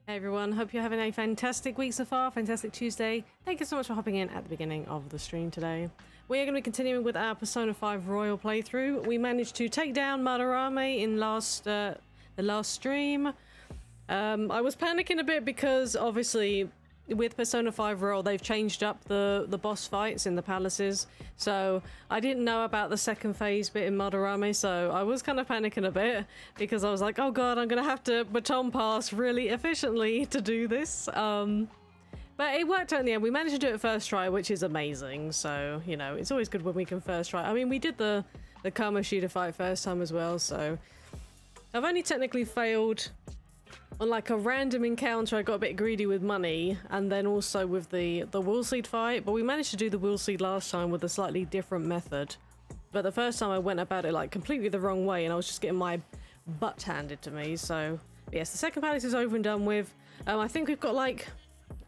Hey everyone, hope you're having a fantastic week so far, fantastic Tuesday. Thank you so much for hopping in at the beginning of the stream today. We are going to be continuing with our Persona 5 Royal playthrough. We managed to take down Madarame in the last stream. I was panicking a bit because obviously with Persona 5 Royal they've changed up the boss fights in the palaces, so I didn't know about the second phase bit in Madarame, so I was kind of panicking a bit because I was like, oh god, I'm gonna have to baton pass really efficiently to do this. But it worked out in the end. We managed to do it first try, which is amazing, so you know, it's always good when we can first try. I mean, we did the Kamoshida fight first time as well, so I've only technically failed on like a random encounter. I got a bit greedy with money, and then also with the Woolseed fight, but we managed to do the Woolseed last time with a slightly different method. But the first time I went about it like completely the wrong way, and I was just getting my butt handed to me. So yes, the second palace is over and done with. I think we've got like,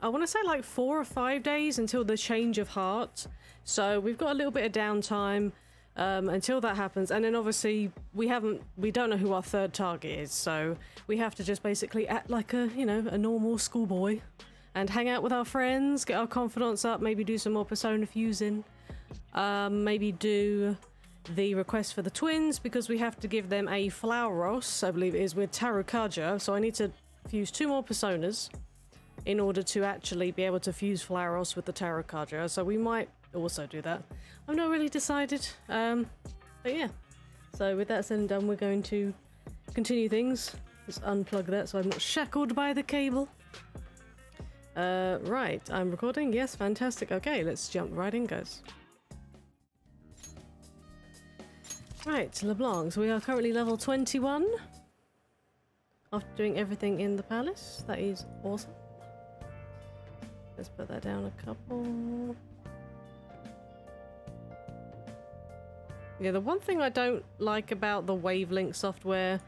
I want to say like 4 or 5 days until the change of heart. So we've got a little bit of downtime until that happens, and then obviously we don't know who our third target is, so we have to just basically act like a, you know, a normal schoolboy and hang out with our friends, get our confidence up, maybe do some more Persona fusing, maybe do the request for the twins because we have to give them a Flauros, I believe it is, with Tarukaja, so I need to fuse 2 more Personas in order to actually be able to fuse Flauros with the Tarukaja, so we might also do that. I'm not really decided, but yeah. So with that said and done, we're going to continue things. Just unplug that so I'm not shackled by the cable. Right, I'm recording. Yes, fantastic. Okay, let's jump right in, guys. Right, LeBlanc. So we are currently level 21. After doing everything in the palace. That is awesome. Let's put that down a couple. Yeah, the one thing I don't like about the Wavelink software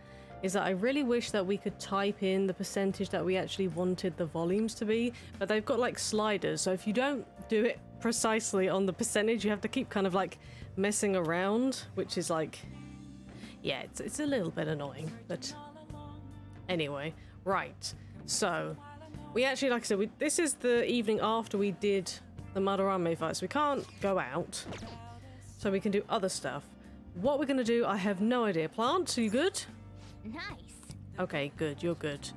is that I really wish that we could type in the percentage that we actually wanted the volumes to be, but they've got like sliders, so if you don't do it precisely on the percentage, you have to keep kind of like messing around, which is like, yeah, it's a little bit annoying, but anyway. Right, so we actually, like I said, this is the evening after we did the Madarame fight, so we can't go out. So we can do other stuff. What we're gonna do, I have no idea. Plant, are you good? Nice. Okay, good, you're good.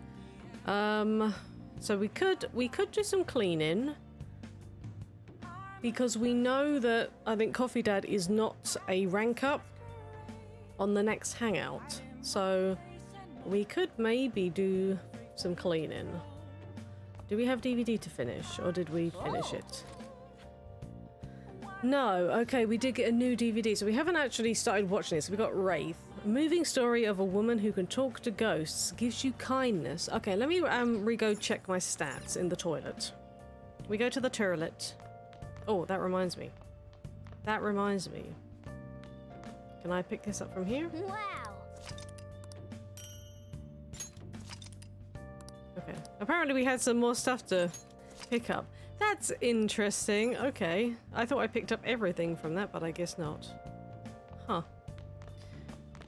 So we could do some cleaning. Because we know that I think Coffee Dad is not a rank up on the next hangout. So we could maybe do some cleaning. Do we have DVD to finish, or did we finish it? No, okay, we did get a new DVD, so we haven't actually started watching this. We got Wraith. A moving story of a woman who can talk to ghosts, gives you kindness. Okay, let me re-go check my stats in the toilet. We go to the toilet. Oh, that reminds me. That reminds me. Can I pick this up from here? Wow. Okay. Apparently we had some more stuff to pick up. That's interesting. Okay. I thought I picked up everything from that, but I guess not. Huh.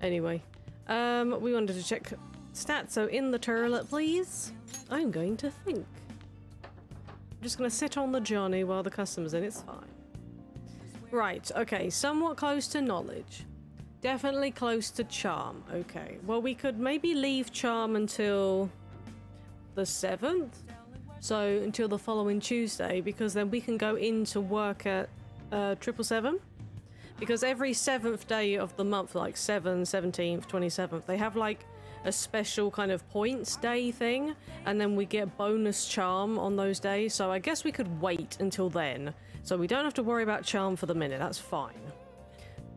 Anyway. We wanted to check stats, so in the toilet, please. I'm going to think. I'm just going to sit on the Johnny while the customer's in. It's fine. Right. Okay. Somewhat close to knowledge. Definitely close to charm. Okay. Well, we could maybe leave charm until the 7th. So until the following Tuesday, because then we can go into work at 777. Because every 7th day of the month, like 7th, 17th, 27th, they have like a special kind of points day thing, and then we get bonus charm on those days. So I guess we could wait until then. So we don't have to worry about charm for the minute, that's fine.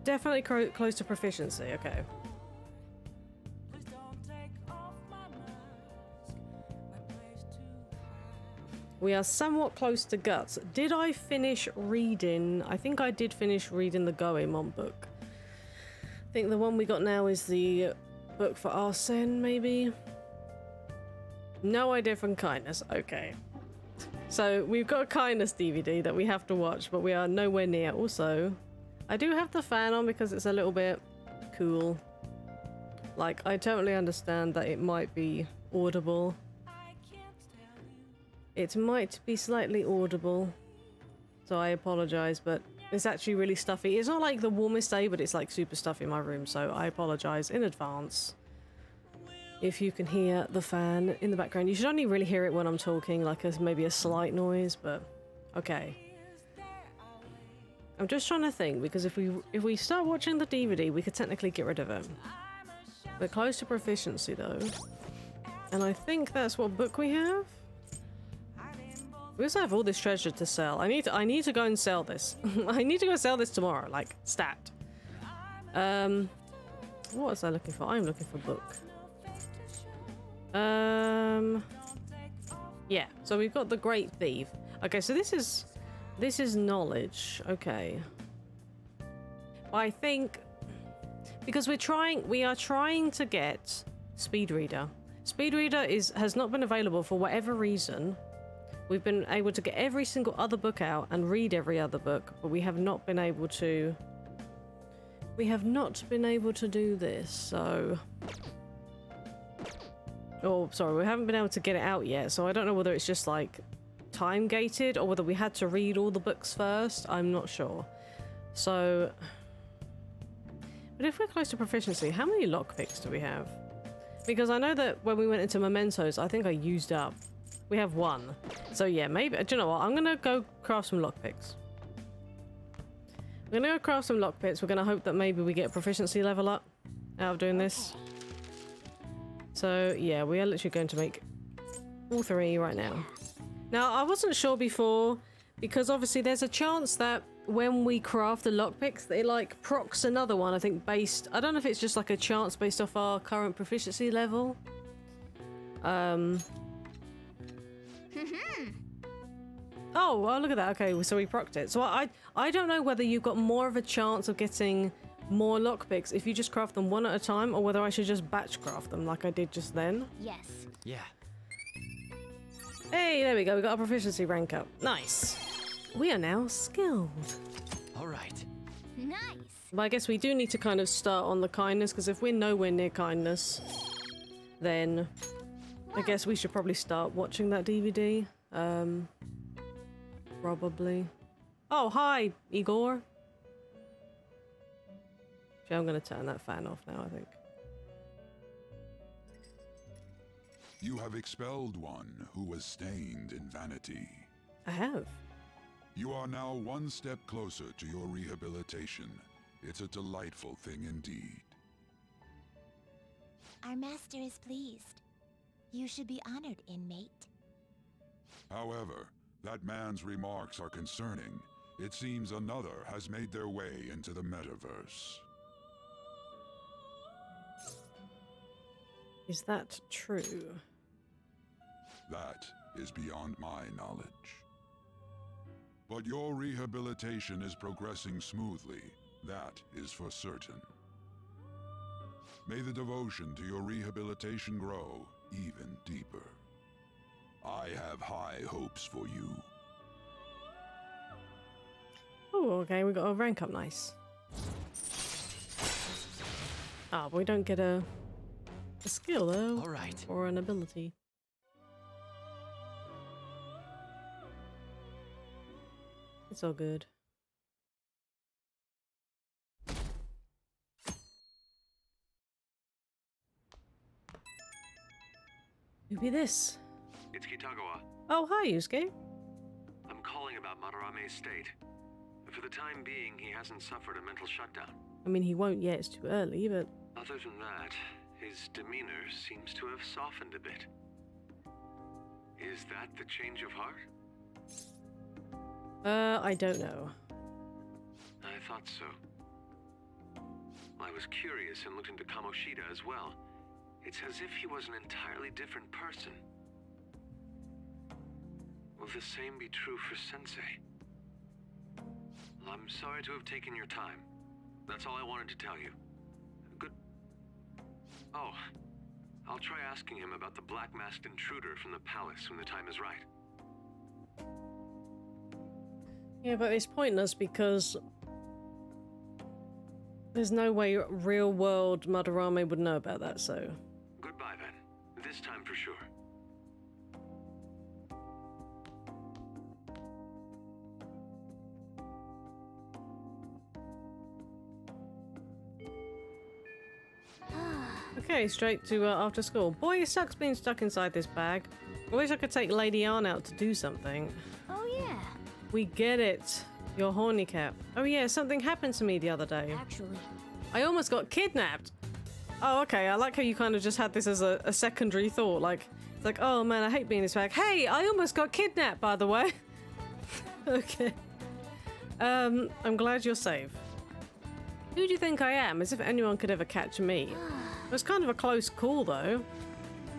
Definitely close to proficiency, okay. We are somewhat close to guts. Did I finish reading? I think I did finish reading the Goemon book. I think the one we got now is the book for Arsene, maybe? No idea from kindness. Okay. So we've got a kindness DVD that we have to watch, but we are nowhere near. Also, I do have the fan on because it's a little bit cool. Like, I totally understand that it might be audible. It might be slightly audible, so I apologize, but it's actually really stuffy. It's not like the warmest day, but it's like super stuffy in my room, so I apologize in advance if you can hear the fan in the background. You should only really hear it when I'm talking, like maybe a slight noise, but okay. I'm just trying to think, because if we start watching the DVD, we could technically get rid of it. We're close to proficiency though, and I think that's what book we have. We also have all this treasure to sell. I need to go and sell this. I need to go sell this tomorrow, like stat. What was I looking for? I'm looking for book. Yeah, so we've got the Great Thief. Okay, so this is knowledge. Okay. I think because we are trying to get Speed Reader. Speed Reader has not been available for whatever reason. We've been able to get every single other book out and read every other book, but we have not been able to. We have not been able to do this, so. Oh, sorry, we haven't been able to get it out yet, so I don't know whether it's just like time gated or whether we had to read all the books first. I'm not sure. So, but if we're close to proficiency, how many lockpicks do we have? Because I know that when we went into mementos, I think I used up. We have one. So yeah, maybe, do you know what? I'm gonna go craft some lockpicks. We're gonna go craft some lockpicks. We're gonna hope that maybe we get a proficiency level up out of doing this. So yeah, we are literally going to make all three right now. Now, I wasn't sure before, because obviously there's a chance that when we craft the lockpicks, it like procs another one, I think based, I don't know if it's just like a chance based off our current proficiency level. Oh, well, look at that. Okay, so we procced it. So I don't know whether you've got more of a chance of getting more lockpicks if you just craft them one at a time, or whether I should just batch craft them like I did just then. Yes. Yeah. Hey, there we go. We got our proficiency rank up. Nice. We are now skilled. All right. Nice. But I guess we do need to kind of start on the kindness, because if we're nowhere near kindness, then I guess we should probably start watching that DVD. Probably. Oh, hi, Igor. Actually, I'm going to turn that fan off now, I think. You have expelled one who was stained in vanity. I have. You are now one step closer to your rehabilitation. It's a delightful thing indeed. Our master is pleased. You should be honored, inmate. However, that man's remarks are concerning. It seems another has made their way into the metaverse. Is that true? That is beyond my knowledge. But your rehabilitation is progressing smoothly. That is for certain. May the devotion to your rehabilitation grow even deeper. I have high hopes for you. Oh, okay, we got a rank up, nice. Ah, but we don't get a skill though. All right. Or an ability. It's all good. Who be this? It's Kitagawa. Oh, hi, Yusuke. I'm calling about Madarame's state. For the time being, he hasn't suffered a mental shutdown. I mean, he won't yet, it's too early, but... Other than that, his demeanor seems to have softened a bit. Is that the change of heart? I don't know. I thought so. I was curious and looked into Kamoshida as well. It's as if he was an entirely different person. Will the same be true for Sensei? I'm sorry to have taken your time. That's all I wanted to tell you. Good... Oh, I'll try asking him about the black-masked intruder from the palace when the time is right. Yeah, but it's pointless because there's no way real-world Madarame would know about that, so... Goodbye, then. This time for sure. Okay, straight to after school. Boy, it sucks being stuck inside this bag. I wish I could take Lady Ann out to do something. Oh yeah. We get it. You're horny cat. Oh yeah, something happened to me the other day. Actually. I almost got kidnapped. Oh, okay. I like how you kind of just had this as a secondary thought. Like, it's like, oh man, I hate being in this bag. Hey, I almost got kidnapped, by the way. Okay. I'm glad you're safe. Who do you think I am? As if anyone could ever catch me. It was kind of a close call, though.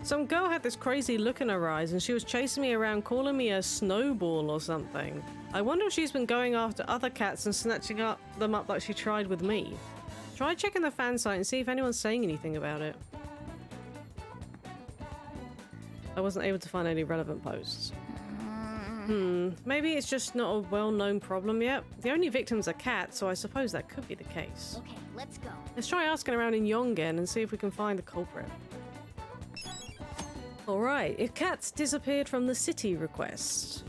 Some girl had this crazy look in her eyes and she was chasing me around calling me a snowball or something. I wonder if she's been going after other cats and snatching them up like she tried with me. Try checking the fan site and see if anyone's saying anything about it. I wasn't able to find any relevant posts. Maybe it's just not a well-known problem yet. The only victims are cats, so I suppose that could be the case. Okay, let's go. Let's try asking around in Yongen and see if we can find the culprit. Alright, if cats disappeared from the city request.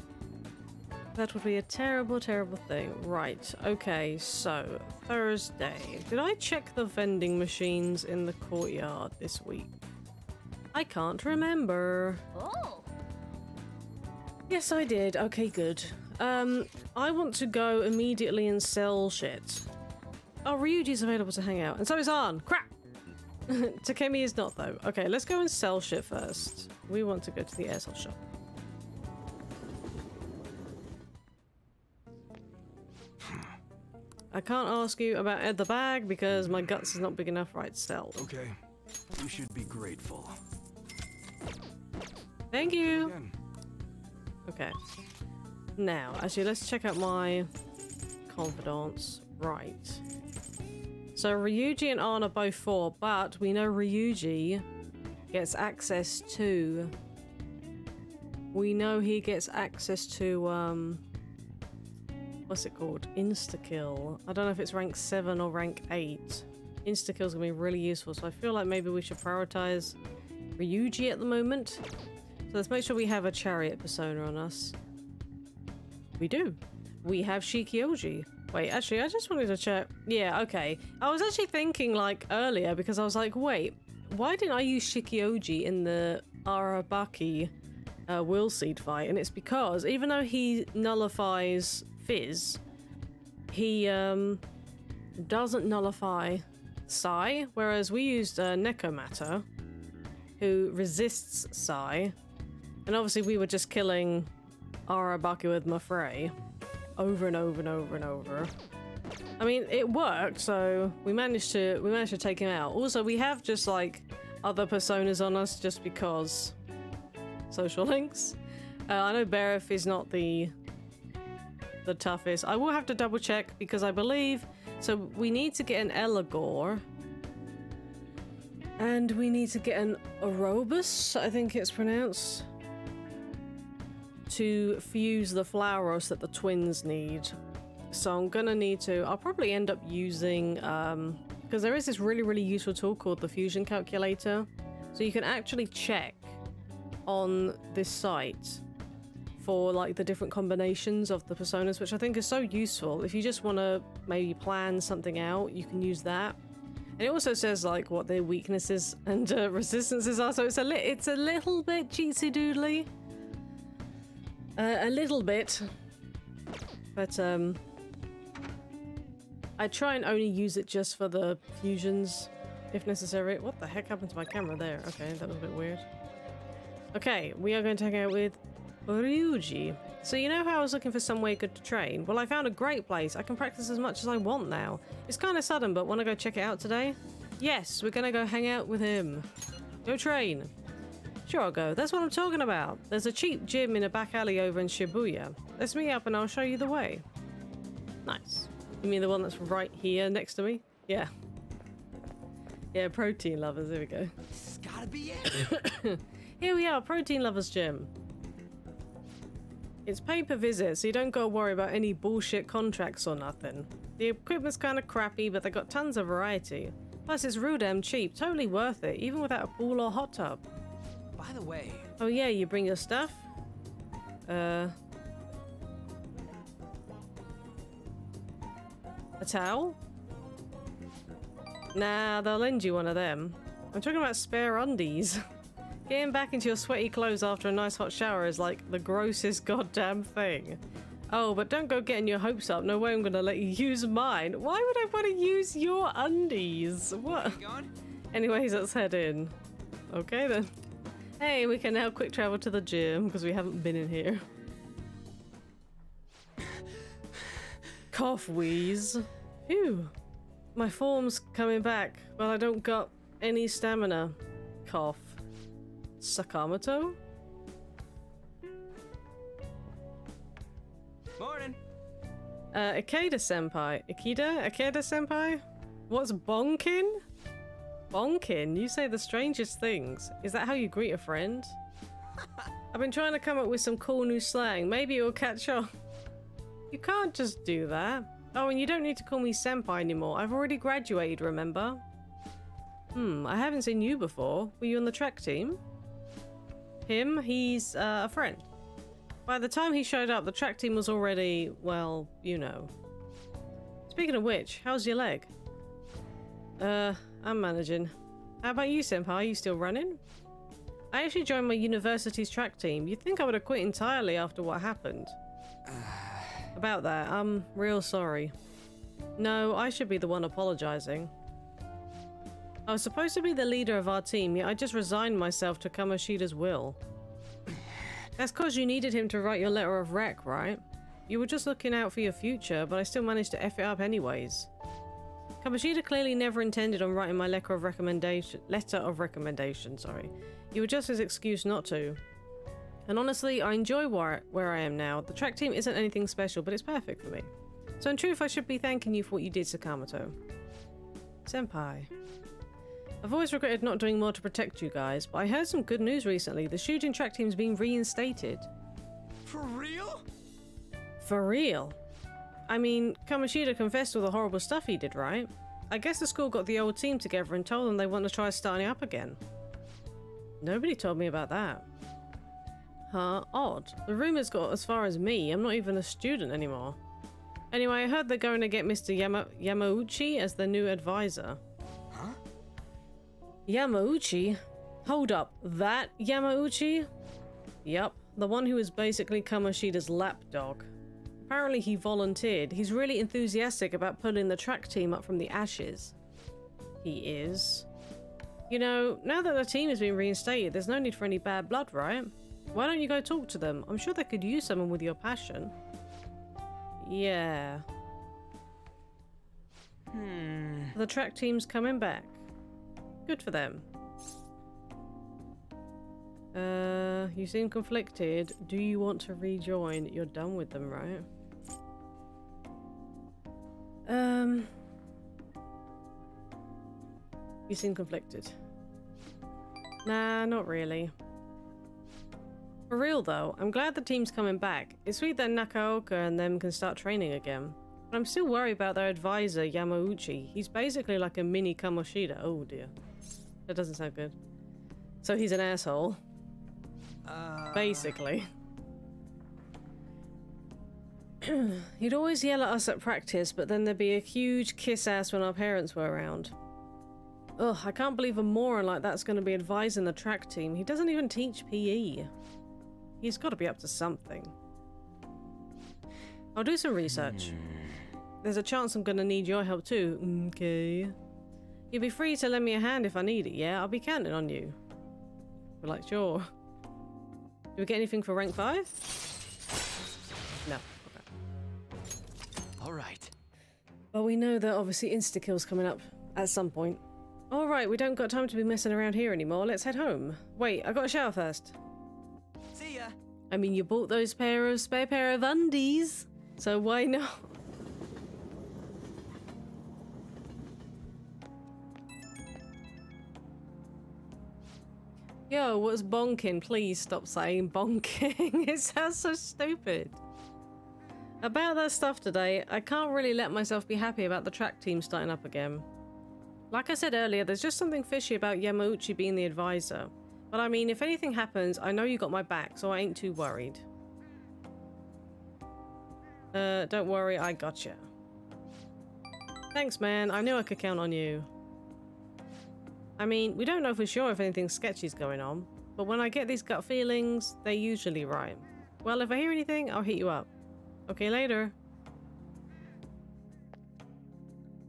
That would be a terrible, terrible thing. Right, okay, so Thursday. Did I check the vending machines in the courtyard this week? I can't remember. Oh. Yes, I did. Okay, good. I want to go immediately and sell shit. Oh, Ryuji's available to hang out. And so is Arn. Crap! Takemi is not, though. Okay, let's go and sell shit first. We want to go to the airsoft shop. I can't ask you about the bag because my guts is not big enough. Right, sell. Okay. You should be grateful. Thank you! Again. Okay. Now, actually, let's check out my confidants. Right. So Ryuji and Arn are both 4, but we know Ryuji gets access to... We know he gets access to, what's it called? Insta-kill. I don't know if it's rank 7 or rank 8. Insta-kill's gonna be really useful, so I feel like maybe we should prioritize Ryuji at the moment. So let's make sure we have a chariot persona on us. We do. We have Shikioji. Wait, actually, I just wanted to check. Yeah, okay. I was actually thinking, like, earlier, because I was like, wait, why didn't I use Shikioji in the Arabaki Will Seed fight? And it's because, even though he nullifies Fizz, he doesn't nullify Sai, whereas we used Nekomata, who resists Sai. And obviously we were just killing Arabaki with Mafrey over and over and over and over. I mean, it worked, so we managed to take him out. Also, we have just like other personas on us just because social links. I know Bereth is not the toughest. I will have to double check because I believe so we need to get an Elagor. And we need to get an Orobus, I think it's pronounced, to fuse the Flauros that the twins need. So I'm gonna need to... I'll probably end up using... because there is this really, really useful tool called the Fusion Calculator. So you can actually check on this site for like the different combinations of the personas, which I think is so useful. If you just want to maybe plan something out, you can use that. And it also says like what their weaknesses and resistances are, so it's a little bit cheatsy doodly. A little bit. But I try and only use it just for the fusions, if necessary. What the heck happened to my camera there? Okay, that was a bit weird. Okay, we are going to hang out with Ryuji. So you know how I was looking for somewhere good to train? Well, I found a great place. I can practice as much as I want now. It's kind of sudden, but want to go check it out today? Yes, we're going to go hang out with him. Go train. Sure, I'll go. That's what I'm talking about. There's a cheap gym in a back alley over in Shibuya. Let's meet up and I'll show you the way. Nice. You mean the one that's right here next to me? Yeah. Yeah, protein lovers. There we go. This has gotta be it. Here we are, Protein Lovers Gym. It's pay per visit, so you don't gotta worry about any bullshit contracts or nothing. The equipment's kind of crappy, but they got tons of variety. Plus, it's real damn cheap. Totally worth it, even without a pool or hot tub. By the way... Oh yeah, you bring your stuff? A towel? Nah, they'll lend you one of them. I'm talking about spare undies. Getting back into your sweaty clothes after a nice hot shower is like the grossest goddamn thing. Oh, but don't go getting your hopes up. No way I'm gonna let you use mine. Why would I want to use your undies? What? Anyways, let's head in. Okay then. Hey, we can now quick travel to the gym because we haven't been in here. Cough wheeze. Phew. My form's coming back, but I don't got any stamina. Cough. Sakamoto? Morning. Ikeda-senpai. Ikeda-senpai? What's bonkin? Bonkin? You say the strangest things. Is that how you greet a friend? I've been trying to come up with some cool new slang. Maybe it will catch on. You can't just do that. Oh, and you don't need to call me senpai anymore. I've already graduated, remember? I haven't seen you before. Were you on the track team? Him? He's a friend. By the time he showed up, the track team was already, well, you know. Speaking of which, how's your leg? I'm managing. How about you, senpai? Are you still running? I actually joined my university's track team. You'd think I would have quit entirely after what happened. About that, I'm real sorry. No, I should be the one apologizing. I was supposed to be the leader of our team, yet I just resigned myself to Kamoshida's will. That's cause you needed him to write your letter of rec, right? You were just looking out for your future, but I still managed to F it up anyways. Kamoshida clearly never intended on writing my letter of recommendation, sorry. You were just his excuse not to. And honestly, I enjoy where I am now. The track team isn't anything special, but it's perfect for me. So in truth, I should be thanking you for what you did, Sakamoto. Senpai. I've always regretted not doing more to protect you guys, but I heard some good news recently. The shooting track team's being reinstated. For real? For real? I mean, Kamoshida confessed all the horrible stuff he did, right? I guess the school got the old team together and told them they want to try starting up again. Nobody told me about that. Huh? Odd. The rumors got as far as me. I'm not even a student anymore. Anyway, I heard they're going to get Mr. Yamauchi as the new advisor. Huh? Yamauchi? Hold up. That Yamauchi? Yup. The one who was basically Kamoshida's lapdog. Apparently he volunteered. He's really enthusiastic about pulling the track team up from the ashes. He is. You know, now that the team has been reinstated, there's no need for any bad blood, right? Why don't you go talk to them? I'm sure they could use someone with your passion. Yeah. The track team's coming back. Good for them. You seem conflicted. Do you want to rejoin? You're done with them, right? You seem conflicted. Nah, not really. For real though, I'm glad the team's coming back. It's sweet that Nakaoka and them can start training again. But I'm still worried about their advisor, Yamauchi. He's basically like a mini Kamoshida. Oh dear. That doesn't sound good. So he's an asshole. Basically. He'd always yell at us at practice, but then there'd be a huge kiss ass when our parents were around. Ugh, I can't believe a moron like that's going to be advising the track team. He doesn't even teach PE. He's got to be up to something. I'll do some research. There's a chance I'm going to need your help too. Okay. You'll be free to lend me a hand if I need it, yeah? I'll be counting on you. We're like, sure. Do we get anything for rank 5? No. Okay. Alright. Well, we know that obviously insta-kill's coming up at some point. Alright, we don't got time to be messing around here anymore. Let's head home. Wait, I got a shower first. See ya. I mean, you bought those spare pair of undies, so why not? Yo, what's bonking? Please stop saying bonking. It sounds so stupid. About that stuff today, I can't really let myself be happy about the track team starting up again. Like I said earlier, there's just something fishy about Yamauchi being the advisor. But I mean, if anything happens, I know you got my back, so I ain't too worried. Don't worry, I gotcha. Thanks, man. I knew I could count on you. I mean, we don't know for sure if anything sketchy's going on, but when I get these gut feelings, they usually rhyme. Well, if I hear anything, I'll hit you up. Okay, later.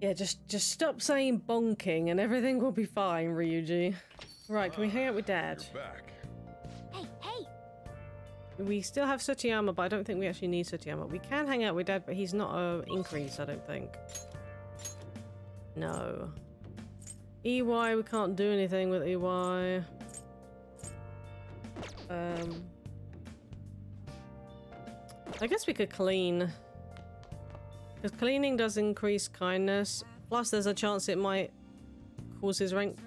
Yeah, just stop saying bonking and everything will be fine, Ryuji. Right, can we hang out with Dad? You're back. Hey, hey! We still have Sutiyama, but I don't think we actually need Sutiyama. We can hang out with Dad, but he's not an increase, I don't think. No. EY, we can't do anything with EY. I guess we could clean. Because cleaning does increase kindness. Plus there's a chance it might cause his rank,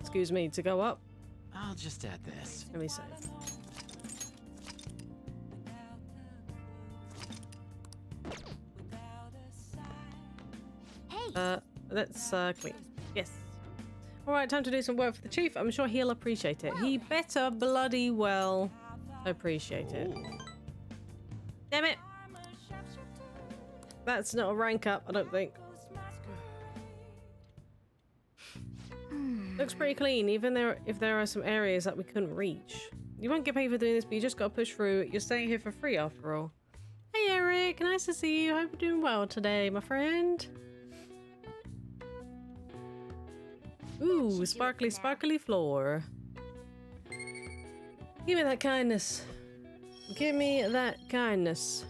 excuse me, to go up. I'll just add this. Let me save. Hey! Let's clean. Yes. Alright, time to do some work for the chief. I'm sure he'll appreciate it. He better bloody well appreciate it. Damn it! That's not a rank up, I don't think. Looks pretty clean, even if there are some areas that we couldn't reach. You won't get paid for doing this, but you just gotta push through. You're staying here for free after all. Hey Eric, nice to see you. Hope you're doing well today, my friend. Ooh, sparkly, sparkly floor. Give me that kindness. Give me that kindness.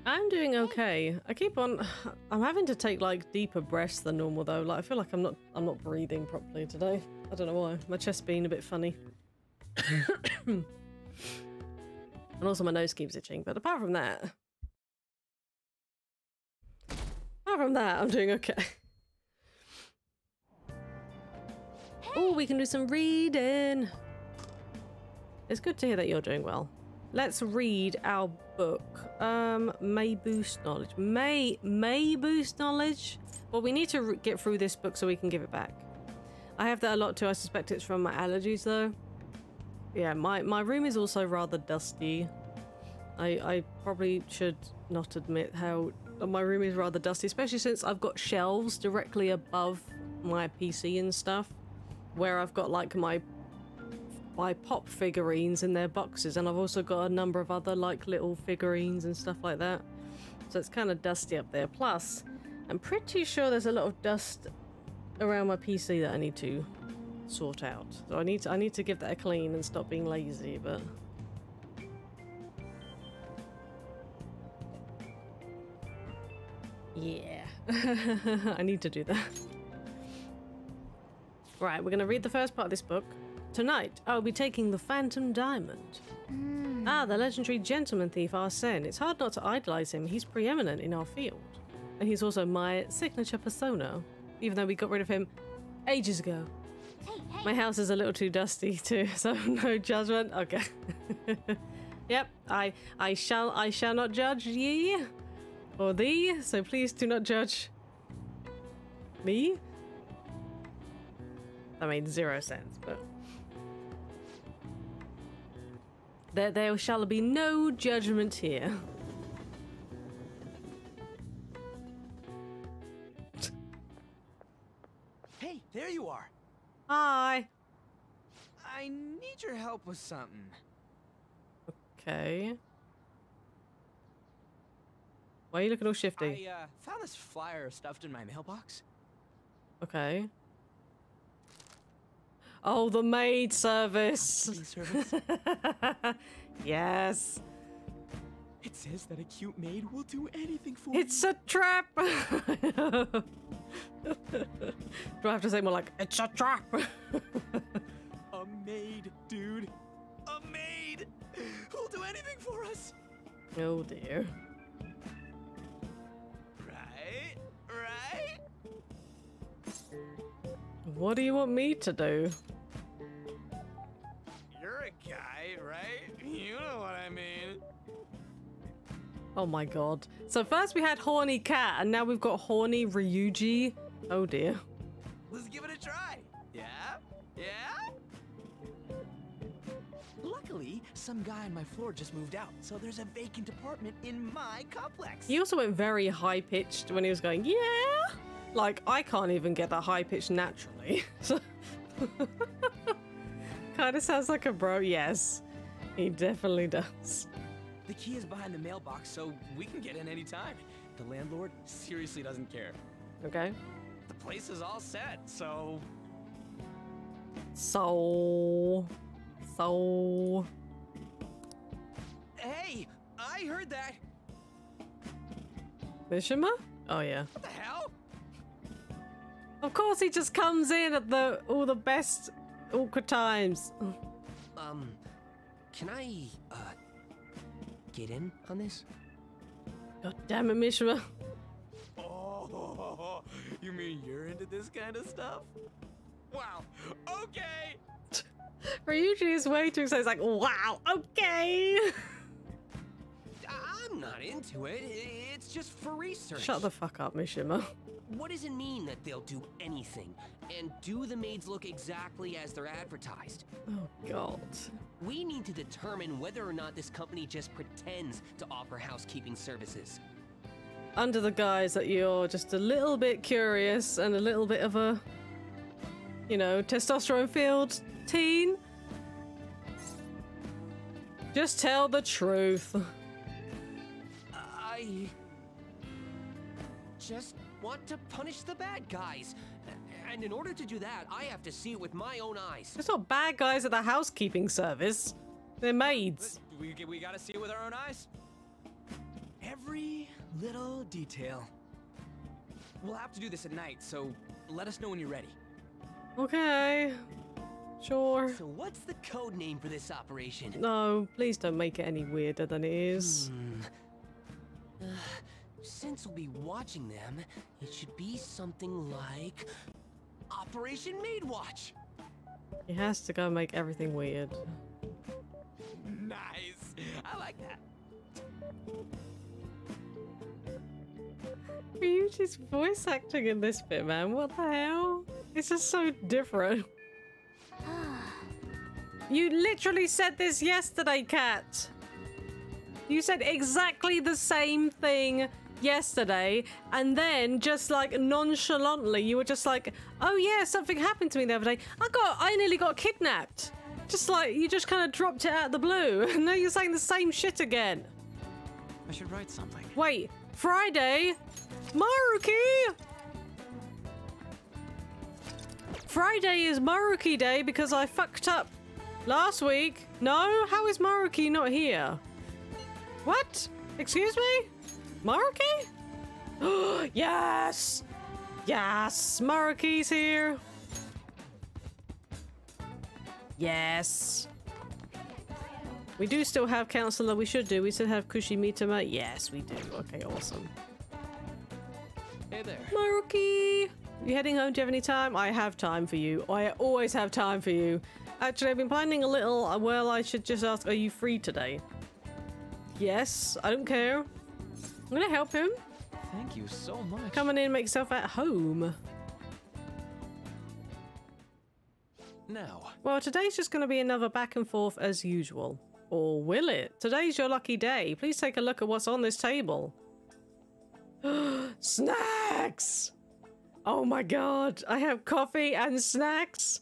I'm doing okay. I keep on. I'm having to take like deeper breaths than normal though. Like I feel like I'm not breathing properly today. I don't know why. My chest being a bit funny. And also my nose keeps itching. But apart from that, I'm doing okay. Oh, we can do some reading. It's good to hear that you're doing well. Let's read our book. May boost knowledge. May boost knowledge? Well, we need to get through this book so we can give it back. I have that a lot too. I suspect it's from my allergies though. Yeah, my room is also rather dusty. I probably should not admit how my room is rather dusty, especially since I've got shelves directly above my PC and stuff, where I've got like my pop figurines in their boxes, and I've also got a number of other like little figurines and stuff like that. So it's kind of dusty up there. Plus, I'm pretty sure there's a lot of dust around my PC that I need to sort out. So I need to give that a clean and stop being lazy, but yeah. I need to do that. Right, we're gonna read the first part of this book. Tonight, I'll be taking the Phantom Diamond. Ah, the legendary gentleman thief Arsene. It's hard not to idolize him. He's preeminent in our field. And he's also my signature persona, even though we got rid of him ages ago. Hey, hey! My house is a little too dusty too, so no judgment. Okay. Yep, I shall not judge ye or thee, so please do not judge me. That made 0 sense, but there shall be no judgment here. Hey, there you are. Hi. I need your help with something. Okay. Why are you looking all shifty? I found this flyer stuffed in my mailbox. Okay. Oh, the maid service. Cleaning service. Yes. It says that a cute maid will do anything for you. It's a trap. Do I have to say more like, it's a trap? A maid, dude. A maid who'll do anything for us. Oh dear. Right? Right? What do you want me to do? You're a guy, right? You know what I mean. Oh my god. So first we had horny cat and now we've got horny Ryuji. Oh dear. Let's give it a try. Yeah? Yeah? Luckily, some guy on my floor just moved out, so there's a vacant apartment in my complex. He also went very high pitched when he was going, yeah. Like, I can't even get that high pitch naturally. So kind of sounds like a bro. Yes, he definitely does. The key is behind the mailbox, so we can get in anytime. The landlord seriously doesn't care. Okay. The place is all set, so... So... Hey, I heard that. Mishima? Oh, yeah. What the hell? Of course, he just comes in at all the best awkward times. Can I, get in on this? God damn it, Mishima. Oh, you mean you're into this kind of stuff? Wow, okay! Ryuji is way too excited. He's like, wow, okay. I'm not into it. It's just for research. Shut the fuck up, Mishima. What does it mean that they'll do anything? And do the maids look exactly as they're advertised? Oh, God. We need to determine whether or not this company just pretends to offer housekeeping services. Under the guise that you're just a little bit curious and a little bit of a, you know, testosterone-filled teen. Just tell the truth. I just want to punish the bad guys. And in order to do that, I have to see it with my own eyes. It's not bad guys at the housekeeping service. They're maids. We gotta see it with our own eyes. Every little detail. We'll have to do this at night, so let us know when you're ready. Okay. Sure. So what's the code name for this operation? No, please don't make it any weirder than it is. Since we'll be watching them, it should be something like Operation Maid Watch. He has to go make everything weird. Nice. I like that. Ryuji's voice acting in this bit, man. What the hell? It's just so different. You literally said this yesterday, Kat. You said exactly the same thing yesterday, and then just like nonchalantly, you were just like, "Oh yeah, something happened to me the other day. I nearly got kidnapped." Just like you just kind of dropped it out of the blue, and now you're saying the same shit again. I should write something. Wait, Friday, Maruki. Friday is Maruki Day because I fucked up last week. No, how is Maruki not here? What? Excuse me? Maruki? Yes! Yes! Maruki's here! Yes! We do still have Counselor. We should do. We still have Kushimitama. Yes, we do. Okay, awesome. Hey there. Maruki! You heading home? Do you have any time? I have time for you. I always have time for you. Actually, I've been planning a little. Well, I should just ask, are you free today? Yes, I don't care. I'm gonna help him. Thank you so much. Come on in and make yourself at home. Now. Well, today's just gonna be another back and forth as usual. Or will it? Today's your lucky day. Please take a look at what's on this table. Snacks! Oh my god, I have coffee and snacks.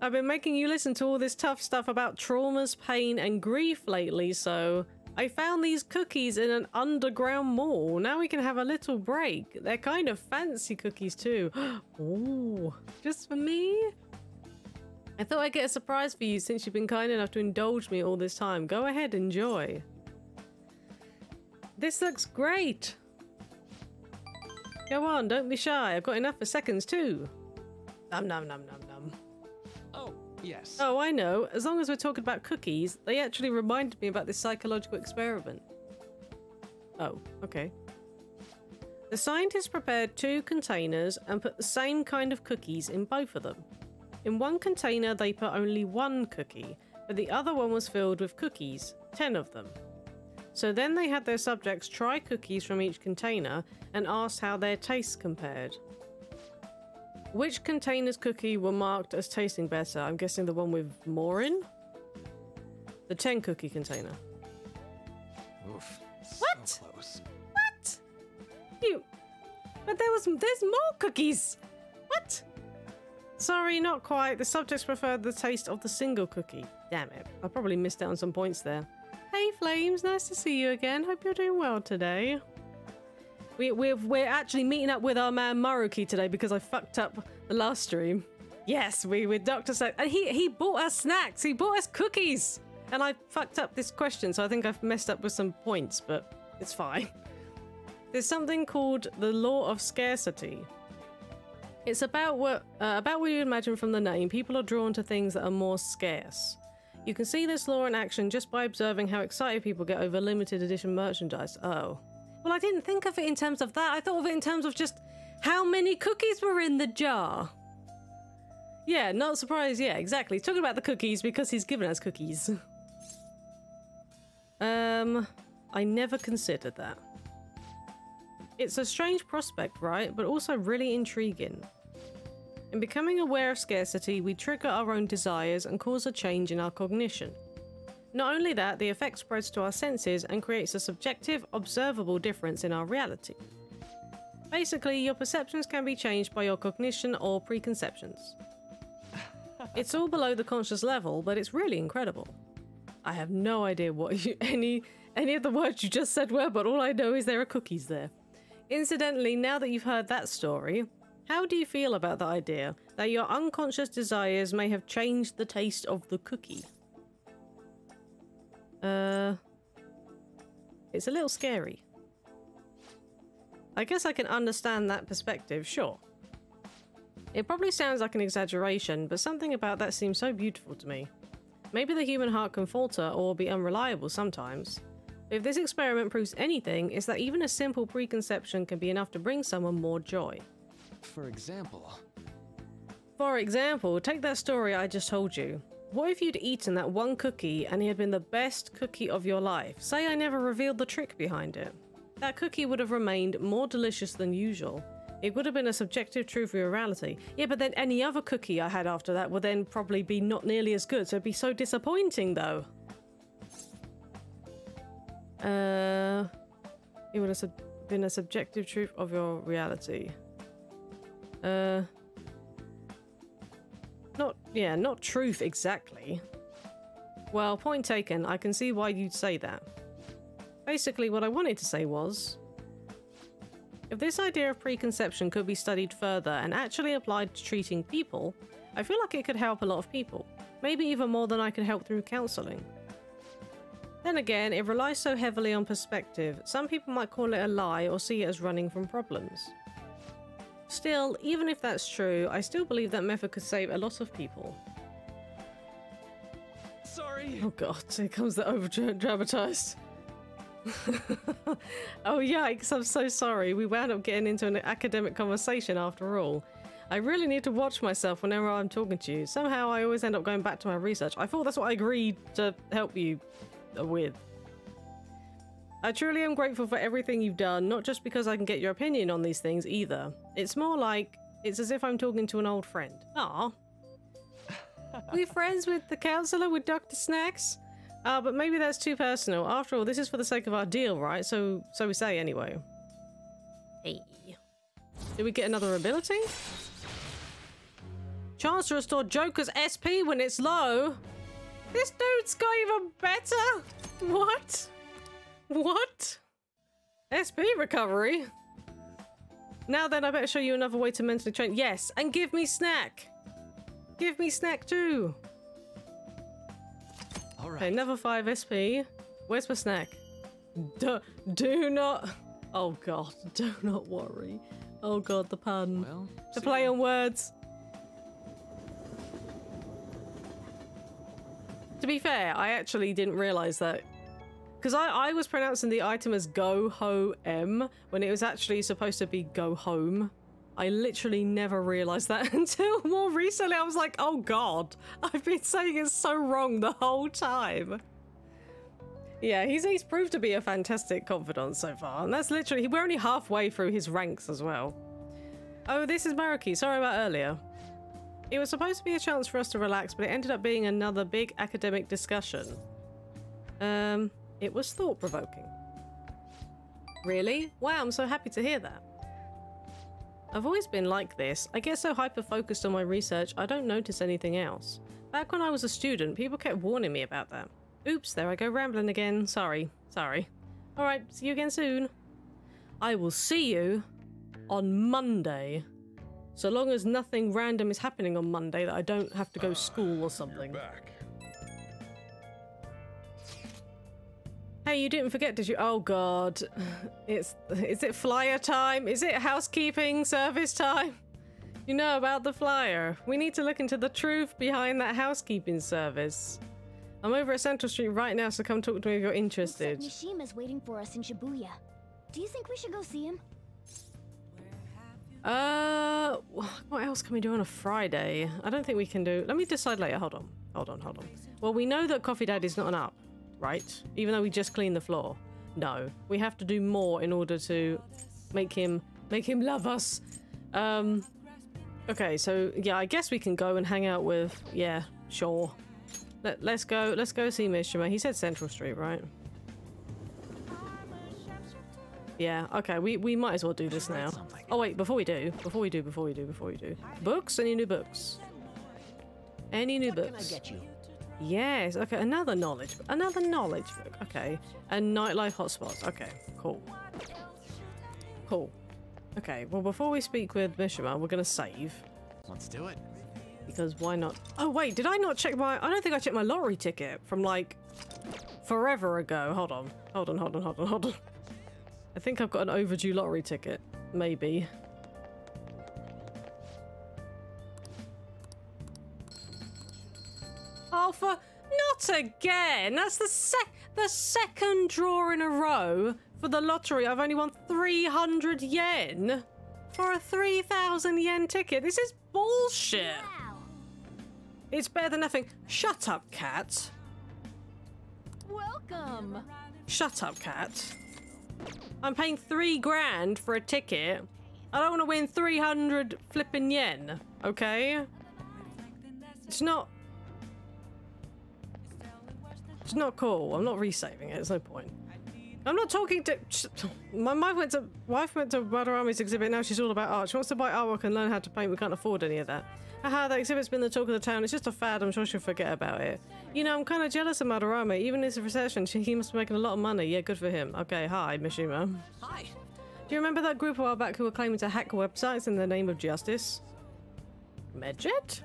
I've been making you listen to all this tough stuff about traumas, pain, and grief lately, so I found these cookies in an underground mall. Now we can have a little break. They're kind of fancy cookies too. Oh, just for me? I thought I'd get a surprise for you since you've been kind enough to indulge me all this time. Go ahead, enjoy. This looks great. Go on, don't be shy. I've got enough for seconds too. Nom nom nom nom nom. Oh, yes. Oh, I know. As long as we're talking about cookies, they actually reminded me about this psychological experiment. Oh, okay. The scientists prepared 2 containers and put the same kind of cookies in both of them. In one container, they put only 1 cookie, but the other one was filled with cookies, 10 of them. So then they had their subjects try cookies from each container and asked how their tastes compared. Which container's cookie were marked as tasting better? I'm guessing the one with more in? The 10 cookie container. Oof. What? So close. What? You... But there's more cookies. What? Sorry, not quite. The subjects preferred the taste of the single cookie. Damn it. I probably missed out on some points there. Hey, Flames. Nice to see you again. Hope you're doing well today. We're actually meeting up with our man Maruki today because I fucked up the last stream. Yes, we with Dr. Snacks. And he bought us snacks. He bought us cookies. And I fucked up this question, so I think I've messed up with some points, but it's fine. There's something called the law of scarcity. It's about what you imagine from the name. People are drawn to things that are more scarce. You can see this law in action just by observing how excited people get over limited edition merchandise. Oh. Well, I didn't think of it in terms of that. I thought of it in terms of just how many cookies were in the jar. Yeah, not surprised. Yeah, exactly. He's talking about the cookies because he's given us cookies. I never considered that. It's a strange prospect, right? But also really intriguing. In becoming aware of scarcity, we trigger our own desires and cause a change in our cognition. Not only that, the effect spreads to our senses and creates a subjective, observable difference in our reality. Basically, your perceptions can be changed by your cognition or preconceptions. It's all below the conscious level, but it's really incredible. I have no idea what any of the words you just said were, but all I know is there are cookies there. Incidentally, now that you've heard that story, how do you feel about the idea that your unconscious desires may have changed the taste of the cookie? It's a little scary. I guess I can understand that perspective, sure. It probably sounds like an exaggeration, but something about that seems so beautiful to me. Maybe the human heart can falter or be unreliable sometimes. If this experiment proves anything, it's that even a simple preconception can be enough to bring someone more joy. For example, take that story I just told you. What if you'd eaten that one cookie and it had been the best cookie of your life? Say I never revealed the trick behind it. That cookie would have remained more delicious than usual. It would have been a subjective truth of reality. Yeah, but then any other cookie I had after that would then probably be not nearly as good, so it'd be so disappointing though. It would have been a subjective truth of your reality. Not truth exactly. Well, point taken. I can see why you'd say that. Basically, what I wanted to say was, if this idea of preconception could be studied further and actually applied to treating people, I feel like it could help a lot of people. Maybe even more than I could help through counselling. Then again, it relies so heavily on perspective. Some people might call it a lie or see it as running from problems. Still, even if that's true, I still believe that method could save a lot of people. Sorry. Oh god, here comes the over-dramatized. Oh yikes, I'm so sorry. We wound up getting into an academic conversation after all. I really need to watch myself whenever I'm talking to you. Somehow I always end up going back to my research. I thought that's what I agreed to help you with. I truly am grateful for everything you've done, not just because I can get your opinion on these things either. It's more like, it's as if I'm talking to an old friend. Aw. We friends with the counsellor, with Dr. Snacks? But maybe that's too personal. After all, this is for the sake of our deal, right? So we say anyway. Hey. Did we get another ability? Chance to restore Joker's SP when it's low. This dude's got even better. What? What? SP recovery? Now then, I better show you another way to mentally train. Yes, and give me snack. Give me snack too. all right. Okay, another 5 SP. Where's my snack? Do not... Oh god, do not worry. Oh god, the pun. Well, The play on words. To be fair, I actually didn't realise that. Because I was pronouncing the item as go-ho-em when it was actually supposed to be go-home. I literally never realised that until more recently. I was like, oh god, I've been saying it so wrong the whole time. Yeah, he's proved to be a fantastic confidant so far. And that's literally, we're only halfway through his ranks as well. Oh, this is Maruki. Sorry about earlier. It was supposed to be a chance for us to relax, but it ended up being another big academic discussion. It was thought-provoking. Really? Wow, I'm so happy to hear that. I've always been like this. I get so hyper-focused on my research, I don't notice anything else. Back when I was a student, people kept warning me about that. Oops, there I go rambling again. Sorry. Alright, see you again soon. I will see you on Monday. So long as nothing random is happening on Monday that I don't have to go to school or something. You're back. Hey, you didn't forget, did you? Oh god. Is it flyer time? Is it housekeeping service time? You know about the flyer. We need to look into the truth behind that housekeeping service. I'm over at Central Street right now, so come talk to me if you're interested. Looks like Mishima's waiting for us in Shibuya. Do you think we should go see him? What else can we do on a Friday? I don't think we can do... Let me decide later. Hold on. Well, we know that Coffee Daddy's not an up, right? Even though we just cleaned the floor. No. We have to do more in order to make him love us. Okay, so yeah, I guess we can go and hang out with... Yeah, sure. Let's go see Mishima. He said Central Street, right? Yeah, okay, we might as well do this now. Oh wait, before we do. Books? Any new books? Any new books? What can I get you? Yes, okay, another knowledge book, okay. And nightlife hotspots, okay, cool. Okay, well before we speak with Mishima, we're gonna save. Let's do it. Because why not? Oh wait, did I not check my... I don't think I checked my lottery ticket from like forever ago. Hold on. I think I've got an overdue lottery ticket. Maybe. Oh, for... Not again! That's the second draw in a row for the lottery. I've only won 300 yen for a 3,000 yen ticket. This is bullshit. Wow. It's better than nothing. Shut up, cat. Welcome. Shut up, cat. I'm paying 3 grand for a ticket. I don't want to win 300 flipping yen, okay? It's not cool. I'm not resaving it. There's no point. I'm not talking to... My wife went to Madarami's exhibit. Now she's all about art. She wants to buy artwork and learn how to paint. We can't afford any of that. Haha, that exhibit's been the talk of the town. It's just a fad. I'm sure she'll forget about it. You know, I'm kind of jealous of Madarame. Even in his recession, he must be making a lot of money. Yeah, good for him. Okay, hi, Mishima. Hi. Do you remember that group a while back who were claiming to hack websites in the name of justice? Medjet?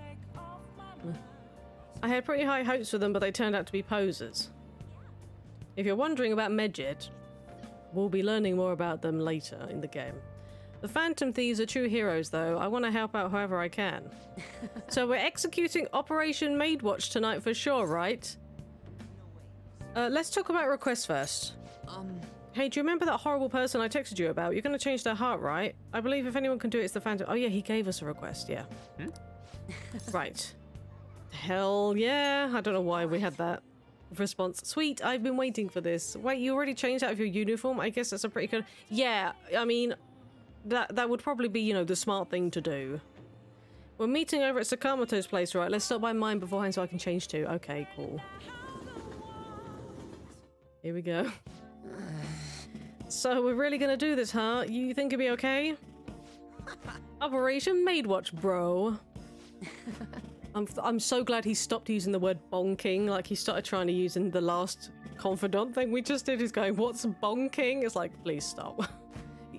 I had pretty high hopes for them, but they turned out to be posers. If you're wondering about Medjet, we'll be learning more about them later in the game. The Phantom Thieves are true heroes, though. I want to help out however I can. So we're executing Operation Maidwatch tonight for sure, right? Let's talk about requests first. Hey, do you remember that horrible person I texted you about? You're going to change their heart, right? I believe if anyone can do it, it's the Phantom... Oh yeah, he gave us a request, yeah. Right. Hell yeah. I don't know why we had that response. Sweet, I've been waiting for this. Wait, you already changed out of your uniform? I guess that's a pretty good... Yeah, I mean... That would probably be, you know, the smart thing to do. We're meeting over at Sakamoto's place, right? Let's stop by mine beforehand so I can change too. Okay, cool. Here we go. So we're really gonna do this, huh? You think it'll be okay? Operation Maidwatch, bro. I'm so glad he stopped using the word bonking, like he started trying to use in the last confidant thing we just did. He's going, what's bonking? It's like, please stop.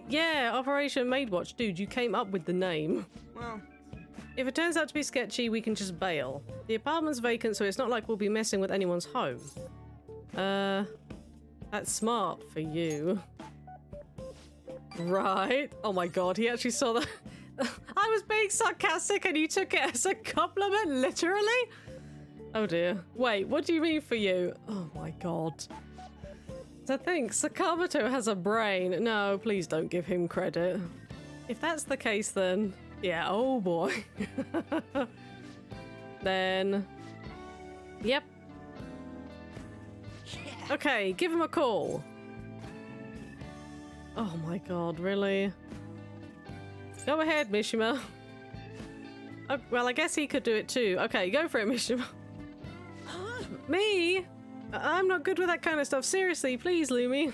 Yeah, Operation Maidwatch. Dude, you came up with the name. Well, if it turns out to be sketchy, we can just bail. The apartment's vacant, so it's not like we'll be messing with anyone's home. That's smart for you. Right? Oh my god, he actually saw that. I was being sarcastic and you took it as a compliment, literally? Oh dear. Wait, what do you mean for you? Oh my god. I think Sakamoto has a brain. No, please don't give him credit. If that's the case, then... Yeah, oh boy. Then... Yep. Okay, give him a call. Oh my god, really? Go ahead, Mishima. Oh, well, I guess he could do it too. Okay, go for it, Mishima. Me? I'm not good with that kind of stuff. Seriously, please, Lumi.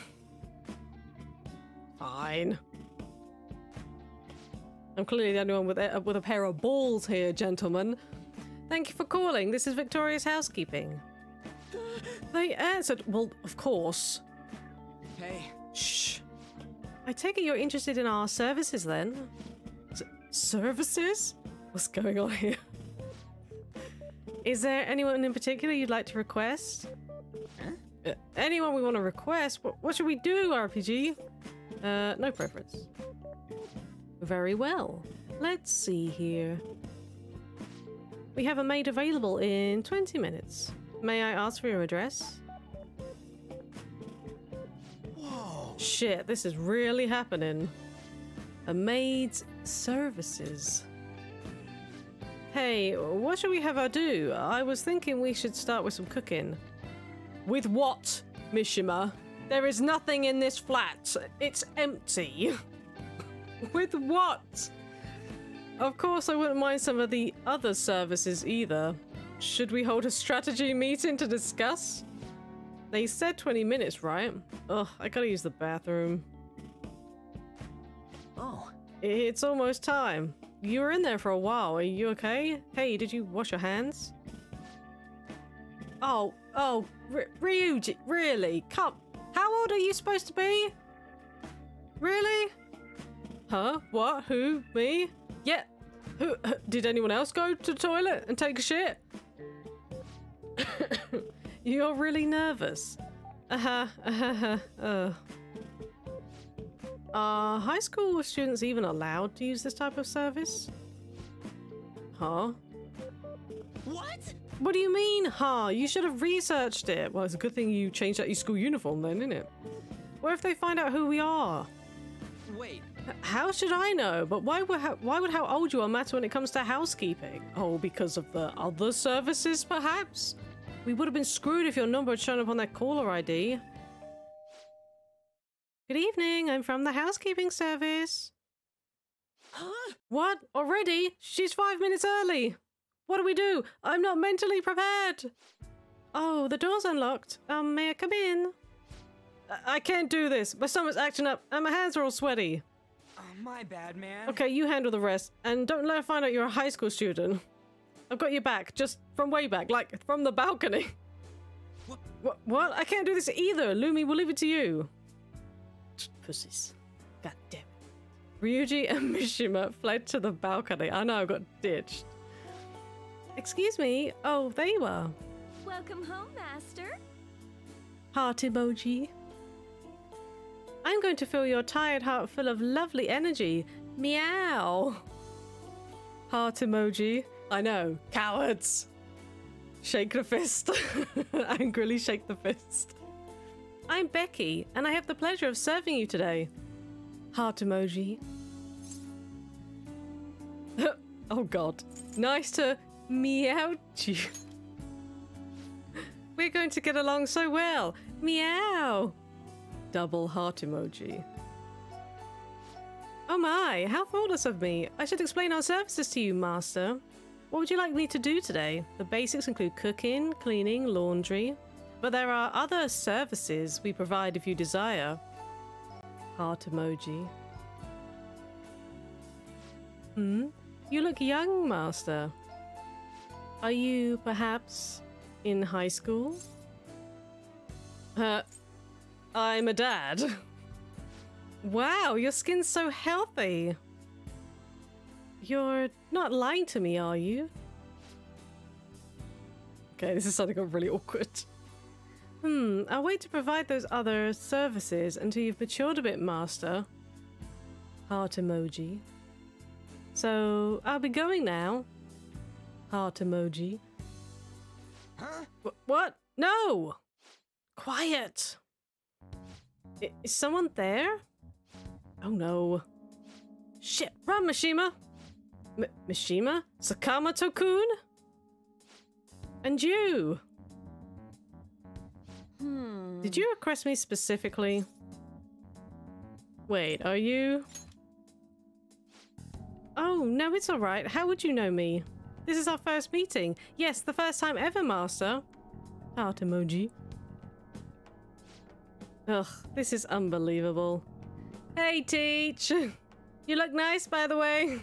Fine. I'm clearly the only one with a pair of balls here, gentlemen. Thank you for calling. This is Victoria's Housekeeping. They answered. Well, of course. Hey. Shh. I take it you're interested in our services then? Services? What's going on here? Is there anyone in particular you'd like to request? Huh? Anyone we want to request? What should we do, RPG? No preference. Very well. Let's see here. We have a maid available in 20 minutes. May I ask for your address? Whoa. Shit, this is really happening. A maid's services. Hey, what should we have her do? I was thinking we should start with some cooking. With what, Mishima? There is nothing in this flat. It's empty. With what? Of course, I wouldn't mind some of the other services either. Should we hold a strategy meeting to discuss? They said 20 minutes, right? Ugh, I gotta use the bathroom. Oh. It's almost time. You were in there for a while. Are you okay? Hey, did you wash your hands? Oh, Ryuji, really? Come. How old are you supposed to be? Really? Huh? What? Who? Me? Yeah. Who? Did anyone else go to the toilet and take a shit? You're really nervous. Are high school students even allowed to use this type of service? Huh? What? What do you mean, huh? You should have researched it. Well, it's a good thing you changed out your school uniform then, isn't it? What if they find out who we are? Wait. How should I know? But why would how old you are matter when it comes to housekeeping? Oh, because of the other services, perhaps? We would have been screwed if your number had shown up on that caller ID. Good evening, I'm from the housekeeping service. Huh? What? Already? She's 5 minutes early. What do we do? I'm not mentally prepared. Oh, the door's unlocked. May I come in? I can't do this. My stomach's acting up and my hands are all sweaty. Oh, my bad, man. Okay, you handle the rest. And don't let her find out you're a high school student. I've got your back, just from way back, like from the balcony. What? I can't do this either. Lumi, we'll leave it to you. Pussies. God damn it. Ryuji and Mishima fled to the balcony. I know I got ditched. Excuse me. Oh, there you are. Welcome home, Master. Heart emoji. I'm going to fill your tired heart full of lovely energy. Meow. Heart emoji. I know. Cowards. Shake the fist. Angrily shake the fist. I'm Becky, and I have the pleasure of serving you today. Heart emoji. Oh god. Nice to meow you. We're going to get along so well. Meow. Double heart emoji. Oh my, how thoughtless of me. I should explain our services to you, Master. What would you like me to do today? The basics include cooking, cleaning, laundry. But there are other services we provide if you desire. Heart emoji. You look young, Master. Are you perhaps in high school? I'm a dad. Wow, your skin's so healthy. You're not lying to me, are you? Okay, this is starting to get really awkward. I'll wait to provide those other services until you've matured a bit, Master. Heart emoji. So, I'll be going now. Heart emoji. Huh? What? No! Quiet! Is someone there? Oh no. Shit, run, Mishima! Mishima? Sakamoto-kun? And you? Did you request me specifically? Wait, are you? Oh, no, it's alright. How would you know me? This is our first meeting. Yes, the first time ever, Master. Heart emoji. Ugh, this is unbelievable. Hey, Teach! You look nice, by the way.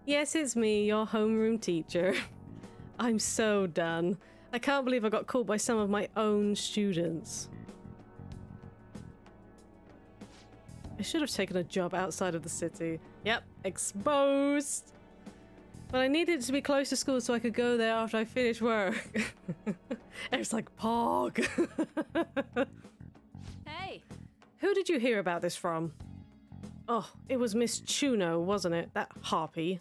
Yes, it's me, your homeroom teacher. I'm so done. I can't believe I got caught by some of my own students. I should have taken a job outside of the city. Yep, exposed. But I needed to be close to school so I could go there after I finished work. It's like, Pog. Hey! Who did you hear about this from? Oh, it was Miss Chuno, wasn't it? That harpy.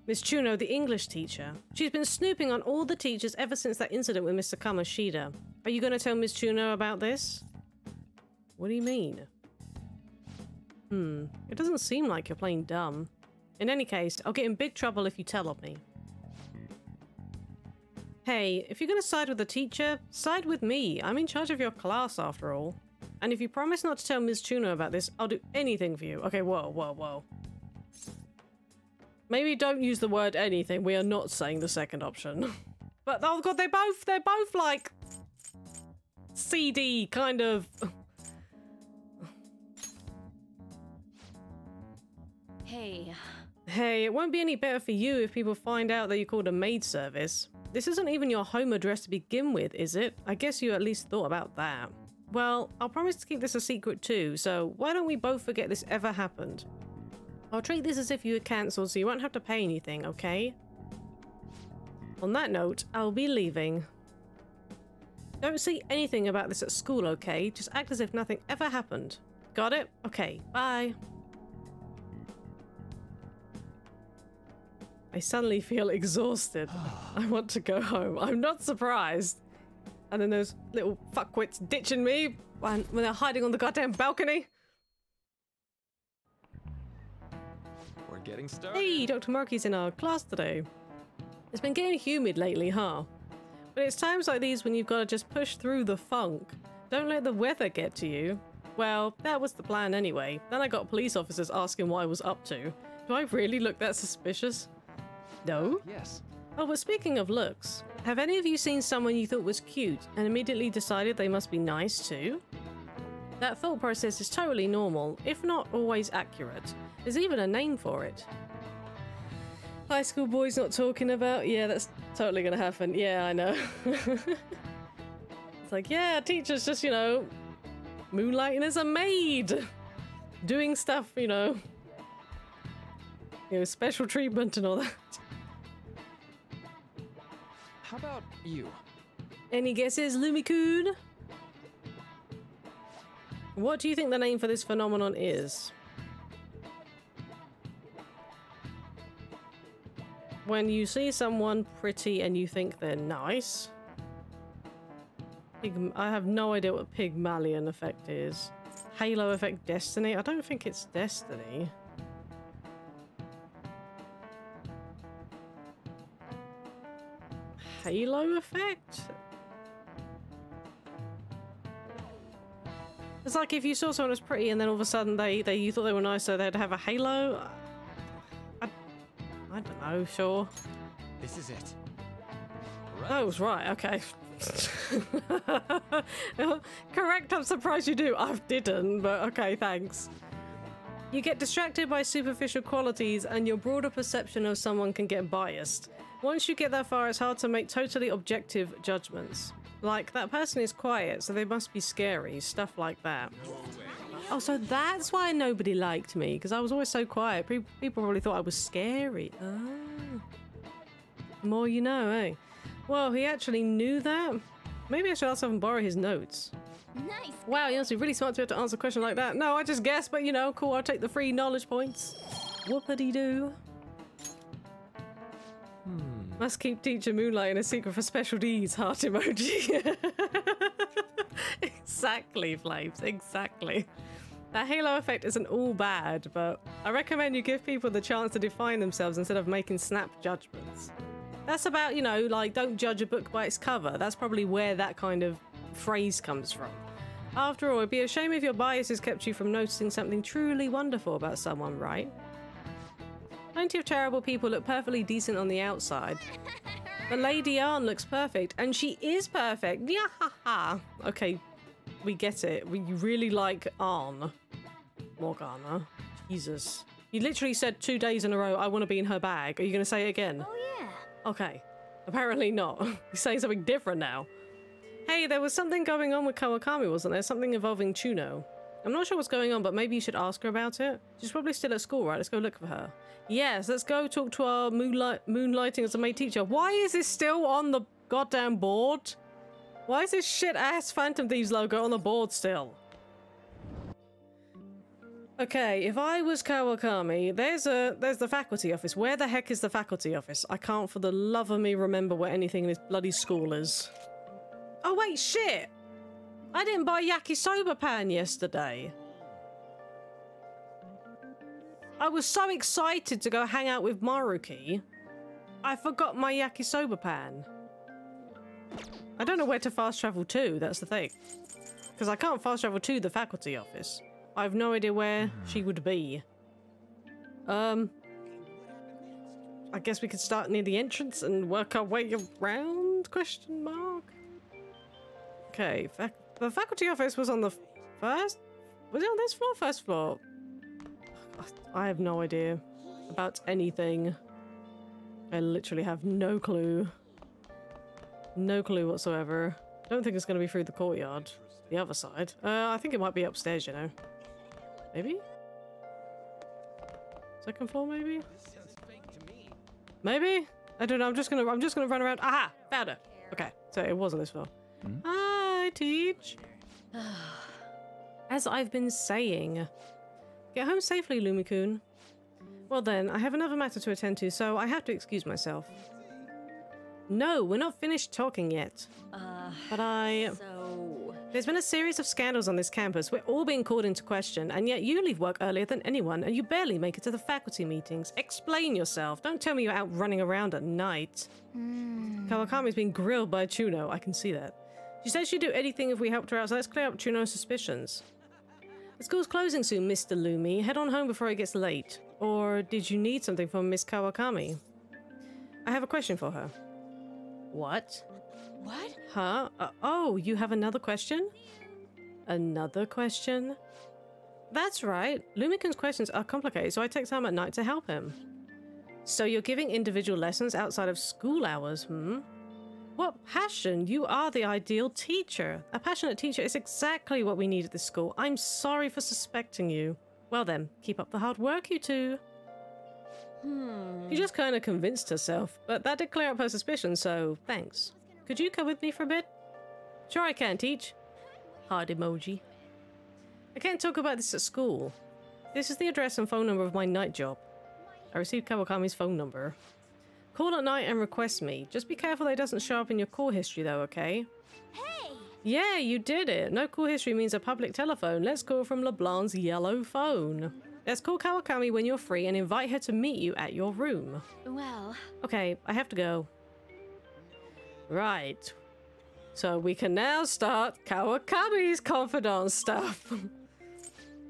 Miss Chuno, the English teacher. She's been snooping on all the teachers ever since that incident with Mr. Kamoshida. Are you going to tell Miss Chuno about this? What do you mean? It doesn't seem like you're playing dumb. In any case, I'll get in big trouble if you tell on me. Hey, if you're going to side with the teacher, side with me. I'm in charge of your class after all. And if you promise not to tell Miss Chuno about this, I'll do anything for you. Okay, whoa, whoa, whoa. Maybe don't use the word anything. We are not saying the second option. But oh god, they're both like CD kind of. Hey. Hey, it won't be any better for you if people find out that you called a maid service. This isn't even your home address to begin with, is it? I guess you at least thought about that. Well, I'll promise to keep this a secret too, so why don't we both forget this ever happened? I'll treat this as if you were cancelled so you won't have to pay anything, okay? On that note, I'll be leaving. Don't say anything about this at school, okay? Just act as if nothing ever happened. Got it? Okay, bye. I suddenly feel exhausted. I want to go home. I'm not surprised. And then those little fuckwits ditching me when they're hiding on the goddamn balcony. We're getting started. Hey, Dr. Murky's in our class today. It's been getting humid lately, huh? But it's times like these when you've got to just push through the funk. Don't let the weather get to you. Well, that was the plan anyway. Then I got police officers asking what I was up to. Do I really look that suspicious? No? Yes. Oh, but speaking of looks, have any of you seen someone you thought was cute and immediately decided they must be nice too? That thought process is totally normal, if not always accurate. There's even a name for it. High school boys not talking about? Yeah, that's totally gonna happen. Yeah, I know. It's like, yeah, teacher's just, you know, moonlighting as a maid. Doing stuff, you know, special treatment and all that. How about you? Any guesses, Lumikun? What do you think the name for this phenomenon is? When you see someone pretty and you think they're nice. I have no idea what Pygmalion effect is. Halo effect Destiny? I don't think it's Destiny. Halo effect? It's like if you saw someone as pretty and then all of a sudden you thought they were nice so they'd have a halo. I don't know, sure. This is it. That was right, okay. Correct, I'm surprised you do. I didn't, but okay, thanks. You get distracted by superficial qualities and your broader perception of someone can get biased. Once you get that far, it's hard to make totally objective judgments. Like, that person is quiet, so they must be scary, stuff like that. Oh, so that's why nobody liked me, because I was always so quiet. People probably thought I was scary. Oh. The more you know, eh? Well, he actually knew that? Maybe I should ask him and borrow his notes. Nice. Wow, you must be really smart to be able to answer a question like that. No, I just guessed, but you know, cool, I'll take the free knowledge points. Whoopity-doo. Must keep teacher Moonlight in a secret for special D's, heart emoji. Exactly, Flames, exactly. That halo effect isn't all bad, but I recommend you give people the chance to define themselves instead of making snap judgments. That's about, you know, like, don't judge a book by its cover. That's probably where that kind of phrase comes from. After all, it'd be a shame if your biases kept you from noticing something truly wonderful about someone, right? Plenty of terrible people look perfectly decent on the outside. But Lady Arn looks perfect, and she is perfect. Yeah, ha ha. Okay, we get it. We really like Arn. Morgana. Jesus. You literally said 2 days in a row, I want to be in her bag. Are you going to say it again? Oh, yeah. Okay. Apparently not. You're saying something different now. Hey, there was something going on with Kawakami, wasn't there? Something involving Chuno. I'm not sure what's going on, but maybe you should ask her about it. She's probably still at school, right? Let's go look for her. Yes, let's go talk to our moonlighting as a maid teacher. Why is this still on the goddamn board? Why is this shit-ass Phantom Thieves logo on the board still? Okay, if I was Kawakami, there's the faculty office. Where the heck is the faculty office? I can't for the love of me remember where anything in this bloody school is. Oh wait, shit! I didn't buy yakisoba pan yesterday. I was so excited to go hang out with Maruki. I forgot my yakisoba pan. I don't know where to fast travel to, that's the thing. Because I can't fast travel to the faculty office. I have no idea where she would be. I guess we could start near the entrance and work our way around? Question mark. Okay, the faculty office was on the first... Was it on this floor? First floor. I have no idea about anything. I literally have no clue. No clue whatsoever. Don't think it's going to be through the courtyard. The other side. I think it might be upstairs, you know. Maybe? Second floor, maybe? Maybe? I don't know. I'm just gonna run around. Aha! Found her! Okay, so it was on this floor. Hi, Teach! As I've been saying. Get home safely, Lumikun. Well then, I have another matter to attend to, so I have to excuse myself. No, we're not finished talking yet. There's been a series of scandals on this campus. We're all being called into question, and yet you leave work earlier than anyone, and you barely make it to the faculty meetings. Explain yourself. Don't tell me you're out running around at night. Kawakami's being grilled by Chuno. I can see that. She said she'd do anything if we helped her out, so let's clear up Chuno's suspicions. The school's closing soon, Mr. Lumi. Head on home before it gets late. Or did you need something from Miss Kawakami? I have a question for her. What? What? Huh? Oh, you have another question? Another question? That's right. Lumikun's questions are complicated, so I take time at night to help him. So you're giving individual lessons outside of school hours, What passion! You are the ideal teacher. A passionate teacher is exactly what we need at this school. I'm sorry for suspecting you. Well then, keep up the hard work, you two. She just kind of convinced herself, but that did clear up her suspicions, so thanks. Could you come with me for a bit? Sure I can, Teach. Heart emoji. I can't talk about this at school. This is the address and phone number of my night job. I received Kawakami's phone number. Call at night and request me. Just be careful that it doesn't show up in your call history though, okay? Hey! Yeah, you did it. No call history means a public telephone. Let's call from LeBlanc's yellow phone. Let's call Kawakami when you're free and invite her to meet you at your room. Well... Okay, I have to go. Right. So we can now start Kawakami's confidant stuff.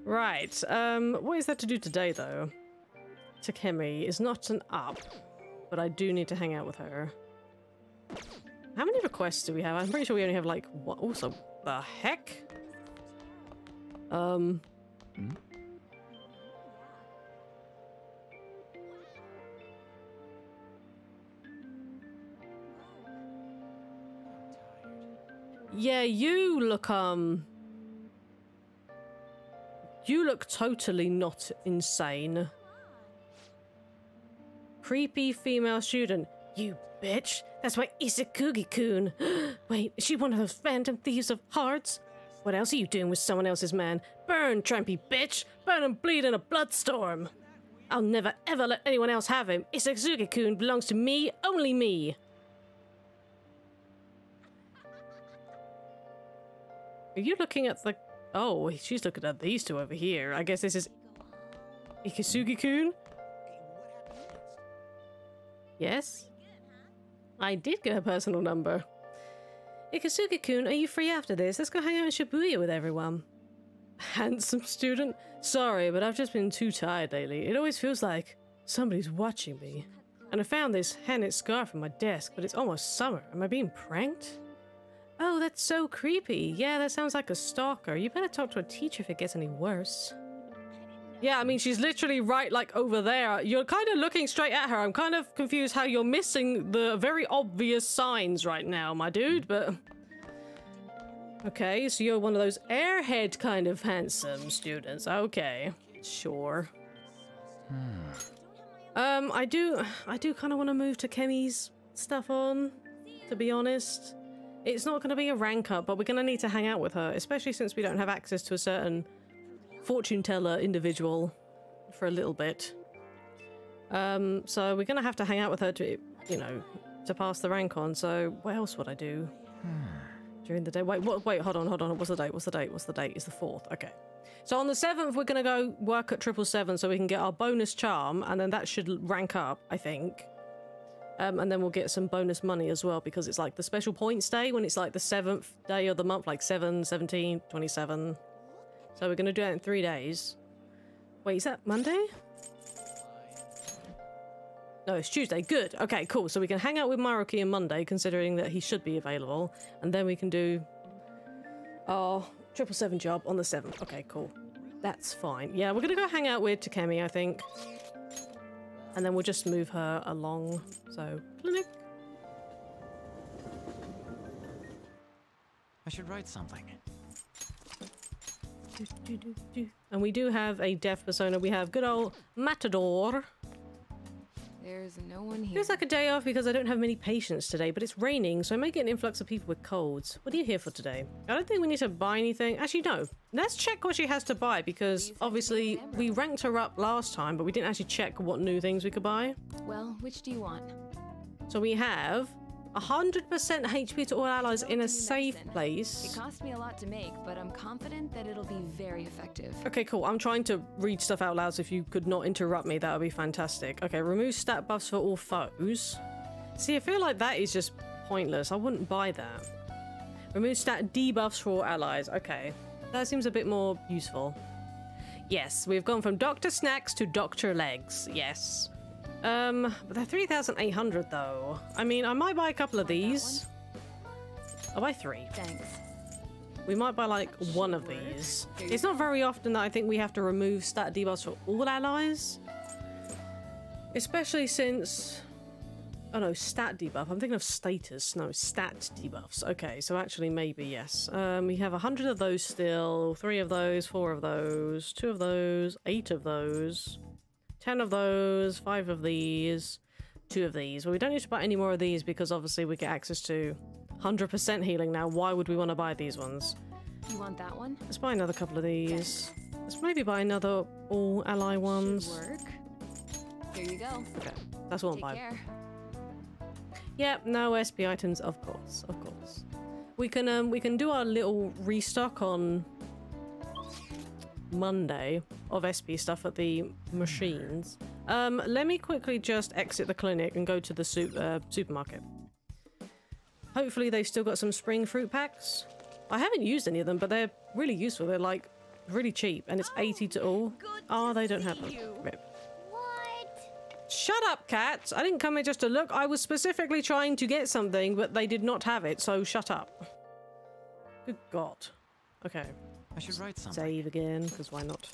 Right. What is there to do today, though? Takemi is not an up, but I do need to hang out with her. How many requests do we have? I'm pretty sure we only have, like, what? Also, the heck? Yeah, you look totally not insane. Creepy female student. You bitch! That's my Isakugi-kun! Wait, is she one of those phantom thieves of hearts? What else are you doing with someone else's man? Burn, trampy bitch! Burn and bleed in a bloodstorm! I'll never ever let anyone else have him! Isakugi-kun belongs to me, only me! Are you looking at the... Oh, she's looking at these two over here. I guess this is... Ikisugi-kun? Yes? I did get her personal number. Ikisugi-kun, are you free after this? Let's go hang out in Shibuya with everyone. Handsome student? Sorry, but I've just been too tired lately. It always feels like somebody's watching me. And I found this hand-knit scarf on my desk, but it's almost summer. Am I being pranked? Oh, that's so creepy. Yeah, that sounds like a stalker. You better talk to a teacher if it gets any worse. Yeah, I mean, she's literally right, like, over there. You're kind of looking straight at her. I'm kind of confused how you're missing the very obvious signs right now, my dude, but... Okay, so you're one of those airhead kind of handsome students. Okay, sure. I do kind of want to move to Kemi's stuff on, to be honest. It's not going to be a rank up, but we're going to need to hang out with her, especially since we don't have access to a certain fortune teller individual for a little bit. So we're going to hang out with her to, you know, to pass the rank on. So what else would I do during the day? Wait, hold on. What's the date? It's the 4th. Okay. So on the 7th, we're going to go work at 777 so we can get our bonus charm, and then that should rank up, I think. And then we'll get some bonus money as well, because it's like the special points day when it's like the 7th day of the month, like 7, 17, 27. So we're going to do it in 3 days. Wait, is that Monday? No, it's Tuesday. Good. Okay, cool. So we can hang out with Maruki on Monday, considering that he should be available. And then we can do our 777 job on the 7th. Okay, cool. That's fine. Yeah, we're going to go hang out with Takemi, I think. And then we'll just move her along. So, clinic. I should write something. And we do have a deaf persona. We have good old Matador. There's no one here. Feels like a day off because I don't have many patients today, but it's raining, so I may get an influx of people with colds. What are you here for today? I don't think we need to buy anything. Actually, no. Let's check what she has to buy, because obviously we ranked her up last time, but we didn't actually check what new things we could buy. Well, which do you want? So we have 100% HP to all allies in a safe place. It cost me a lot to make, but I'm confident that it'll be very effective. Okay, cool. I'm trying to read stuff out loud, so if you could not interrupt me, that would be fantastic. Okay, remove stat buffs for all foes. See, I feel like that is just pointless. I wouldn't buy that. Remove stat debuffs for all allies. Okay, that seems a bit more useful. Yes, we've gone from Dr. Snacks to Dr. Legs. Yes. But they're 3,800 though. I mean, I might buy a couple of these. I'll buy 3. Thanks. We might buy like one of these. It's not very often that I think we have to remove stat debuffs for all allies. Especially since... Oh no, stat debuff. I'm thinking of status. No, stat debuffs. Okay, so actually maybe yes. We have 100 of those still. 3 of those, 4 of those, 2 of those, 8 of those. 10 of those, 5 of these, 2 of these. Well, we don't need to buy any more of these because obviously we get access to 100% healing now. Why would we want to buy these ones? You want that one? Let's buy another couple of these. Let's maybe buy another all ally ones. Should work. Here you go. Okay, that's what I'm buying. Take care. Yep, no SP items, of course, of course. We can do our little restock on Monday of SP stuff at the machines. Let me quickly just exit the clinic and go to the supermarket. Hopefully they've still got some spring fruit packs. I haven't used any of them, but they're really useful. They're like really cheap, and it's 80 to all. Oh, they don't have them. Rip. What? Shut up, cat! I didn't come here just to look. I was specifically trying to get something, but they did not have it, so shut up. Good God. Okay. I should write something. Save again, because why not?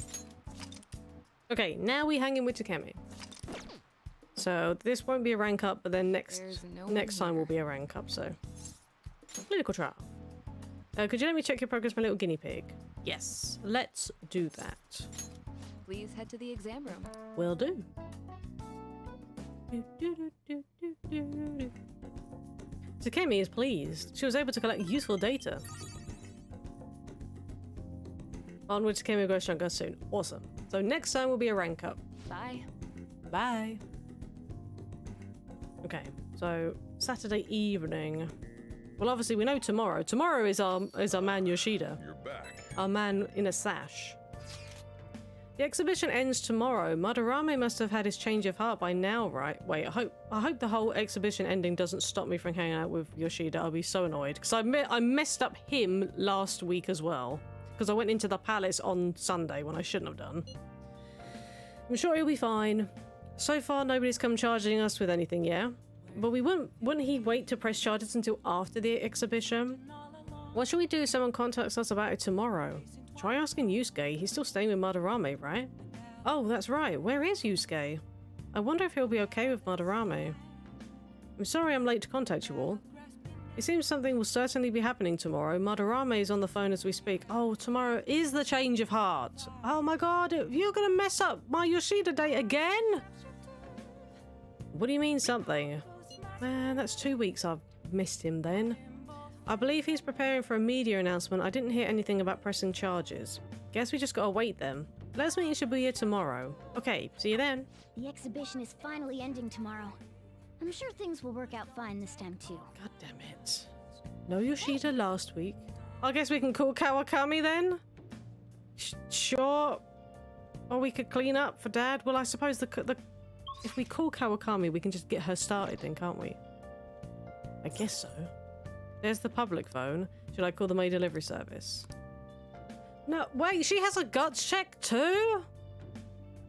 Okay, now we hang in with Takemi. So this won't be a rank up, but then next time will be a rank up, so. Clinical trial. Could you let me check your progress, my little guinea pig? Yes, let's do that. Please head to the exam room. Will do. Takemi is pleased. She was able to collect useful data. Onward to Takemi will go soon. Awesome. So next time will be a rank up. Bye. Bye. Okay, so Saturday evening. Well, obviously we know tomorrow. Tomorrow is our man Yoshida. You're back. Our man in a sash. The exhibition ends tomorrow. Madarame must have had his change of heart by now, right? Wait, I hope the whole exhibition ending doesn't stop me from hanging out with Yoshida. I'll be so annoyed because I messed up him last week as well. Because I went into the palace on Sunday when I shouldn't have done. I'm sure he'll be fine. So far, nobody's come charging us with anything, yeah? But we wouldn't he wait to press charges until after the exhibition? What should we do if someone contacts us about it tomorrow? Try asking Yusuke. He's still staying with Madarame, right? Oh, that's right. Where is Yusuke? I wonder if he'll be okay with Madarame. I'm sorry I'm late to contact you all. It seems something will certainly be happening tomorrow. Madarame is on the phone as we speak. Oh, tomorrow is the change of heart. Oh my god, you're gonna mess up my Yoshida date again? What do you mean something? Man, that's 2 weeks I've missed him then. I believe he's preparing for a media announcement. I didn't hear anything about pressing charges. Guess we just gotta wait then. Let's meet in Shibuya tomorrow. Okay, see you then. The exhibition is finally ending tomorrow. I'm sure things will work out fine this time too. God damn it. No Yoshida last week. I guess we can call Kawakami then? Sure. Or we could clean up for Dad. Well, I suppose if we call Kawakami, we can just get her started then, can't we? I guess so. There's the public phone. Should I call the maid delivery service? No, wait, she has a guts check too?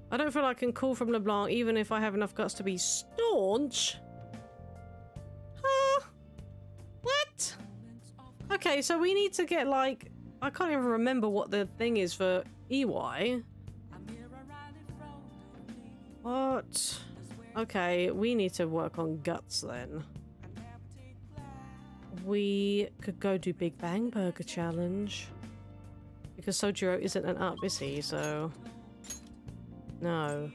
I don't feel I can call from LeBlanc even if I have enough guts to be staunch. Huh? What? Okay, so we need to get like... I can't even remember what the thing is for EY. What? Okay, we need to work on guts then. We could go do Big Bang Burger Challenge. Because Sojiro isn't an up, is he? So... No.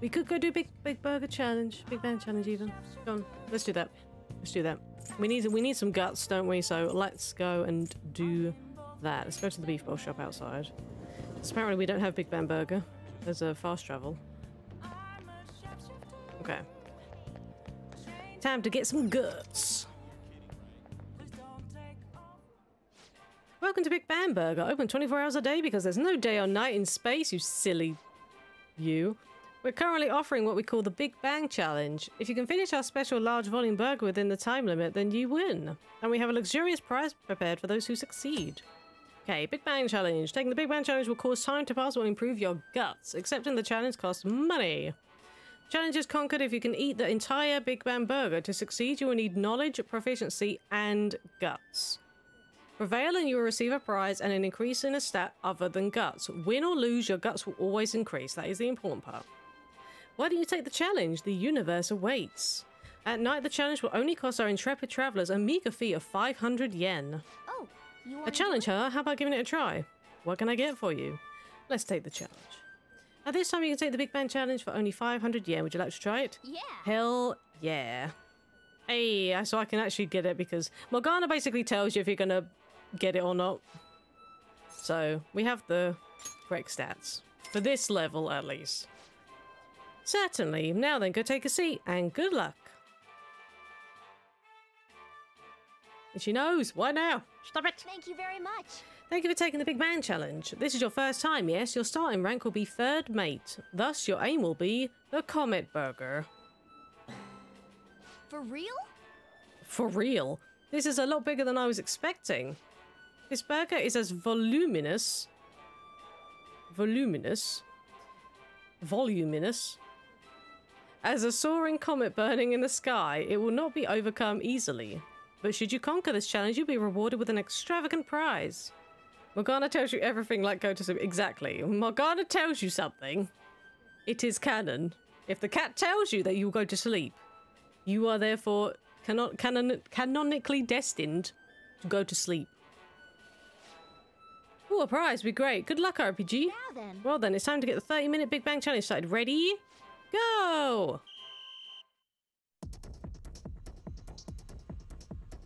We could go do Big Burger Challenge. Big Bang Challenge even. Go on. Let's do that. Let's do that. We need some guts, don't we? So let's go and do that. Let's go to the beef bowl shop outside. Apparently we don't have Big Bang Burger. There's a fast travel. Okay. Time to get some guts. Welcome to Big Bang Burger. Open 24 hours a day because there's no day or night in space, you silly you. We're currently offering what we call the Big Bang Challenge. If you can finish our special large volume burger within the time limit, then you win. And we have a luxurious prize prepared for those who succeed. Okay, Big Bang Challenge. Taking the Big Bang Challenge will cause time to pass and will improve your guts. Accepting the challenge costs money. Challenge is conquered if you can eat the entire Big Bang Burger. To succeed, you will need knowledge, proficiency, and guts. Prevail and you will receive a prize and an increase in a stat other than guts. Win or lose, your guts will always increase. That is the important part. Why don't you take the challenge? The universe awaits. At night, the challenge will only cost our intrepid travelers a meager fee of 500 yen. Oh, you want A challenge, huh? How about giving it a try? What can I get for you? Let's take the challenge. At this time, you can take the Big Bang Challenge for only 500 yen. Would you like to try it? Yeah. Hell yeah. Hey, so I can actually get it because Morgana basically tells you if you're gonna get it or not. So we have the correct stats for this level at least. Certainly. Now then, go take a seat and good luck. And she knows. Why now? Stop it. Thank you very much. Thank you for taking the Big Bang Challenge. This is your first time, yes? Your starting rank will be 3rd mate. Thus, your aim will be the Comet Burger. For real? For real? This is a lot bigger than I was expecting. This burger is as voluminous as a soaring comet burning in the sky. It will not be overcome easily. But should you conquer this challenge, you'll be rewarded with an extravagant prize. Morgana tells you everything like go to sleep. Exactly. Morgana tells you something. It is canon. If the cat tells you that you will go to sleep, you are therefore canonically destined to go to sleep. Ooh, a prize would be great. Good luck, RPG. Now then. Well then, it's time to get the 30-minute Big Bang Challenge started. Ready? Go!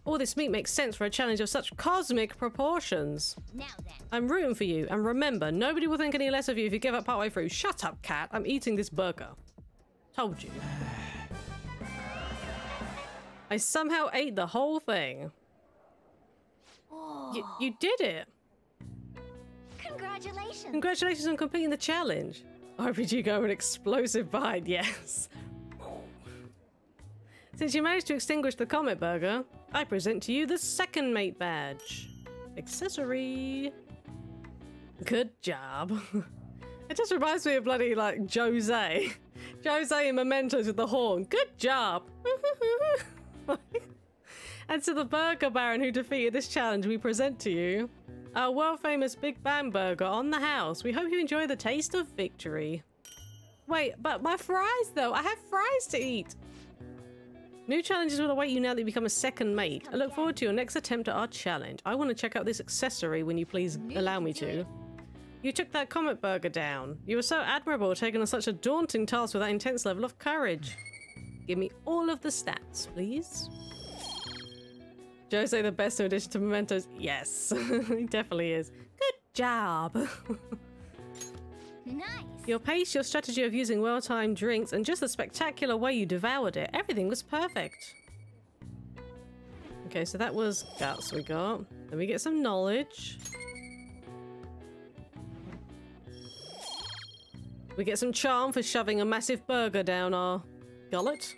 All this meat makes sense for a challenge of such cosmic proportions. Now then. I'm rooting for you, and remember, nobody will think any less of you if you give up partway through. Shut up, cat. I'm eating this burger. Told you. I somehow ate the whole thing. Oh. You did it. Congratulations. Congratulations on completing the challenge. RPG go an explosive bite, yes. Since you managed to extinguish the Comet Burger, I present to you the 2nd mate badge. Accessory. Good job. It just reminds me of bloody, like, Jose. Jose in Mementos with the horn. Good job. And And to the Burger Baron who defeated this challenge, we present to you our world-famous Big Bang Burger on the house. We hope you enjoy the taste of victory. Wait, but my fries though? I have fries to eat. New challenges will await you now that you become a second mate. I look forward to your next attempt at our challenge. I want to check out this accessory when you please allow me to. You took that Comet Burger down. You were so admirable taking on such a daunting task with that intense level of courage. Give me all of the stats, please. Jose, the best new addition to Mementos. Yes, he definitely is. Good job. Nice. Your pace, your strategy of using well-timed drinks, and just the spectacular way you devoured it. Everything was perfect. Okay, so that was guts we got. Then we get some knowledge. We get some charm for shoving a massive burger down our gullet.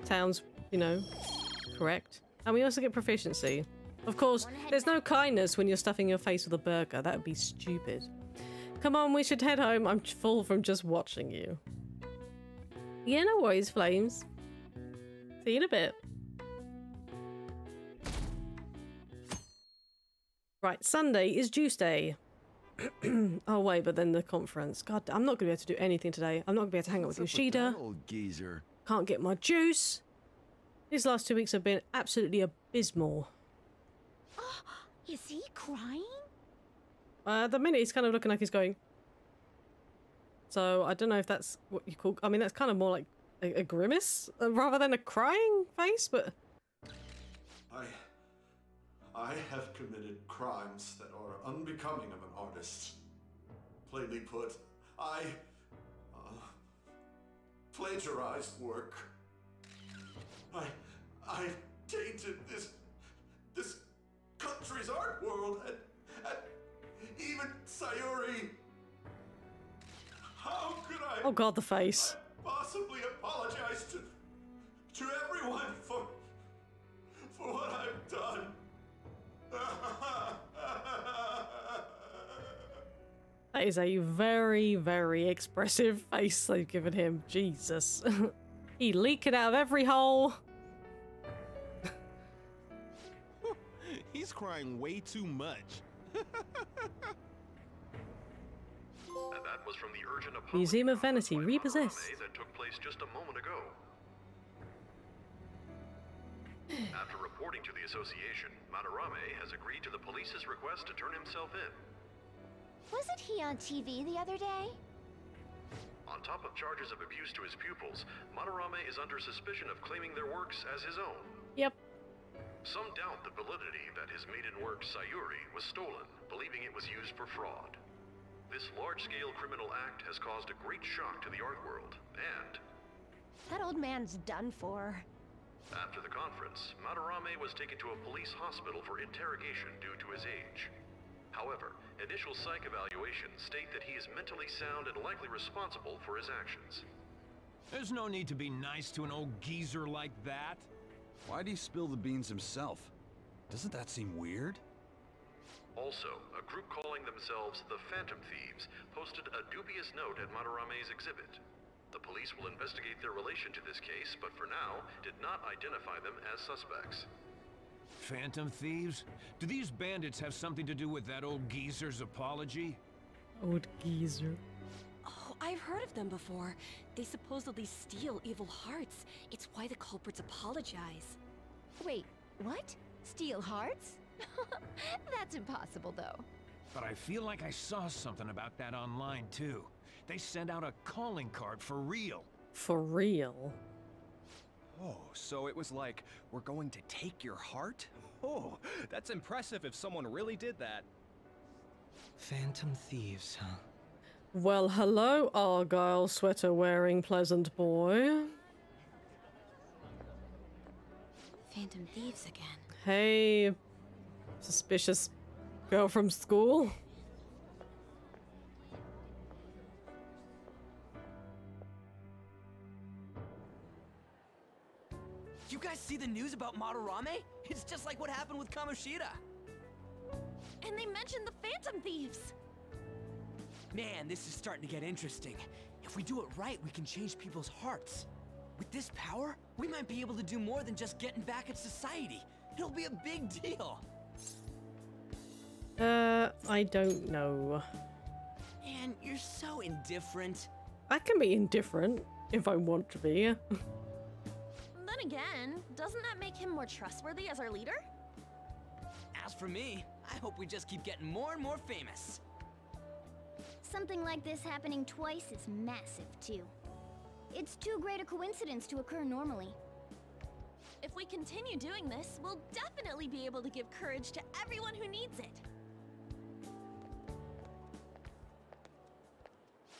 Sounds, you know, correct. And we also get proficiency. Of course, there's no kindness when you're stuffing your face with a burger. That would be stupid. Come on, we should head home. I'm full from just watching you. Yeah, no worries, Flames. See you in a bit. Right, Sunday is Juice Day. Oh wait, but then the conference. God, I'm not gonna be able to do anything today. I'm not gonna be able to hang out with Yoshida. Old geezer. Can't get my juice. These last 2 weeks have been absolutely abysmal. Is he crying? At the minute he's kind of looking like he's going. So I don't know if that's what you call. I mean, that's kind of more like a grimace rather than a crying face, but. I have committed crimes that are unbecoming of an artist. Plainly put, I plagiarized work. I tainted this country's art world and even Sayuri. How could I? Oh God, the face. Possibly apologize to everyone for what I've done. That is a very, very expressive face they've given him. Jesus. He leak it out of every hole. He's crying way too much. And that was from the urgent apology Museum of Vanity by repossessed. Madarame that took place just a moment ago. After reporting to the association, Madarame has agreed to the police's request to turn himself in. Wasn't he on TV the other day? On top of charges of abuse to his pupils, Madarame is under suspicion of claiming their works as his own. Yep. Some doubt the validity that his maiden work, Sayuri, was stolen, believing it was used for fraud. This large-scale criminal act has caused a great shock to the art world, and... That old man's done for. After the conference, Madarame was taken to a police hospital for interrogation due to his age. However, initial psych evaluations state that he is mentally sound and likely responsible for his actions. There's no need to be nice to an old geezer like that. Why'd he spill the beans himself? Doesn't that seem weird? Also, a group calling themselves the Phantom Thieves posted a dubious note at Madarame's exhibit. The police will investigate their relation to this case, but for now, did not identify them as suspects. Phantom Thieves? Do these bandits have something to do with that old geezer's apology? Old geezer. Oh, I've heard of them before. They supposedly steal evil hearts. It's why the culprits apologize. Wait, what? Steal hearts? That's impossible, though. But I feel like I saw something about that online, too. They sent out a calling card for real. For real? Oh, so it was like, we're going to take your heart? Oh, that's impressive if someone really did that. Phantom Thieves, huh? Well, hello, Argyle sweater-wearing pleasant boy. Phantom Thieves again. Hey, suspicious girl from school. You guys see the news about Madarame? It's just like what happened with Kamoshida. And they mentioned the Phantom Thieves. Man, this is starting to get interesting. If we do it right, we can change people's hearts. With this power, we might be able to do more than just getting back at society. It'll be a big deal. I don't know. Man, you're so indifferent. I can be indifferent if I want to be. Then again, doesn't that make him more trustworthy as our leader? As for me, I hope we just keep getting more and more famous. Something like this happening twice is massive, too. It's too great a coincidence to occur normally. If we continue doing this, we'll definitely be able to give courage to everyone who needs it.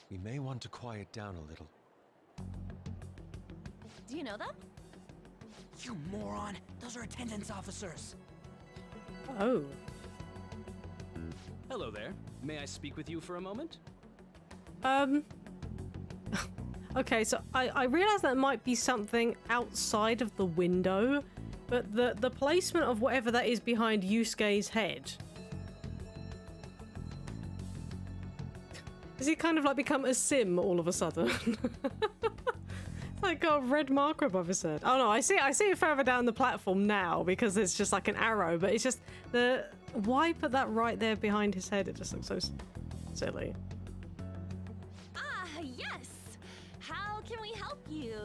We may want to quiet down a little. Do you know them? You moron! Those are attendance officers! Oh. Hello there. May I speak with you for a moment? Okay, so I realize that might be something outside of the window, but the placement of whatever that is behind Yusuke's head. Has he kind of like become a sim all of a sudden? It's like got a red marker above his head. Oh no, I see it further down the platform now because it's just like an arrow, but it's just why put that right there behind his head? It just looks so silly. Ah, yes! How can we help you?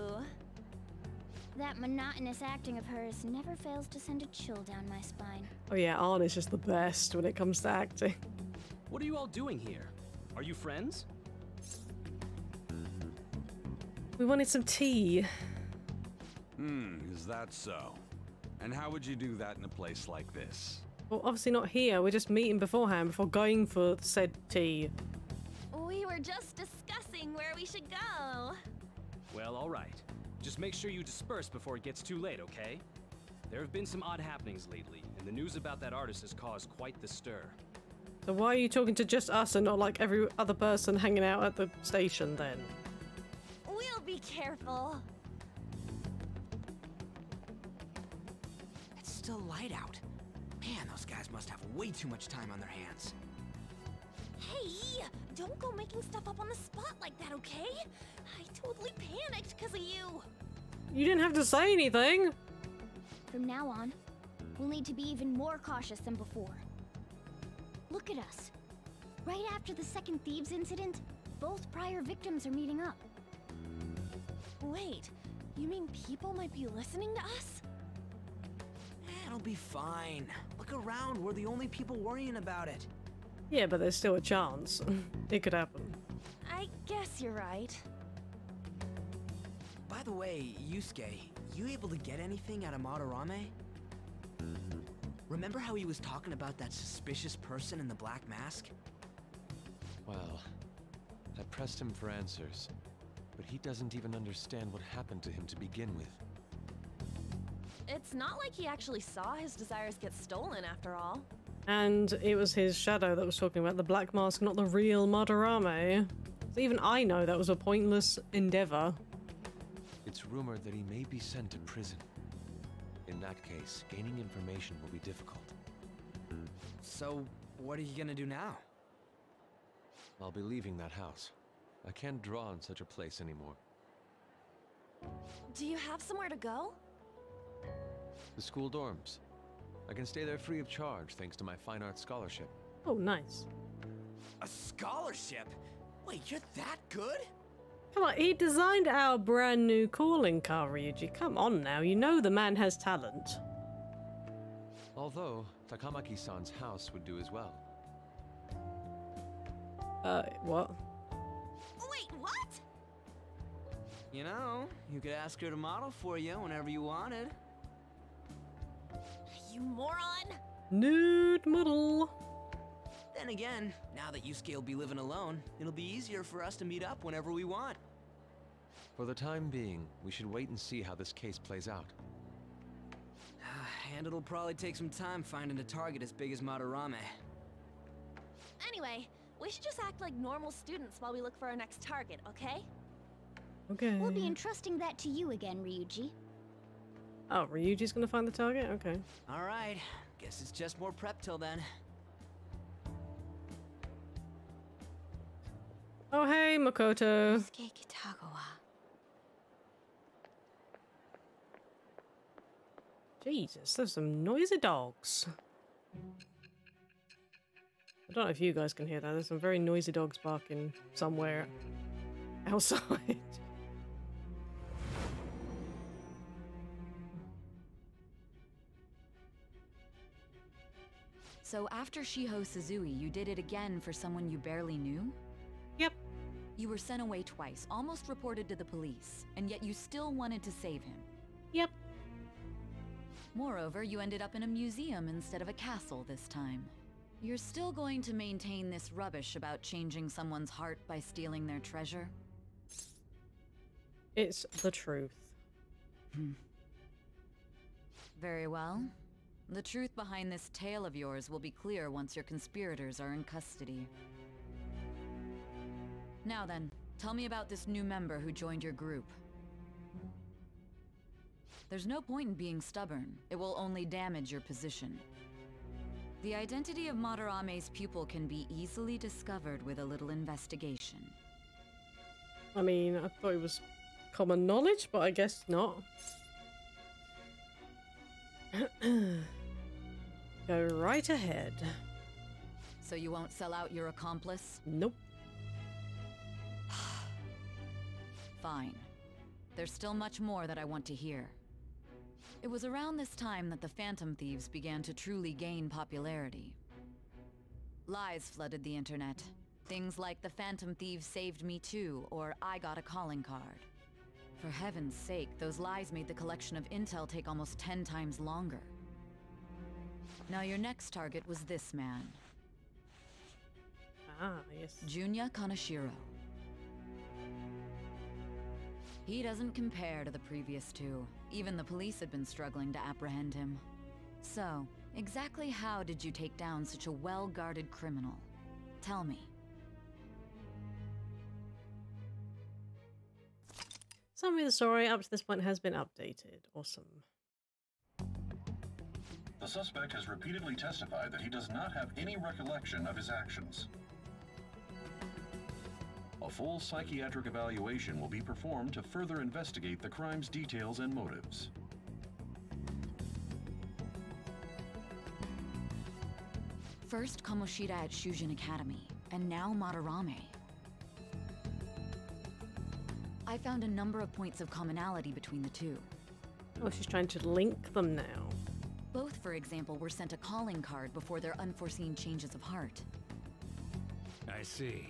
That monotonous acting of hers never fails to send a chill down my spine. Oh yeah, Arn is just the best when it comes to acting. What are you all doing here? Are you friends? We wanted some tea. Is that so? And how would you do that in a place like this? Well, obviously not here. We're just meeting beforehand before going for said tea. We were just discussing where we should go. Well, all right. Just make sure you disperse before it gets too late, okay? There have been some odd happenings lately, and the news about that artist has caused quite the stir. So why are you talking to just us and not like every other person hanging out at the station then? We'll be careful. It's still light out. Man, those guys must have way too much time on their hands. Hey, don't go making stuff up on the spot like that, okay? I totally panicked because of you. You didn't have to say anything. From now on, we'll need to be even more cautious than before. Look at us. Right after the second Thieves incident, both prior victims are meeting up. Wait, you mean people might be listening to us? It'll be fine. Look around, we're the only people worrying about it. Yeah, but there's still a chance. It could happen. I guess you're right. By the way, Yusuke, you able to get anything out of Madarame? Remember how he was talking about that suspicious person in the black mask? Well, I pressed him for answers, but he doesn't even understand what happened to him to begin with. It's not like he actually saw his desires get stolen after all. And it was his shadow that was talking about the black mask, not the real Madarame. So even I know that was a pointless endeavor. It's rumored that he may be sent to prison. In that case, gaining information will be difficult. So, what are you gonna do now? I'll be leaving that house. I can't draw in such a place anymore. Do you have somewhere to go? The school dorms. I can stay there free of charge thanks to my fine arts scholarship. Oh, nice. A scholarship? Wait, you're that good? Come on, he designed our brand new calling card, Ryuji. Come on now, you know the man has talent. Although, Takamaki-san's house would do as well. What? Wait, what? You know, you could ask her to model for you whenever you wanted. You moron! Nude model. Then again, now that Yusuke will be living alone, it'll be easier for us to meet up whenever we want. For the time being, we should wait and see how this case plays out. And it'll probably take some time finding a target as big as Madarame. Anyway, we should just act like normal students while we look for our next target, okay? Okay. We'll be entrusting that to you again, Ryuji. Oh, Ryuji's gonna find the target? Okay. Alright, guess it's just more prep till then. Oh, hey, Makoto. Yusuke Kitagawa. Jesus, there's some noisy dogs. I don't know if you guys can hear that. There's some very noisy dogs barking somewhere outside. So after Shiho Suzui, you did it again for someone you barely knew? Yep. You were sent away twice, almost reported to the police, and yet you still wanted to save him. Yep. Moreover, you ended up in a museum instead of a castle this time. You're still going to maintain this rubbish about changing someone's heart by stealing their treasure? It's the truth. Very well. The truth behind this tale of yours will be clear once your conspirators are in custody. Now then, tell me about this new member who joined your group. There's no point in being stubborn. It will only damage your position. The identity of Madarame's pupil can be easily discovered with a little investigation. I mean, I thought it was common knowledge, but I guess not. Go right ahead. So you won't sell out your accomplice? Nope. Fine. There's still much more that I want to hear. It was around this time that the Phantom Thieves began to truly gain popularity. Lies flooded the internet. Things like the Phantom Thieves saved me too, or I got a calling card. For heaven's sake, those lies made the collection of intel take almost 10 times longer. Now your next target was this man. Ah, yes. Junya Kaneshiro. He doesn't compare to the previous two. Even the police had been struggling to apprehend him. So, exactly how did you take down such a well-guarded criminal? Tell me. Summary of the story up to this point has been updated. Awesome. The suspect has repeatedly testified that he does not have any recollection of his actions. A full psychiatric evaluation will be performed to further investigate the crime's details and motives. First Kamoshida at Shujin Academy, and now Madarame. I found a number of points of commonality between the two. Oh, she's trying to link them now. Both, for example, were sent a calling card before their unforeseen changes of heart. I see.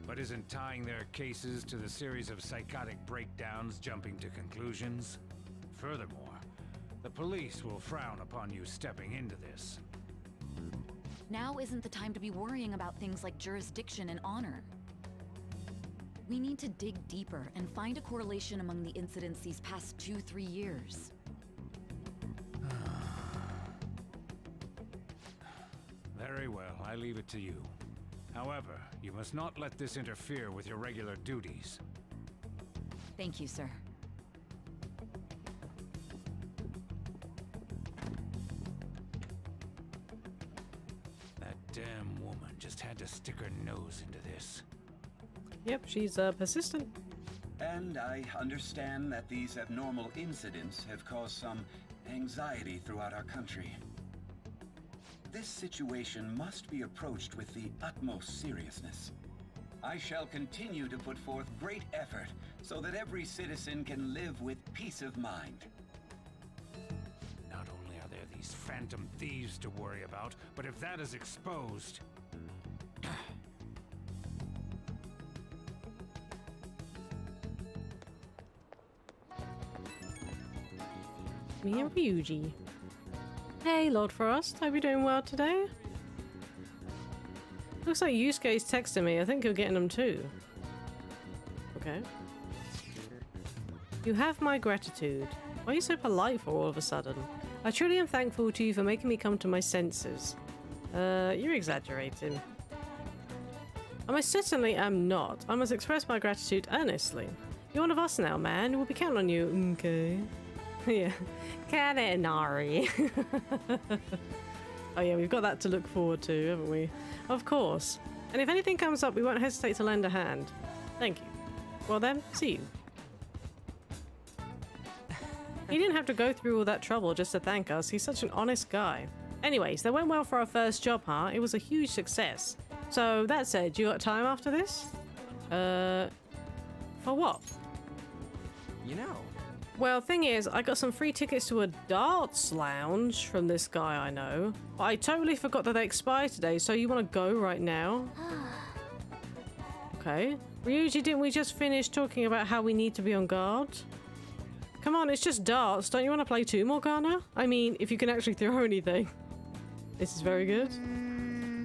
But isn't tying their cases to the series of psychotic breakdowns jumping to conclusions? Furthermore, the police will frown upon you stepping into this. Now isn't the time to be worrying about things like jurisdiction and honor. We need to dig deeper and find a correlation among the incidents these past 2-3 years. Very well, I leave it to you. However, you must not let this interfere with your regular duties. Thank you, sir. That damn woman just had to stick her nose into this. Yep, she's persistent. And I understand that these abnormal incidents have caused some anxiety throughout our country. This situation must be approached with the utmost seriousness. I shall continue to put forth great effort so that every citizen can live with peace of mind. Not only are there these phantom thieves to worry about, but if that is exposed... Me and Ryuji. Hey, Lord Frost. Hope you're doing well today. Looks like Yusuke's texting me. I think you're getting them too. Okay. You have my gratitude. Why are you so polite for all of a sudden? I truly am thankful to you for making me come to my senses. You're exaggerating. I most certainly am not. I must express my gratitude earnestly. You're one of us now, man. We'll be counting on you. Okay. Yeah. Kadenari. Oh yeah, we've got that to look forward to, haven't we? Of course. And if anything comes up, we won't hesitate to lend a hand. Thank you. Well then, see you. He didn't have to go through all that trouble just to thank us. He's such an honest guy. Anyways, that went well for our first job, huh? It was a huge success. So, that said, you got time after this? For what? You know. Well, thing is, I got some free tickets to a darts lounge from this guy I know. But I totally forgot that they expire today, so you want to go right now? Okay. Ryuji, didn't we just finish talking about how we need to be on guard? Come on, it's just darts. Don't you want to play 2 more, Ghana? I mean, if you can actually throw anything. This is very good.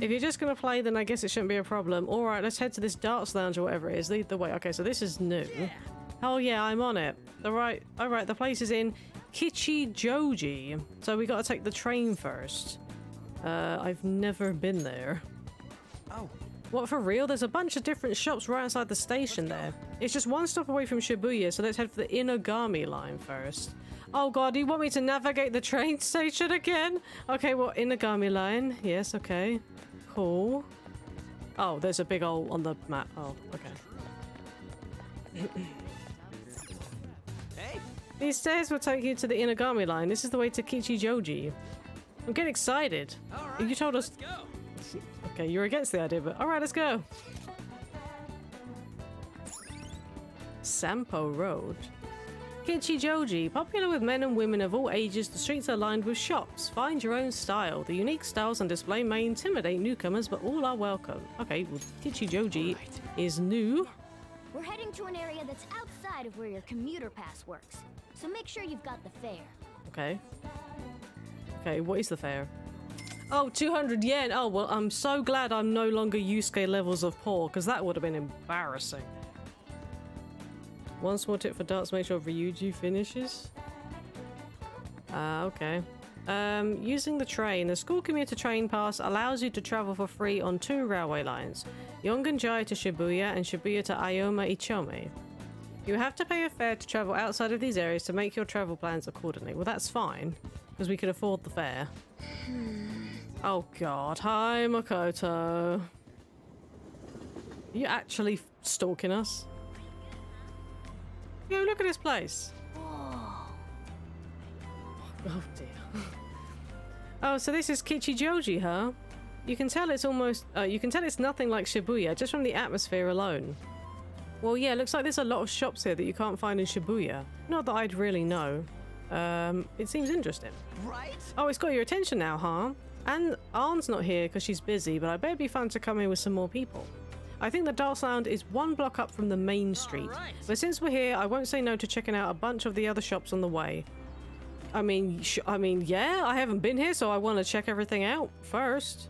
If you're just going to play, then I guess it shouldn't be a problem. Alright, let's head to this darts lounge or whatever it is. Lead the way. Okay, so this is new. Oh yeah, I'm on it. Alright, the place is in Kichijoji. So we got to take the train first. I've never been there. Oh. What, for real? There's a bunch of different shops right outside the station there. It's just one stop away from Shibuya, so let's head for the Inagami line first. Oh god, you want me to navigate the train station again? Okay, well, Inagami line. Yes, okay. Cool. Oh, there's a big hole on the map. Oh, okay. Hey. These stairs will take you to the Inagami line. This is the way to Kichijoji. I'm getting excited. All right, you told us... let's go. Okay, you're against the idea, but alright, let's go. Sampo Road. Kichijoji. Popular with men and women of all ages, the streets are lined with shops. Find your own style. The unique styles on display may intimidate newcomers, but all are welcome. Okay, well, Kichijoji is new. We're heading to an area that's outside of where your commuter pass works. So make sure you've got the fare. Okay. Okay, what is the fare? Oh, 200 yen. Oh, well, I'm so glad I'm no longer Yusuke levels of poor, because that would have been embarrassing. One small tip for darts, make sure Ryuji finishes. Okay. Using the train. The school commuter train pass allows you to travel for free on 2 railway lines. Yongan-ji to Shibuya and Shibuya to Ayoma Ichome. You have to pay a fare to travel outside of these areas to make your travel plans accordingly. Well, that's fine, because we can afford the fare. Oh god, hi Makoto. Are you actually stalking us? Yo, look at this place. Oh dear. Oh, so this is Kichijoji, huh? You can tell it's almost, you can tell it's nothing like Shibuya just from the atmosphere alone. Well, yeah, looks like there's a lot of shops here that you can't find in Shibuya. Not that I'd really know. It seems interesting. Right? Oh, it's got your attention now, huh? And Arn's not here because she's busy, but I bet it'd be fun to come here with some more people. I think the Darts Lounge is 1 block up from the main street. Right. But since we're here, I won't say no to checking out a bunch of the other shops on the way. I mean, yeah, I haven't been here, so I want to check everything out first.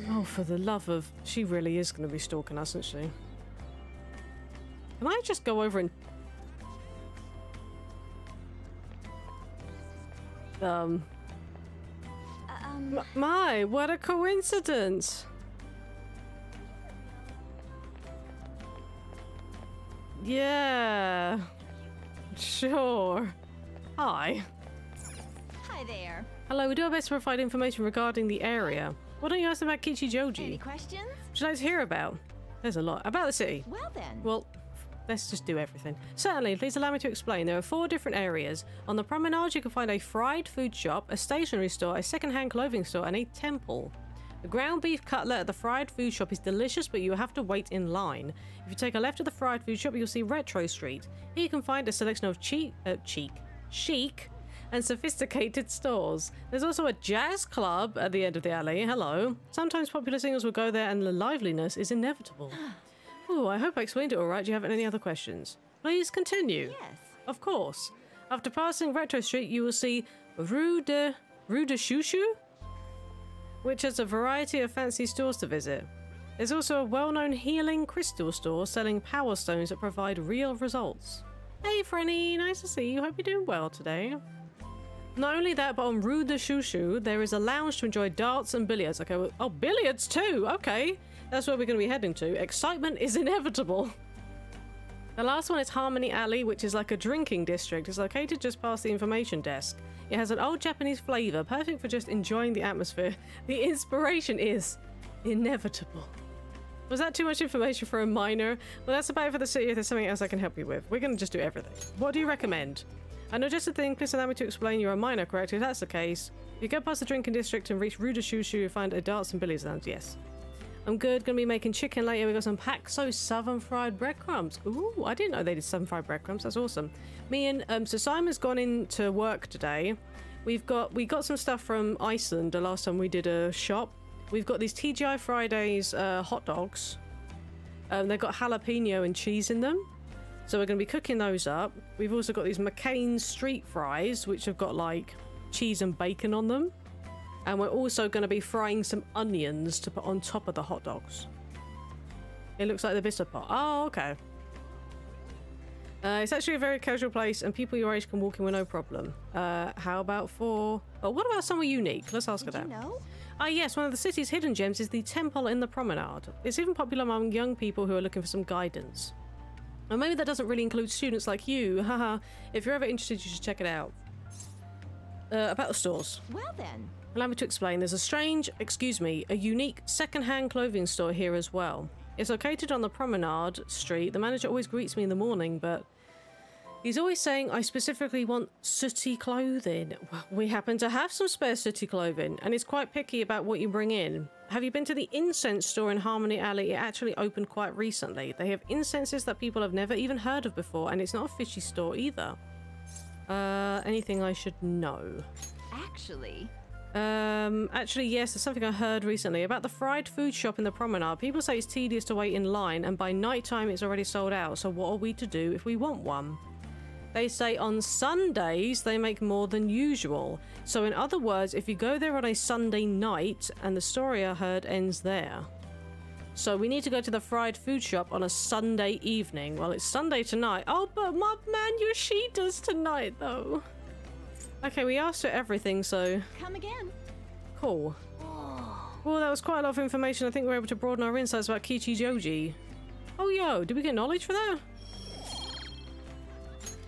Oh, for the love of... She really is going to be stalking us, isn't she? Can I just go over and... My, what a coincidence! Yeah... Sure. Hi. Hi there. Hello, we do our best to provide information regarding the area. Why don't you ask about Kichijoji? Any questions? Would you like to hear about? There's a lot. About the city. Well then. Well, let's just do everything. Certainly, please allow me to explain. There are 4 different areas. On the promenade, you can find a fried food shop, a stationery store, a second-hand clothing store, and a temple. The ground beef cutlet at the fried food shop is delicious, but you have to wait in line. If you take a left at the fried food shop, you'll see Retro Street. Here you can find a selection of chic and sophisticated stores. There's also a jazz club at the end of the alley. Hello. Sometimes popular singers will go there and the liveliness is inevitable. Oh, I hope I explained it all right. Do you have any other questions? Please continue. Yes. Of course. After passing Retro Street, you will see Rue de Shushu, which has a variety of fancy stores to visit. There's also a well-known healing crystal store selling power stones that provide real results. Hey Frenny, nice to see you. Hope you're doing well today. Not only that, but on Rue de Shushu, there is a lounge to enjoy darts and billiards. Okay, well, oh, billiards too! Okay, that's where we're going to be heading to. Excitement is inevitable. The last one is Harmony Alley, which is like a drinking district. It's located just past the information desk. It has an old Japanese flavour, perfect for just enjoying the atmosphere. The inspiration is inevitable. Was that too much information for a minor? Well, that's about it for the city. If there's something else I can help you with, we're going to just do everything. What do you recommend? I know just a thing. Please allow me to explain. You're a minor, correct? If that's the case, you go past the drinking district and reach Rudashushu, you find a darts and billiards lounge. Yes. I'm good. Gonna be making chicken later. We got some Paxo southern fried breadcrumbs. Ooh, I didn't know they did southern fried breadcrumbs. That's awesome. Me and so Simon's gone into work today. We got some stuff from Iceland the last time we did a shop. We've got these TGI Fridays hot dogs. They've got jalapeno and cheese in them. So we're going to be cooking those up. We've also got these McCain's street fries, which have got like cheese and bacon on them. And we're also going to be frying some onions to put on top of the hot dogs. It looks like the Vista pot. Oh, okay. It's actually a very casual place and people your age can walk in with no problem. How about for... Oh, what about somewhere unique? Let's ask her that. Did you know? Ah, yes, one of the city's hidden gems is the temple in the promenade. It's even popular among young people who are looking for some guidance. Or maybe that doesn't really include students like you. Haha. If you're ever interested, you should check it out. About the stores. Well then. Allow me to explain. There's a unique second-hand clothing store here as well. It's located on the Promenade Street. The manager always greets me in the morning, but he's always saying I specifically want sooty clothing. Well, we happen to have some spare sooty clothing, and he's quite picky about what you bring in. Have you been to the incense store in Harmony Alley? It actually opened quite recently. They have incenses that people have never even heard of before, and it's not a fishy store either. Anything I should know? Actually, yes, there's something I heard recently about the fried food shop in the promenade. People say it's tedious to wait in line, and by night time it's already sold out. So what are we to do if we want one? They say on Sundays they make more than usual. So in other words, if you go there on a Sunday night, and the story I heard ends there. So we need to go to the fried food shop on a Sunday evening. Well, it's Sunday tonight. Oh, but my man Yoshida's tonight, though. Okay, we asked for everything, so... Come again. Cool. Well, that was quite a lot of information. I think we were able to broaden our insights about Kichijoji. Oh, yo, did we get knowledge for that?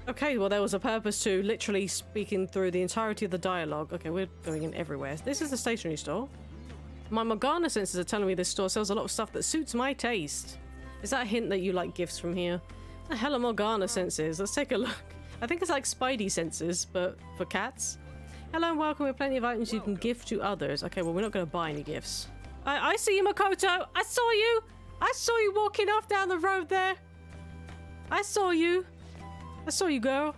Okay, well, there was a purpose to literally speaking through the entirety of the dialogue. Okay, we're going in everywhere. This is the stationery store. My Morgana senses are telling me this store sells a lot of stuff that suits my taste. Is that a hint that you like gifts from here? What the hell are Morgana senses? Let's take a look. I think it's like Spidey senses, but for cats. Hello and welcome. We have plenty of items you can gift to others. Okay, well, we're not going to buy any gifts. I see you, Makoto. I saw you. I saw you walking off down the road there. I saw you. I saw you, girl.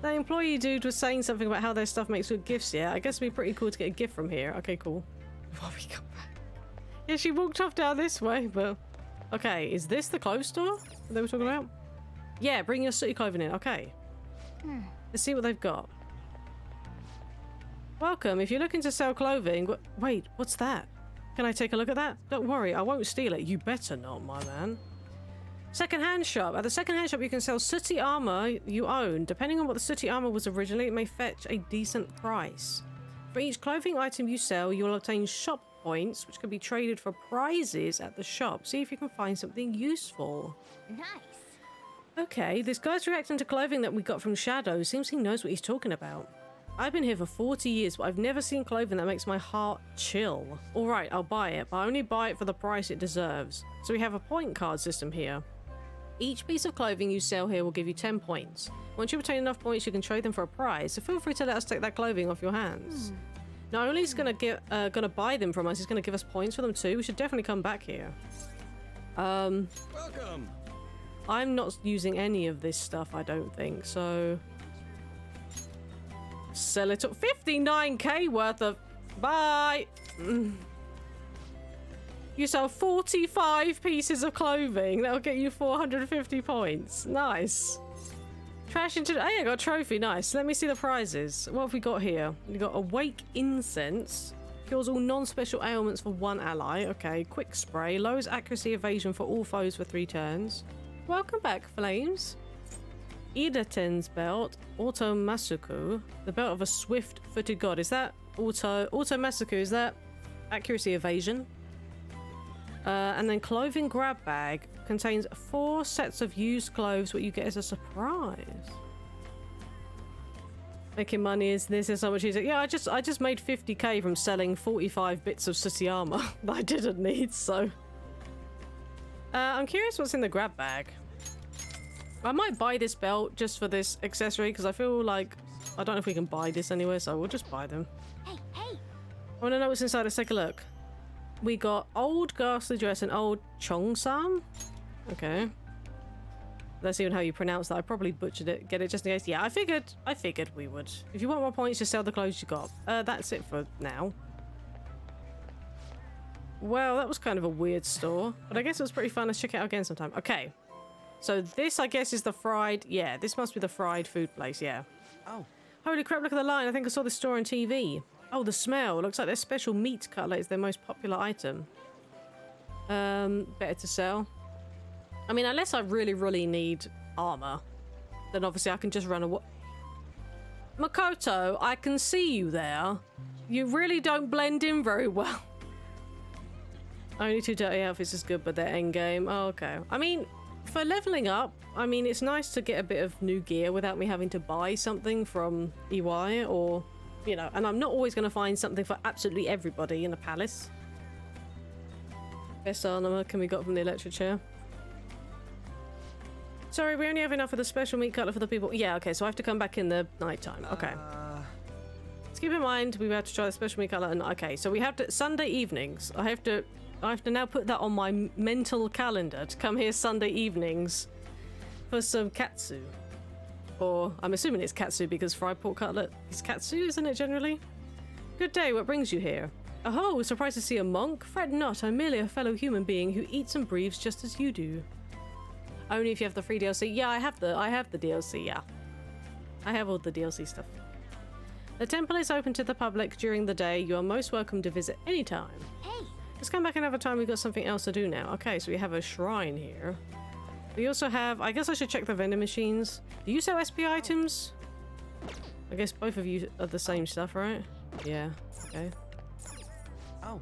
That employee dude was saying something about how their stuff makes good gifts, yeah? I guess it'd be pretty cool to get a gift from here. Okay, cool. Before we come back. Yeah, she walked off down this way, but... Okay, is this the clothes store that they were talking about? Yeah, bring your sooty clothing in. Okay. Let's see what they've got. Welcome. If you're looking to sell clothing... Wait, what's that? Can I take a look at that? Don't worry, I won't steal it. You better not, my man. Second-hand shop. At the second-hand shop, you can sell sooty armor you own. Depending on what the sooty armor was originally, it may fetch a decent price. For each clothing item you sell, you will obtain shop points, which can be traded for prizes at the shop. See if you can find something useful. Nice. Okay, this guy's reacting to clothing that we got from Shadow. Seems he knows what he's talking about. I've been here for 40 years, but I've never seen clothing that makes my heart chill. Alright, I'll buy it, but I only buy it for the price it deserves. So we have a point card system here. Each piece of clothing you sell here will give you 10 points. Once you obtain enough points, you can trade them for a prize, so feel free to let us take that clothing off your hands. Not only is gonna buy them from us, he's gonna give us points for them too. We should definitely come back here. Welcome. I'm not using any of this stuff, I don't think, so... Sell it up. 59k worth of... Bye! You sell 45 pieces of clothing. That'll get you 450 points. Nice. Trash into... Oh, yeah, I got a trophy. Nice. Let me see the prizes. What have we got here? We got Awake Incense. Cures all non-special ailments for 1 ally. Okay. Quick Spray. Lowers accuracy evasion for all foes for 3 turns. Welcome back, Flames. Idaten's belt. Auto Masuku. The belt of a swift-footed god. Is that Auto Masuku? Is that accuracy evasion? And then Clothing Grab Bag contains 4 sets of used clothes, what you get as a surprise. Making money is so much easier. Yeah, I just made 50k from selling 45 bits of sooty armor that I didn't need, so... I'm curious what's in the grab bag. I might buy this belt just for this accessory because I feel like I don't know if we can buy this anywhere, so we'll just buy them. Hey, hey! I want to know what's inside. Let's take a look. We got old ghastly dress and old Cheongsam. Okay. That's even how you pronounce that. I probably butchered it. Get it just in case. Yeah, I figured we would. If you want more points, just sell the clothes you got. That's it for now. Well, that was kind of a weird store, but I guess it was pretty fun. Let's check it out again sometime. Okay. So this, I guess, is the fried... Yeah, this must be the fried food place, yeah. Oh. Holy crap, look at the line. I think I saw this store on TV. Oh, the smell. Looks like their special meat cutlet is their most popular item. Better to sell. I mean, unless I really, really need armor, then obviously I can just run away. Makoto, I can see you there. You really don't blend in very well. Only 2 dirty outfits is good, but they're endgame. Oh, okay. I mean, for leveling up, I mean, it's nice to get a bit of new gear without me having to buy something from EY or, you know, and I'm not always going to find something for absolutely everybody in a palace. Best armor can we got from the electric chair? Sorry, we only have enough of the special meat cutlet for the people. Yeah, okay, so I have to come back in the nighttime. Okay. Let's keep in mind we have to try the special meat cutlet. And okay, so we have to Sunday evenings. I have to now put that on my mental calendar to come here Sunday evenings for some katsu. Or I'm assuming it's katsu because fried pork cutlet is katsu, isn't it generally? Good day. What brings you here? Oh, surprised to see a monk? Fret not. I'm merely a fellow human being who eats and breathes just as you do. Only if you have the free DLC. Yeah, I have the DLC, yeah. I have all the DLC stuff. The temple is open to the public during the day. You are most welcome to visit anytime. Hey! Let's come back another time. We've got something else to do now. Okay, so we have a shrine here. We also have... I guess I should check the vending machines. Do you sell SP items? I guess both of you are the same stuff, right? Yeah, okay. Oh.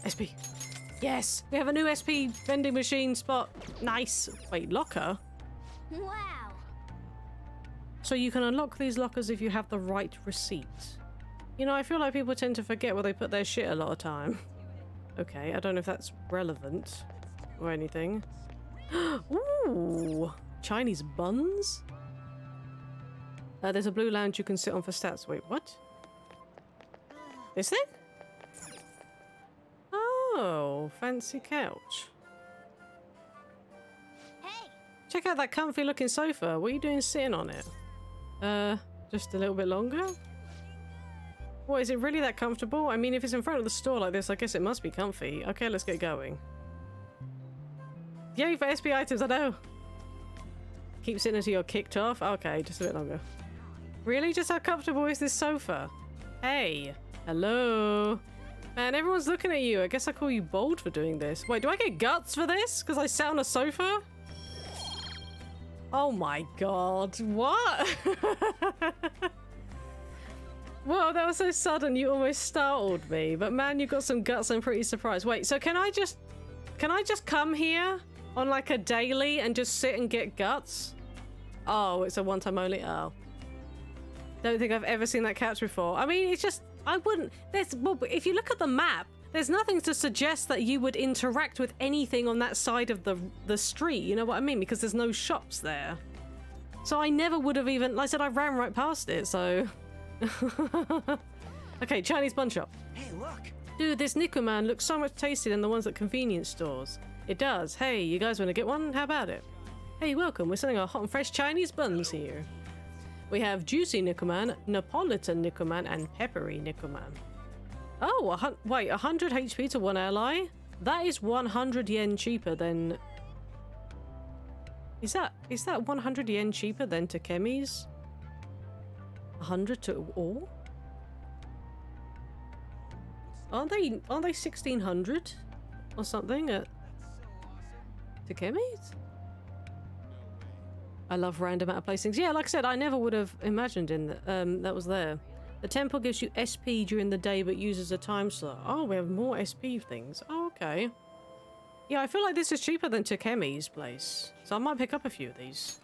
SP! Yes! We have a new SP vending machine spot. Nice. Wait, locker? Wow! So you can unlock these lockers if you have the right receipt. You know, I feel like people tend to forget where they put their shit a lot of time. Okay, I don't know if that's relevant or anything. Ooh! Chinese buns? There's a blue lounge you can sit on for stats. Wait, what? This thing? Oh, fancy couch. Hey! Check out that comfy looking sofa. What are you doing sitting on it? Just a little bit longer? What, is it really that comfortable? I mean, if it's in front of the store like this, I guess it must be comfy. Okay, let's get going. Yay for SP items, I know. Keep sitting until you're kicked off. Okay, just a bit longer. Really? Just how comfortable is this sofa? Hey. Hello. Man, everyone's looking at you. I guess I call you bold for doing this. Wait, do I get guts for this? Because I sat on a sofa? Oh my god. What? Whoa, that was so sudden. You almost startled me. But man, you got some guts. I'm pretty surprised. Wait, so can I just come here on like a daily and just sit and get guts? Oh, it's a one-time only. Oh. Don't think I've ever seen that couch before. I mean, it's just... I wouldn't... Well, if you look at the map, there's nothing to suggest that you would interact with anything on that side of the street. You know what I mean? Because there's no shops there. So I never would have even... Like I said, I ran right past it, so... Okay, Chinese bun shop. Hey, look! Dude, this Nikuman looks so much tastier than the ones at convenience stores. It does. Hey, you guys want to get one? How about it? Hey, welcome. We're selling our hot and fresh Chinese buns here. We have juicy Nikuman, Napolitan Nikuman, and peppery Nikuman. Oh, wait, 100 HP to one ally? That is 100 yen cheaper than... Is that 100 yen cheaper than Takemi's? 100 to all? Aren't they 1600 or something at Takemi's? I love random out of placings. Yeah, like I said, I never would have imagined that was there. The temple gives you SP during the day but uses a time slot. Oh, we have more SP things. Oh, okay. Yeah, I feel like this is cheaper than Takemi's place. So I might pick up a few of these.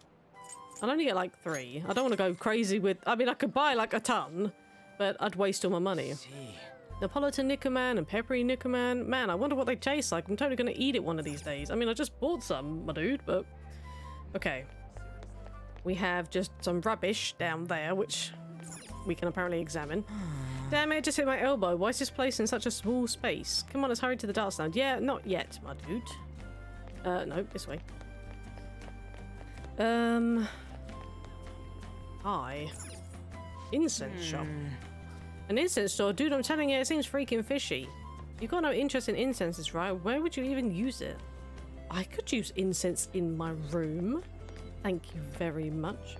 I'll only get like 3. I don't want to go crazy with... I mean, I could buy like a ton, but I'd waste all my money. Napolitan Nikuman and peppery Nikuman. Man, I wonder what they taste like. I'm totally going to eat it one of these days. I mean, I just bought some, my dude, but... Okay. We have just some rubbish down there, which we can apparently examine. Damn it, I just hit my elbow. Why is this place in such a small space? Come on, let's hurry to the dark stand. Yeah, not yet, my dude. No, this way. Hi. Incense shop. An incense store? Dude, I'm telling you, it seems freaking fishy. You've got no interest in incenses, right? Where would you even use it? I could use incense in my room. Thank you very much.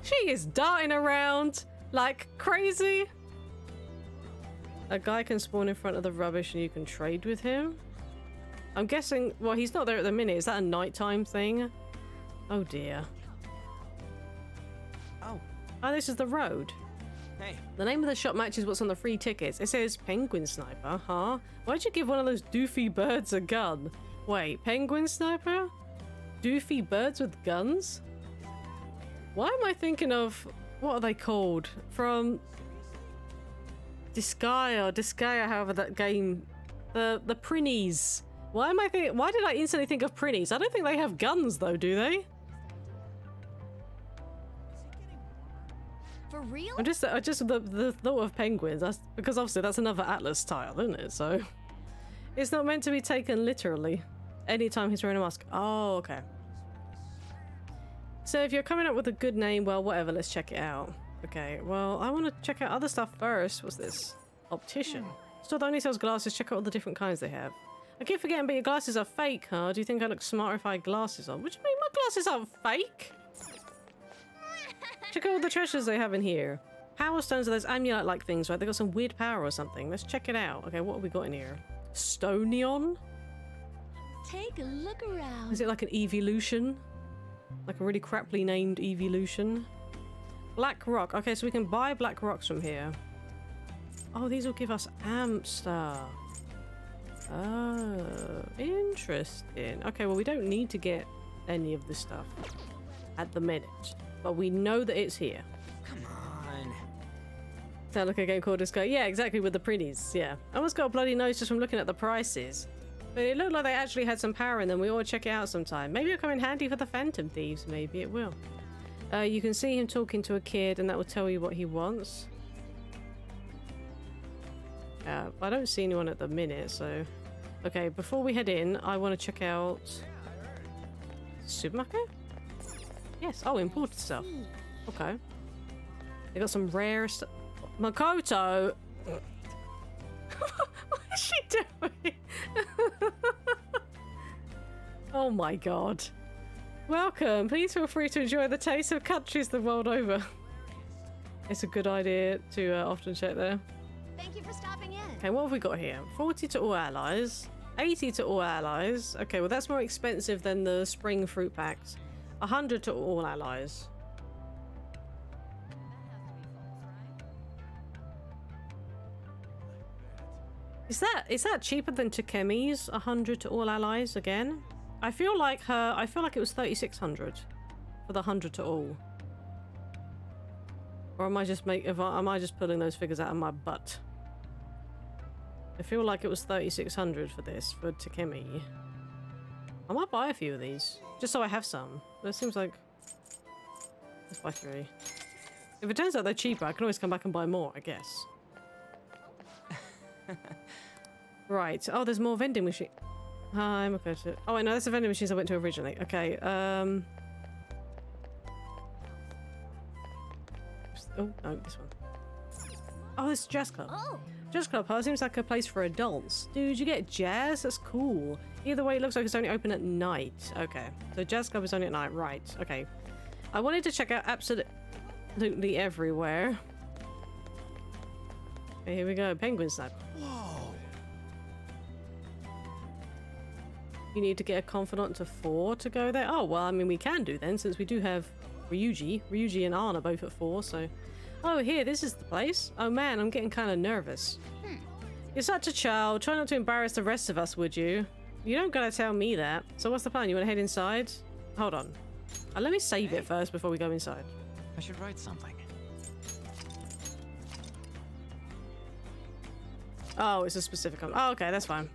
She is darting around like crazy. A guy can spawn in front of the rubbish and you can trade with him. I'm guessing, well, he's not there at the minute. Is that a nighttime thing? Oh dear. Oh, this is the road. Hey. The name of the shop matches what's on the free tickets. It says Penguin Sniper, huh? Why'd you give one of those doofy birds a gun? Wait, Penguin Sniper? Doofy birds with guns? Why am I thinking of, what are they called? From Disgaea, however that game, the Prinnies. Why did I instantly think of Prinnies? I don't think they have guns though, do they? For real? I just the thought of penguins. That's because obviously that's another Atlas tile, isn't it? So it's not meant to be taken literally. Anytime he's wearing a mask. Oh, okay. So if you're coming up with a good name, well, whatever. Let's check it out. Okay. Well, I want to check out other stuff first. What's this? Optician. Store that only sells glasses. Check out all the different kinds they have. I keep forgetting, but your glasses are fake, huh? Do you think I look smarter if I had glasses on? What do you mean? My glasses aren't fake. Check out all the treasures they have in here. Power stones are those amulet-like things, right? They got some weird power or something. Let's check it out. Okay, what have we got in here? Stonion? Take a look around. Is it like an evolution? Like a really craply named evolution? Black rock. Okay, so we can buy black rocks from here. Oh, these will give us amp stuff. Oh, interesting. Okay, well, we don't need to get any of this stuff at the minute, but we know that it's here. Come on. Sound like a game called Disco? Yeah, exactly, with the pretties. Yeah. I almost got a bloody nose just from looking at the prices. But it looked like they actually had some power in them. We ought to check it out sometime. Maybe it'll come in handy for the Phantom Thieves. Maybe it will. You can see him talking to a kid, and that will tell you what he wants. I don't see anyone at the minute, so... Okay, before we head in, I want to check out... Supermarket? Yes. Oh, imported stuff. Okay. They got some rare stuff. Makoto! What is she doing? Oh my god. Welcome. Please feel free to enjoy the taste of countries the world over. It's a good idea to often check there. Thank you for stopping in. Okay, what have we got here? 40 to all allies. 80 to all allies. Okay, well that's more expensive than the spring fruit packs. 100 to all allies. Is that cheaper than Takemi's 100 to all allies again? I feel like it was 3600 for the 100 to all. Or am I just pulling those figures out of my butt? I feel like it was 3600 for this, for Takemi. I might buy a few of these, just so I have some. That seems like... Let's buy 3. If it turns out they're cheaper, I can always come back and buy more, I guess. Right. Oh, there's more vending machine. Hi, I'm okay to... Oh, wait, no, that's the vending machines I went to originally. Okay, Oh, no, this one. Oh, this is Jazz Club. Oh. Jazz Club, huh? Seems like a place for adults. Dude, you get jazz? That's cool. Either way, it looks like it's only open at night. Okay, so Jazz Club is only at night. Right, okay. I wanted to check out absolutely everywhere. Okay, here we go. Penguin Sniper. Whoa. You need to get a confidant to 4 to go there? Oh, well, I mean, we can do then, since we do have Ryuji. Ryuji and Anna both at 4, so... Oh, here, this is the place. Oh, man, I'm getting kind of nervous. You're such a child. Try not to embarrass the rest of us, would you? You don't gotta tell me that. So what's the plan? You want to head inside? Hold on. Let me save it first before we go inside. I should write something. Oh, it's a specific one. Oh, okay, that's fine.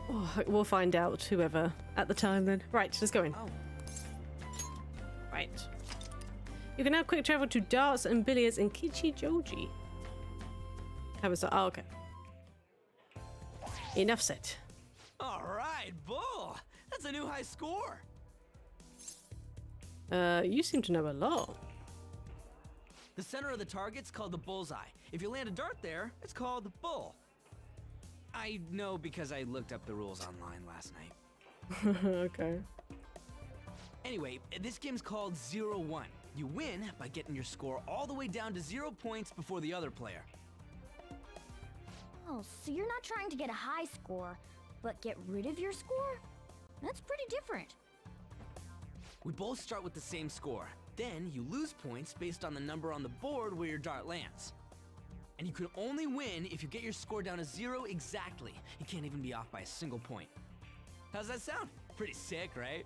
Oh, we'll find out, whoever, at the time then. Right, let's go in. Oh. Right. You can now quick travel to darts and billiards in Kichijoji. Oh, okay. Enough said. All right, Bull. That's a new high score. You seem to know a lot. The center of the target's called the bullseye. If you land a dart there, it's called the bull. I know because I looked up the rules online last night. Okay. Anyway, this game's called 0-1. You win by getting your score all the way down to 0 points before the other player. Oh, so you're not trying to get a high score, but get rid of your score? That's pretty different. We both start with the same score. Then you lose points based on the number on the board where your dart lands. And you can only win if you get your score down to 0 exactly. You can't even be off by a single point. How's that sound? Pretty sick, right?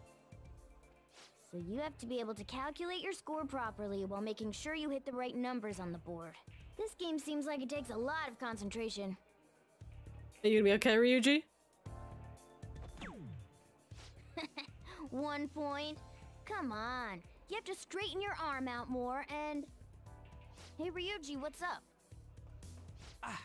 So you have to be able to calculate your score properly while making sure you hit the right numbers on the board. This game seems like it takes a lot of concentration. Are you gonna be okay, Ryuji? 1 point? Come on. You have to straighten your arm out more and... Hey Ryuji, what's up?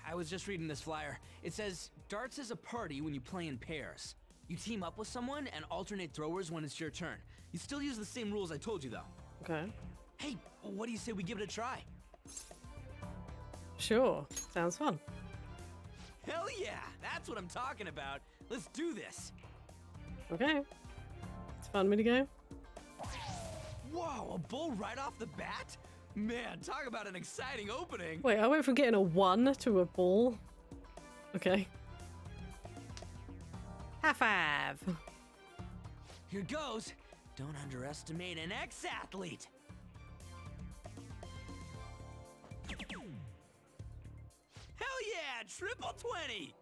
I was just reading this flyer. It says, darts is a party when you play in pairs. You team up with someone and alternate throwers when it's your turn. You still use the same rules I told you, though. Okay. Hey, what do you say we give it a try? Sure. Sounds fun. Hell yeah! That's what I'm talking about. Let's do this. Okay. It's a fun minigame. Whoa, a bull right off the bat? Man, talk about an exciting opening. Wait, I went from getting a 1 to a ball. Okay. High five. Here goes. Don't underestimate an ex-athlete. Hell yeah, triple 20.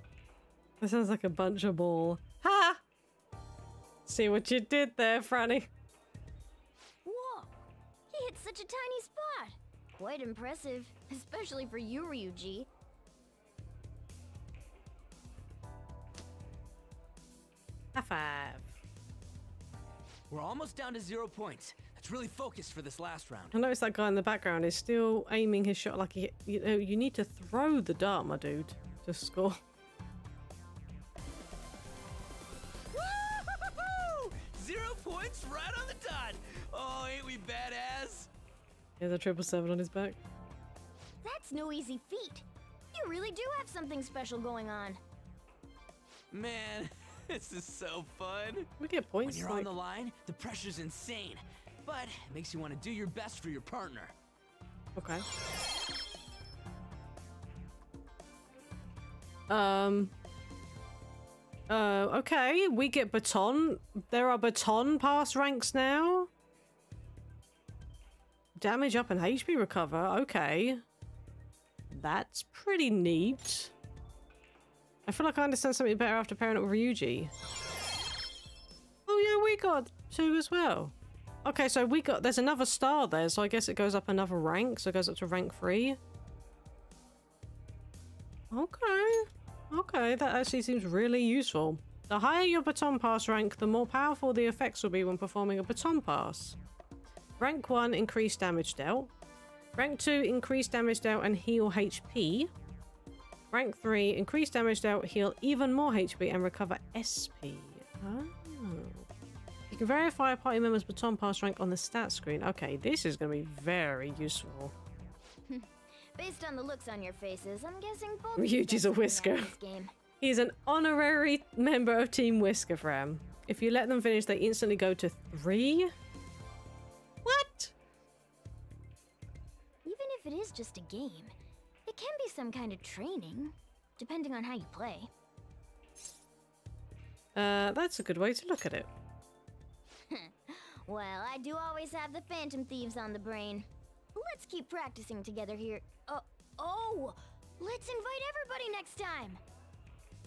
That sounds like a bunch of ball. Ha! See what you did there, Franny. Whoa! He hit such a tiny spot. Quite impressive, especially for you, Ryuji. High five. We're almost down to 0 points. Let's really focus for this last round. I noticed that guy in the background is still aiming his shot like he, you know, you need to throw the dart, my dude, to score. Woo-hoo-hoo-hoo! 0 points right on the dot. Oh, ain't we badass? He has a 777 on his back. That's no easy feat. You really do have something special going on. Man, this is so fun. We get points. When you're on the line, the pressure's insane. But it makes you want to do your best for your partner. Okay. Okay, we get baton. There are baton pass ranks now. Damage up and HP recover. Okay. That's pretty neat. I feel like I understand something better after pairing up with Ryuji. Oh yeah, we got 2 as well. Okay, so we got, there's another star there, so I guess it goes up another rank, so it goes up to rank 3. Okay. Okay, that actually seems really useful. The higher your baton pass rank, the more powerful the effects will be when performing a baton pass. Rank 1, increased damage dealt. Rank 2, increased damage dealt and heal HP. Rank 3, increased damage dealt, heal even more HP and recover SP. Oh. You can verify a party member's baton pass rank on the stat screen. Okay, this is going to be very useful. Based on the looks on your faces, I'm guessing both Ryuji's a Whisker. He's an honorary member of Team Whisker Fram. If you let them finish, they instantly go to 3? What? Even if it is just a game, it can be some kind of training, depending on how you play. That's a good way to look at it. Well, I do always have the Phantom Thieves on the brain. Let's keep practicing together here. Oh! Let's invite everybody next time!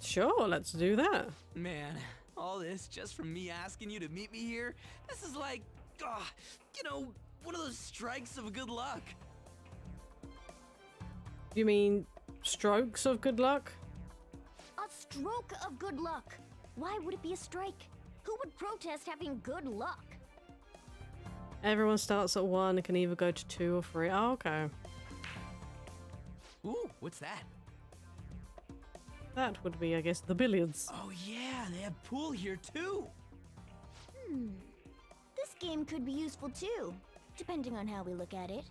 Sure, let's do that. Man, all this just from me asking you to meet me here? This is like, you know, one of those strikes of good luck. You mean strokes of good luck? A stroke of good luck. Why would it be a strike? Who would protest having good luck? Everyone starts at 1 and can either go to 2 or 3. Oh, okay. Ooh, what's that? That would be, I guess, the billiards. Oh yeah, they have pool here too. This game could be useful too, depending on how we look at it.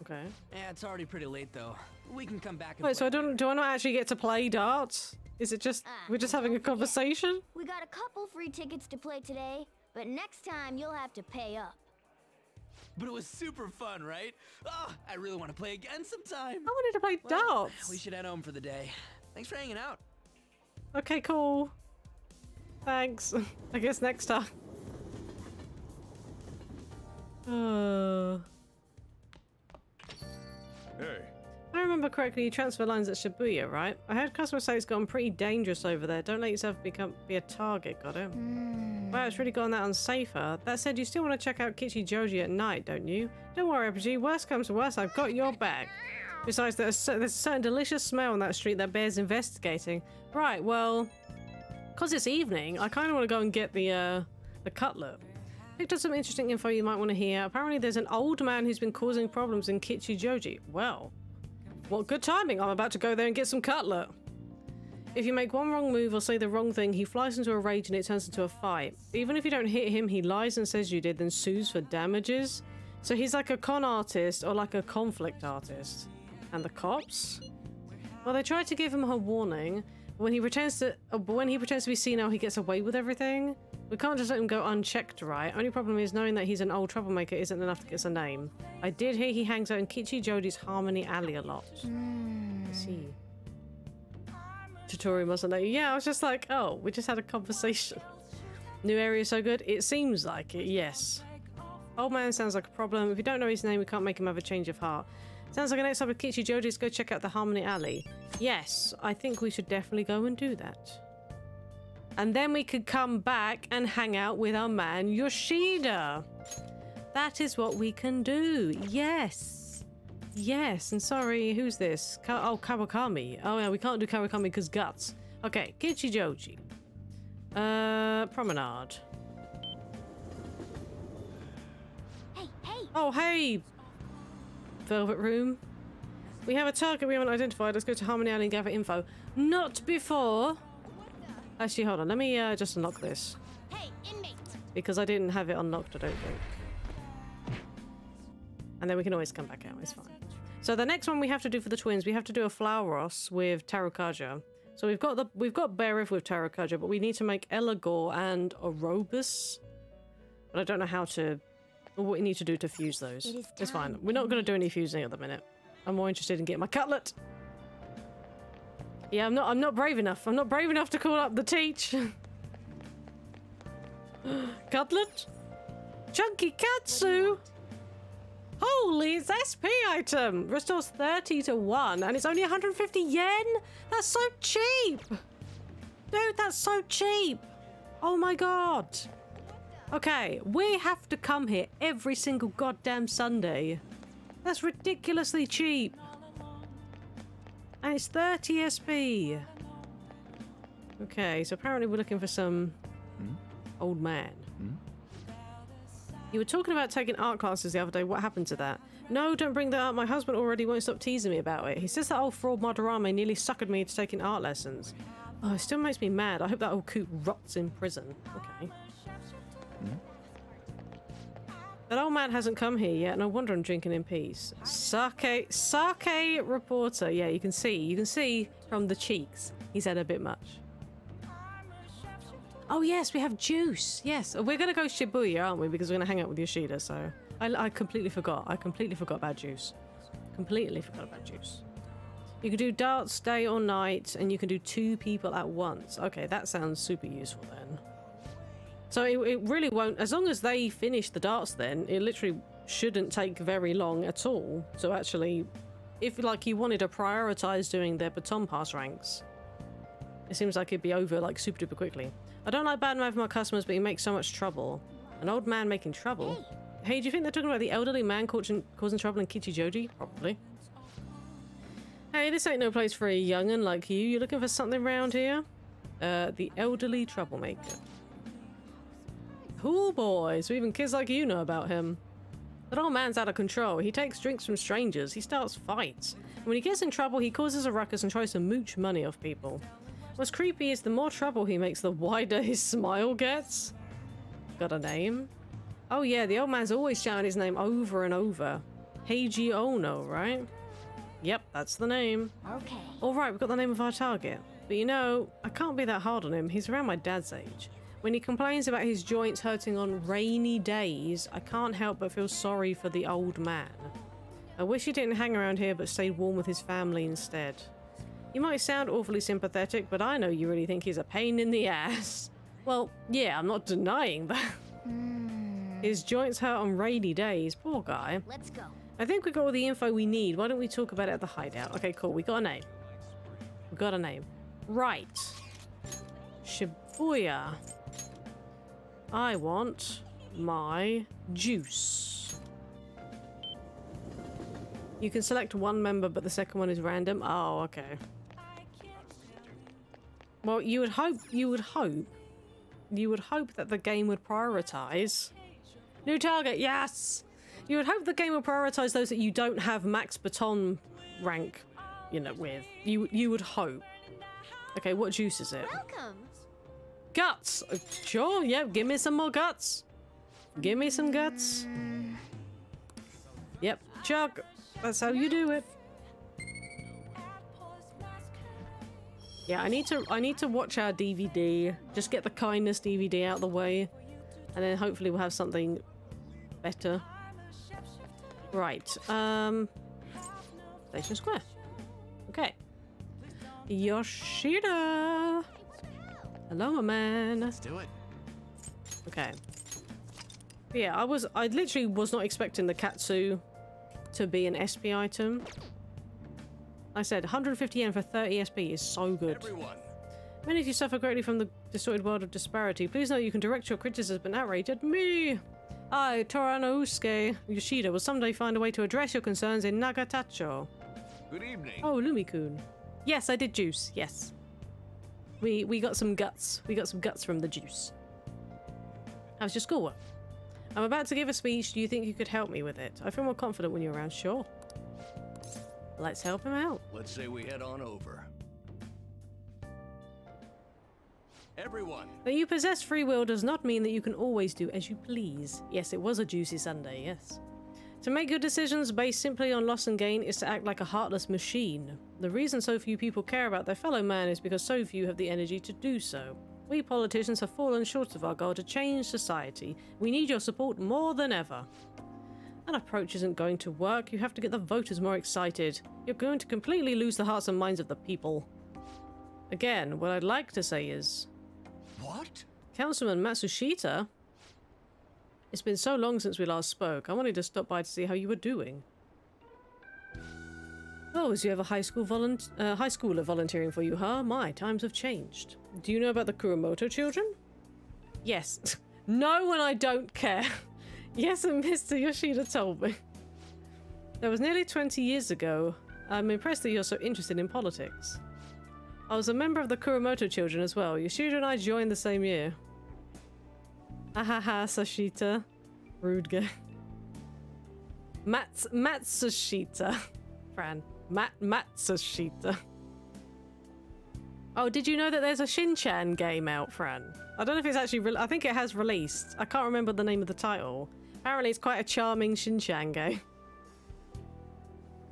Okay. Yeah, it's already pretty late though. We can come back and Wait, so do I not actually get to play darts? Is it just we're just having a conversation? We got a couple free tickets to play today, but next time you'll have to pay up. But it was super fun, right? Oh, I really want to play again sometime. I wanted to play darts. We should head home for the day. Thanks for hanging out. Okay, cool. Thanks. I guess next time. Hey. If I remember correctly, you transfer lines at Shibuya, right? I heard customers say it's gotten pretty dangerous over there. Don't let yourself be a target, got it? Wow, it's really gotten that unsafer. That said, you still want to check out Kichijoji at night, don't you? Don't worry, RPG. Worst comes to worst, I've got your back. Besides, there's a certain delicious smell on that street that bears investigating. Right, well, because it's evening, I kind of want to go and get the cutlet. Picked up some interesting info you might want to hear. Apparently there's an old man who's been causing problems in Kichijoji. Well, what good timing. I'm about to go there and get some cutlet. If you make one wrong move or say the wrong thing, he flies into a rage and it turns into a fight. Even if you don't hit him, he lies and says you did, then sues for damages. So he's like a con artist or like a conflict artist. And the cops? Well, they tried to give him a warning. When he pretends to be senile, he gets away with everything. We can't just let him go unchecked, right? Only problem is knowing that he's an old troublemaker isn't enough to get us a name. I did hear he hangs out in Kichijoji's Harmony Alley a lot. I see. Tutorial mustn't know. Yeah, I was just like, oh, we just had a conversation. New area so good? It seems like it, yes. Old man sounds like a problem. If you don't know his name, we can't make him have a change of heart. Sounds like an next up with Kichijoji's. Go check out the Harmony Alley. Yes, I think we should definitely go and do that. And then we could come back and hang out with our man Yoshida. That is what we can do. Yes. Yes, and sorry, who's this? Kawakami. Oh yeah, we can't do Kawakami because guts. Okay, Kichijoji. Promenade. Hey. Oh, hey. Velvet Room. We have a target we haven't identified. Let's go to Harmony Alley and gather info. Not before. Actually, hold on. Let me just unlock this. Hey, inmate. Because I didn't have it unlocked, I don't think. And then we can always come back out. It's fine. So the next one we have to do for the twins, we have to do a Flauros with Tarukaja. So we've got Berith with Tarukaja, but we need to make Elagor and Orobus. But I don't know how to, or what we need to do to fuse those. It's fine. We're not going to do any fusing at the minute. I'm more interested in getting my cutlet. Yeah, I'm not brave enough. I'm not brave enough to call up the teach. Cutlet? Chunky Katsu! Holy, it's SP item! Restores 30 to 1 and it's only 150 yen? That's so cheap! Dude, that's so cheap! Oh my god! Okay, we have to come here every single goddamn Sunday. That's ridiculously cheap. And it's 30 SP. Okay, so apparently we're looking for some old man. You were talking about taking art classes the other day. What happened to that? No, don't bring that up. My husband already won't stop teasing me about it. He says that old fraud Madarame nearly suckered me into taking art lessons. Oh, it still makes me mad. I hope that old coot rots in prison. Okay. That old man hasn't come here yet, and I wonder I'm drinking in peace. Sake reporter. Yeah, you can see from the cheeks. He's had a bit much. Oh yes, we have juice. Yes, we're gonna go Shibuya, aren't we? Because we're gonna hang out with Yoshida. So I completely forgot. I completely forgot about juice. Completely forgot about juice. You can do darts day or night, and you can do 2 people at once. Okay, that sounds super useful then. So it really won't, as long as they finish the darts then, it literally shouldn't take very long at all. So actually, if like you wanted to prioritize doing their baton pass ranks, it seems like it'd be over like super duper quickly. I don't like badmouthing my customers, but he makes so much trouble. An old man making trouble? Hey, do you think they're talking about the elderly man causing trouble in Kichijoji? Probably. Hey, this ain't no place for a young'un like you. You looking for something around here? The elderly troublemaker. Cool boy, so even kids like you know about him. That old man's out of control. He takes drinks from strangers. He starts fights. And when he gets in trouble, he causes a ruckus and tries to mooch money off people. What's creepy is the more trouble he makes, the wider his smile gets. Got a name? Oh yeah, the old man's always shouting his name over and over. Heiji Ono, right? Yep, that's the name. Okay. Alright, we've got the name of our target. But you know, I can't be that hard on him. He's around my dad's age. When he complains about his joints hurting on rainy days, I can't help but feel sorry for the old man. I wish he didn't hang around here but stayed warm with his family instead. You might sound awfully sympathetic, but I know you really think he's a pain in the ass. Well, yeah, I'm not denying that. His joints hurt on rainy days. Poor guy. Let's go. I think we got all the info we need. Why don't we talk about it at the hideout? Okay, cool. We got a name. We got a name. Right. Shibuya. I want my juice. You can select one member, but the second one is random. Oh, okay. Well, you would hope that the game would prioritize. New target, yes! You would hope the game would prioritize those that you don't have max baton rank, you know, with. You would hope. Okay, what juice is it? Welcome. Guts! Sure, yeah, give me some more guts. Give me some guts. Yep, chug. That's how you do it. Yeah, I need to watch our DVD. Just get the kindness DVD out of the way. And then hopefully we'll have something better. Right, Station Square. Okay. Yoshida! Hello, my man. Let's do it. Okay. Yeah, I literally was not expecting the Katsu to be an SP item. I said 150 yen for 30 SP is so good. Everyone. Many of you suffer greatly from the distorted world of disparity. Please know you can direct your criticism and outrage at me. I, Toranousuke Yoshida, will someday find a way to address your concerns in Nagatacho. Good evening. Oh, Lumi-kun. Yes, I did juice. Yes. We got some guts. We got some guts from the juice. How's your schoolwork? I'm about to give a speech. Do you think you could help me with it? I feel more confident when you're around. Sure. Let's help him out. Let's say we head on over. Everyone. That you possess free will does not mean that you can always do as you please. Yes, it was a juicy Sunday, yes. To make good decisions based simply on loss and gain is to act like a heartless machine. The reason so few people care about their fellow man is because so few have the energy to do so. We politicians have fallen short of our goal to change society. We need your support more than ever. That approach isn't going to work. You have to get the voters more excited. You're going to completely lose the hearts and minds of the people. Again, what I'd like to say is... What? Councilman Matsushita? It's been so long since we last spoke. I wanted to stop by to see how you were doing. Oh, as you have a high schooler volunteering for you, huh? My, times have changed. Do you know about the Kuromoto children? Yes. No, and I don't care. Yes, and Mr. Yoshida told me. That was nearly 20 years ago. I'm impressed that you're so interested in politics. I was a member of the Kuromoto children as well. Yoshida and I joined the same year. Ahaha, Sashita. Rude guy. Matsushita. Fran. Matsushita. Oh, did you know that there's a Shin-chan game out, Fran? I don't know if it's actually... I think it has released. I can't remember the name of the title. Apparently it's quite a charming Shin-chan game.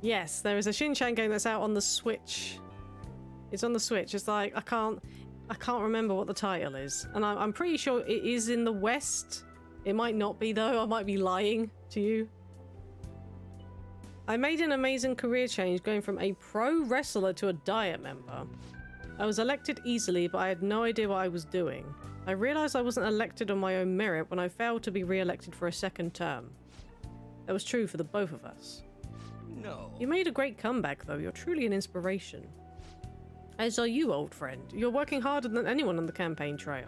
Yes, there is a Shin-chan game that's out on the Switch. It's on the Switch. It's like, I can't remember what the title is. And I'm pretty sure it is in the West. It might not be, though. I might be lying to you. I made an amazing career change going from a pro wrestler to a Diet member. I was elected easily, but I had no idea what I was doing. I realized I wasn't elected on my own merit when I failed to be re-elected for a second term. That was true for the both of us. No. You made a great comeback, though. You're truly an inspiration. As are you, old friend. You're working harder than anyone on the campaign trail.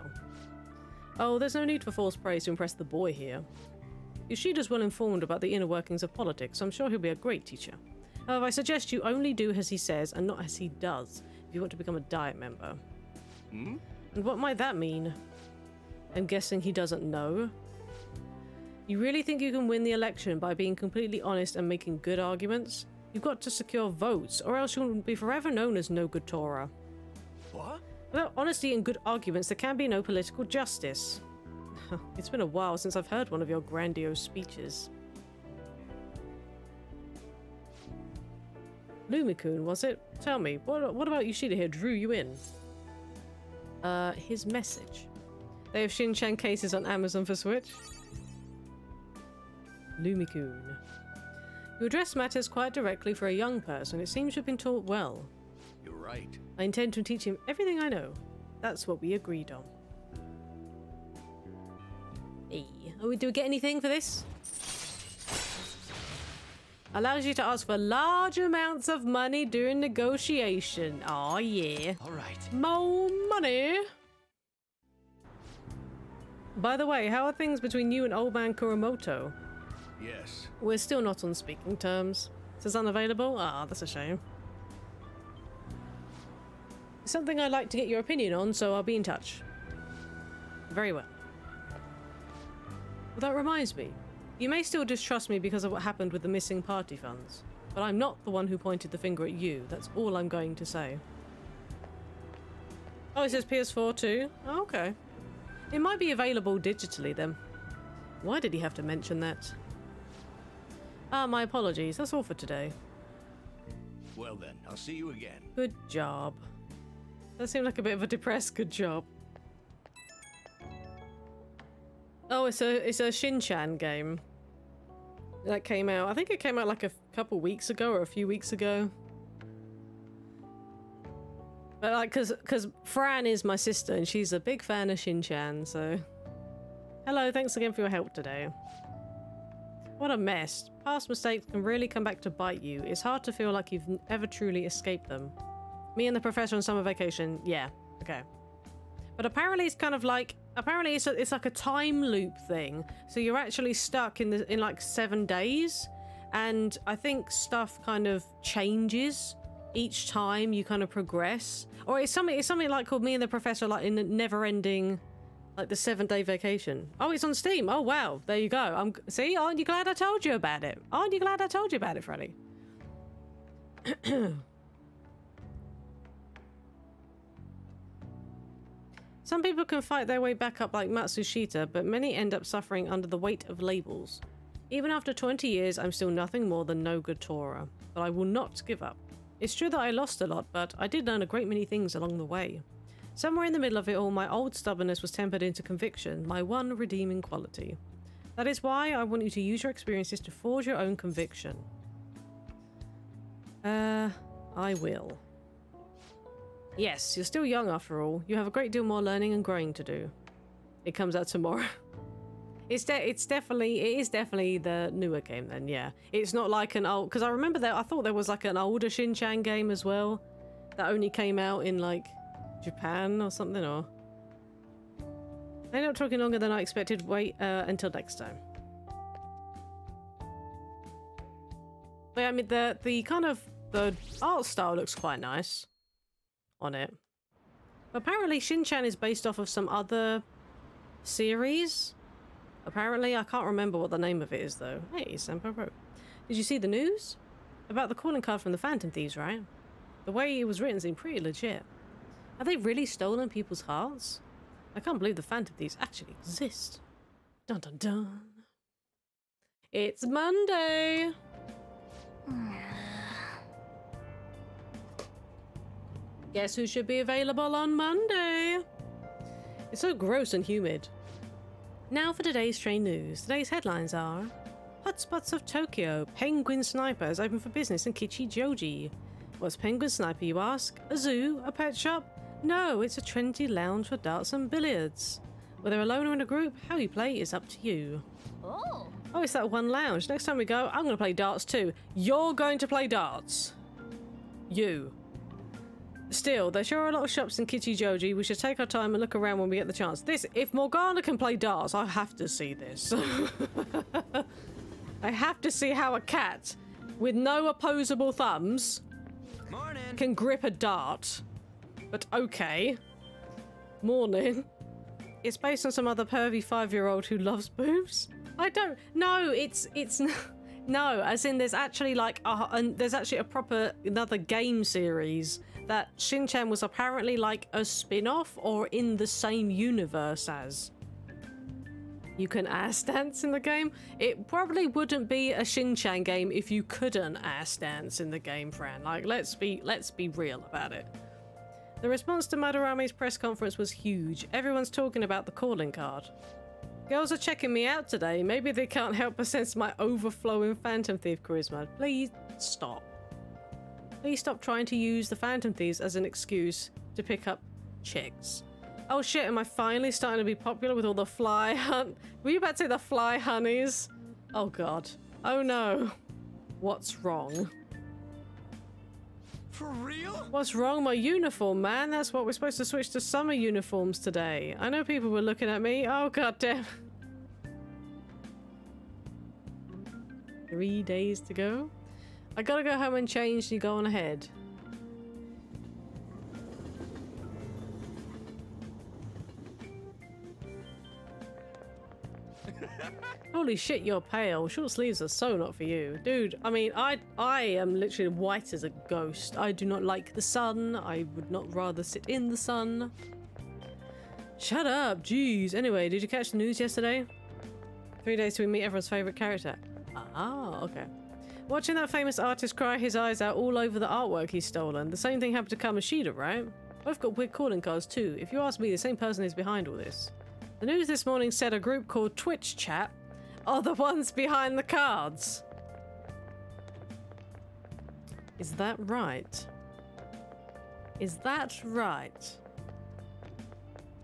Oh, there's no need for false praise to impress the boy here. Yoshida's well informed about the inner workings of politics, so I'm sure he'll be a great teacher. However, I suggest you only do as he says and not as he does if you want to become a Diet member. Hmm? And what might that mean? I'm guessing he doesn't know. You really think you can win the election by being completely honest and making good arguments? You've got to secure votes, or else you'll be forever known as no good Torah. What? Without honesty and good arguments, there can be no political justice. It's been a while since I've heard one of your grandiose speeches. Lumikun, was it? Tell me, what about Yoshida here drew you in? His message. They have Shin-chan cases on Amazon for Switch. Lumikun. You address matters quite directly for a young person. It seems you've been taught well. You're right. I intend to teach him everything I know. That's what we agreed on. Hey, do we get anything for this? Allows you to ask for large amounts of money during negotiation. Oh yeah. All right. More money. By the way, how are things between you and old man Kuramoto? Yes. We're still not on speaking terms. It says unavailable? Ah, that's a shame. It's something I'd like to get your opinion on, so I'll be in touch. Very well. Well, that reminds me. You may still distrust me because of what happened with the missing party funds, but I'm not the one who pointed the finger at you. That's all I'm going to say. Oh, it says PS4 too? Oh, okay. It might be available digitally then. Why did he have to mention that? Ah, my apologies. That's all for today. Well then, I'll see you again. Good job. That seemed like a bit of a depressed good job. Oh, it's a Shin-chan game. That came out. I think it came out like a couple weeks ago or a few weeks ago. But like, cause Fran is my sister and she's a big fan of Shin-chan, so... Hello, thanks again for your help today. What a mess. Past mistakes can really come back to bite you. It's hard to feel like you've ever truly escaped them. Me and the professor on summer vacation, yeah, okay. But apparently it's kind of like... Apparently it's like a time loop thing. So you're actually stuck in like 7 days. And I think stuff kind of changes each time you kind of progress. Or it's something like called Me and the Professor, like in the never-ending, like the 7-day vacation. Oh, it's on Steam. Oh, wow. There you go. See, aren't you glad I told you about it? Aren't you glad I told you about it, Freddy? Some people can fight their way back up like Matsushita, but many end up suffering under the weight of labels. Even after 20 years, I'm still nothing more than no good Torah, but I will not give up. It's true that I lost a lot, but I did learn a great many things along the way. Somewhere in the middle of it all, my old stubbornness was tempered into conviction, my one redeeming quality. That is why I want you to use your experiences to forge your own conviction. I will. Yes, you're still young after all. You have a great deal more learning and growing to do. It comes out tomorrow. It is definitely the newer game then, yeah. It's not like an old... Because I remember that I thought there was like an older Shin-chan game as well. That only came out in like Japan or something, or... I ended up talking longer than I expected. Wait until next time. But I mean, the kind of... The art style looks quite nice on it. Apparently Shin-chan is based off of some other series. Apparently, I can't remember what the name of it is though. Hey, Senpai Pro. Did you see the news? About the calling card from the Phantom Thieves, right? The way it was written seemed pretty legit. Have they really stolen people's hearts? I can't believe the Phantom Thieves actually exist. Dun dun dun. It's Monday! Guess who should be available on Monday? It's so gross and humid. Now for today's train news. Today's headlines are: Hotspots of Tokyo. Penguin Sniper is open for business in Kichijoji. What's Penguin Sniper, you ask? A zoo? A pet shop? No, it's a trendy lounge for darts and billiards. Whether alone or in a group, how you play is up to you. Oh. Oh, it's that one lounge. Next time we go, I'm going to play darts too. You're going to play darts. You. Still, there sure are a lot of shops in Kichijoji. We should take our time and look around when we get the chance. If Morgana can play darts, I have to see this. I have to see how a cat with no opposable thumbs Morning. can grip a dart. But okay. Morning. It's based on some other pervy 5-year-old who loves boobs. I don't. No, it's no. As in, there's actually like there's actually a proper another game series that Shin-chan was apparently like a spin-off or in the same universe as. You can ass dance in the game. It probably wouldn't be a Shin-chan game if you couldn't ass dance in the game, Fran. Like, let's be real about it. The response to Madarame's press conference was huge. Everyone's talking about the calling card. Girls are checking me out today. Maybe they can't help but sense my overflowing Phantom Thief charisma. Please stop. Please stop trying to use the Phantom Thieves as an excuse to pick up chicks. Oh shit, am I finally starting to be popular with all the fly hunt? Were you about to say the fly honeys? Oh god. Oh no. What's wrong? For real? What's wrong? My uniform, man. That's what we're supposed to switch to summer uniforms today. I know people were looking at me. Oh god damn. 3 days to go. I gotta go home and change. You go on ahead. Holy shit, you're pale. Short sleeves are so not for you. Dude, I mean, I am literally white as a ghost. I do not like the sun. I would not rather sit in the sun. Shut up, jeez. Anyway, did you catch the news yesterday? 3 days till we meet everyone's favourite character. Ah, okay. Watching that famous artist cry his eyes out all over the artwork he's stolen. The same thing happened to Kamoshida, right? Both got weird calling cards too. If you ask me, the same person is behind all this. The news this morning said a group called Twitch Chat are the ones behind the cards. Is that right? Is that right?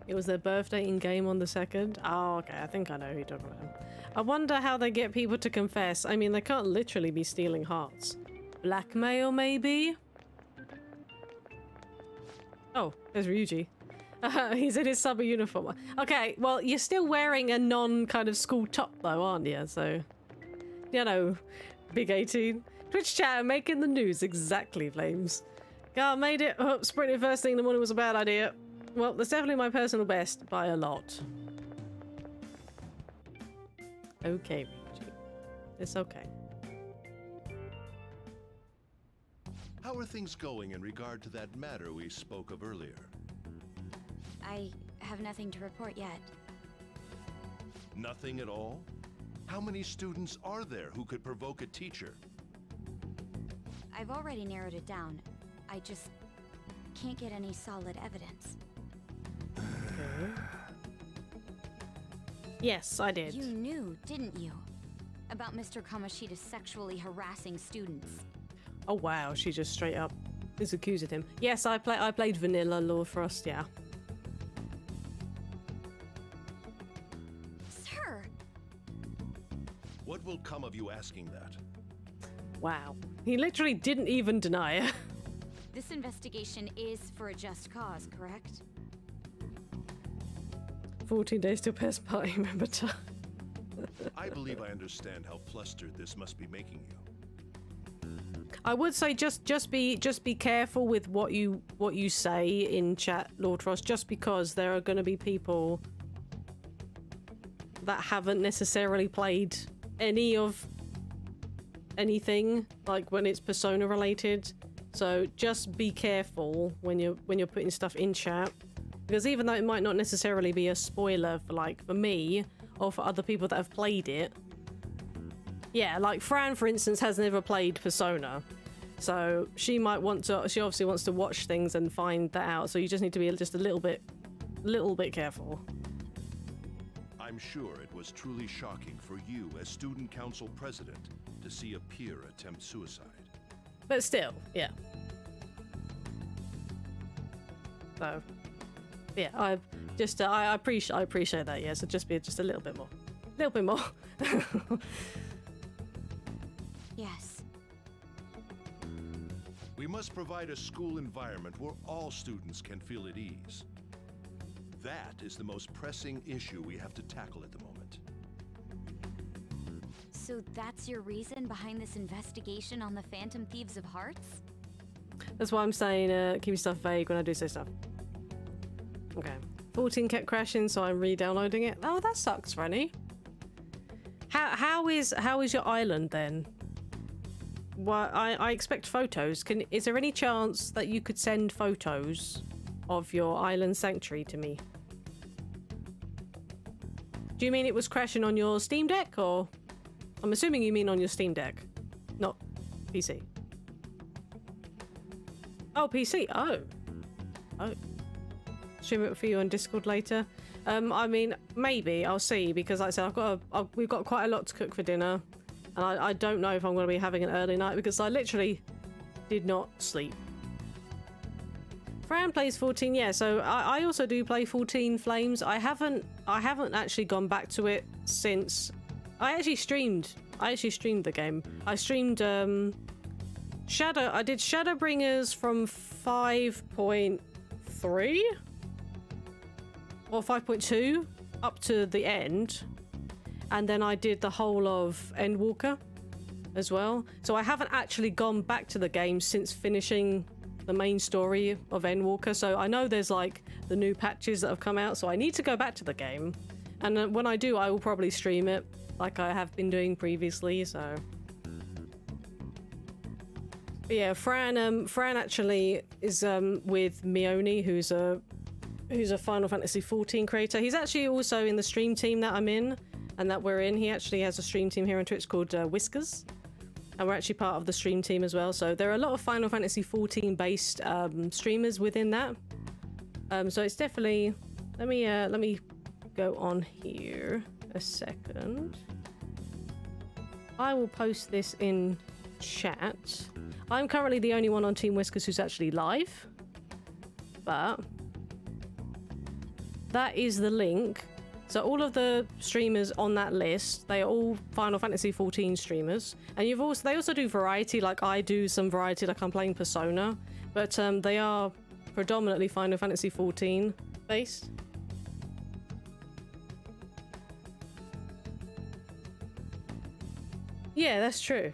It was their birthday in game on the 2nd? Oh, okay. I think I know who you're talking about. I wonder how they get people to confess. I mean, they can't literally be stealing hearts. Blackmail, maybe? Oh, there's Ryuji. He's in his summer uniform. Okay, well, you're still wearing a non-kind of school top, though, aren't you? So, you know, big 18. Twitch chat making the news. Exactly, Flames. God, made it. Oh, sprinting first thing in the morning was a bad idea. Well, that's definitely my personal best by a lot. Okay, Ryuji. It's okay. How are things going in regard to that matter we spoke of earlier? I have nothing to report yet. Nothing at all? How many students are there who could provoke a teacher? I've already narrowed it down. I just can't get any solid evidence. Okay. Yes, I did. You knew, didn't you? About Mr. Kamoshida sexually harassing students. Oh wow, she just straight up is accusing him. Yes, I played vanilla Lord Frost, yeah. Sir! What will come of you asking that? Wow. He literally didn't even deny it. This investigation is for a just cause, correct? 14 days till Pest Party member time. I believe I understand how flustered this must be making you. I would say just be careful with what you say in chat, Lord Frost, just because there are going to be people that haven't necessarily played any of anything, like when it's Persona related. So just be careful when you're putting stuff in chat, because even though it might not necessarily be a spoiler for me or for other people that have played it. Yeah, like Fran, for instance, has never played Persona. So she obviously wants to watch things and find that out. So you just need to be just a little bit careful. I'm sure it was truly shocking for you as student council president to see a peer attempt suicide. But still, yeah. So, yeah, I appreciate that. Yeah, so just be just a little bit more. Yes. We must provide a school environment where all students can feel at ease. That is the most pressing issue we have to tackle at the moment. So that's your reason behind this investigation on the Phantom Thieves of Hearts? That's why I'm saying keep your stuff vague when I do say stuff. Okay. 14 kept crashing, so I'm re-downloading it. Oh, that sucks, Rennie. How is your island then? Well, I expect photos. Is there any chance that you could send photos of your island sanctuary to me? Do you mean it was crashing on your Steam Deck, or? I'm assuming you mean on your Steam Deck, not PC. Oh, PC. Oh. Stream it for you on Discord later. I mean, maybe I'll see, because like I said, we've got quite a lot to cook for dinner, and I don't know if I'm going to be having an early night because I literally did not sleep. Fran plays 14, yeah. So I also do play 14 Flames. I haven't actually gone back to it since I actually streamed the game. I streamed I did Shadowbringers from 5.3 or 5.2 up to the end, and then I did the whole of Endwalker as well. So I haven't actually gone back to the game since finishing the main story of Endwalker. So I know there's like the new patches that have come out, so I need to go back to the game, and when I do, I will probably stream it like I have been doing previously. So but yeah, Fran actually is with Mione, who's a Final Fantasy XIV creator. He's actually also in the stream team that I'm in and that we're in. He actually has a stream team here on Twitch called Whiskers, and we're actually part of the stream team as well. So there are a lot of Final Fantasy XIV based streamers within that. So it's definitely, let me go on here a second. I will post this in chat. I'm currently the only one on Team Whiskers who's actually live, but that is the link. So all of the streamers on that list, they are all Final Fantasy XIV streamers, and they also do variety, like I do some variety, like I'm playing Persona, but they are predominantly Final Fantasy XIV based. Yeah, that's true.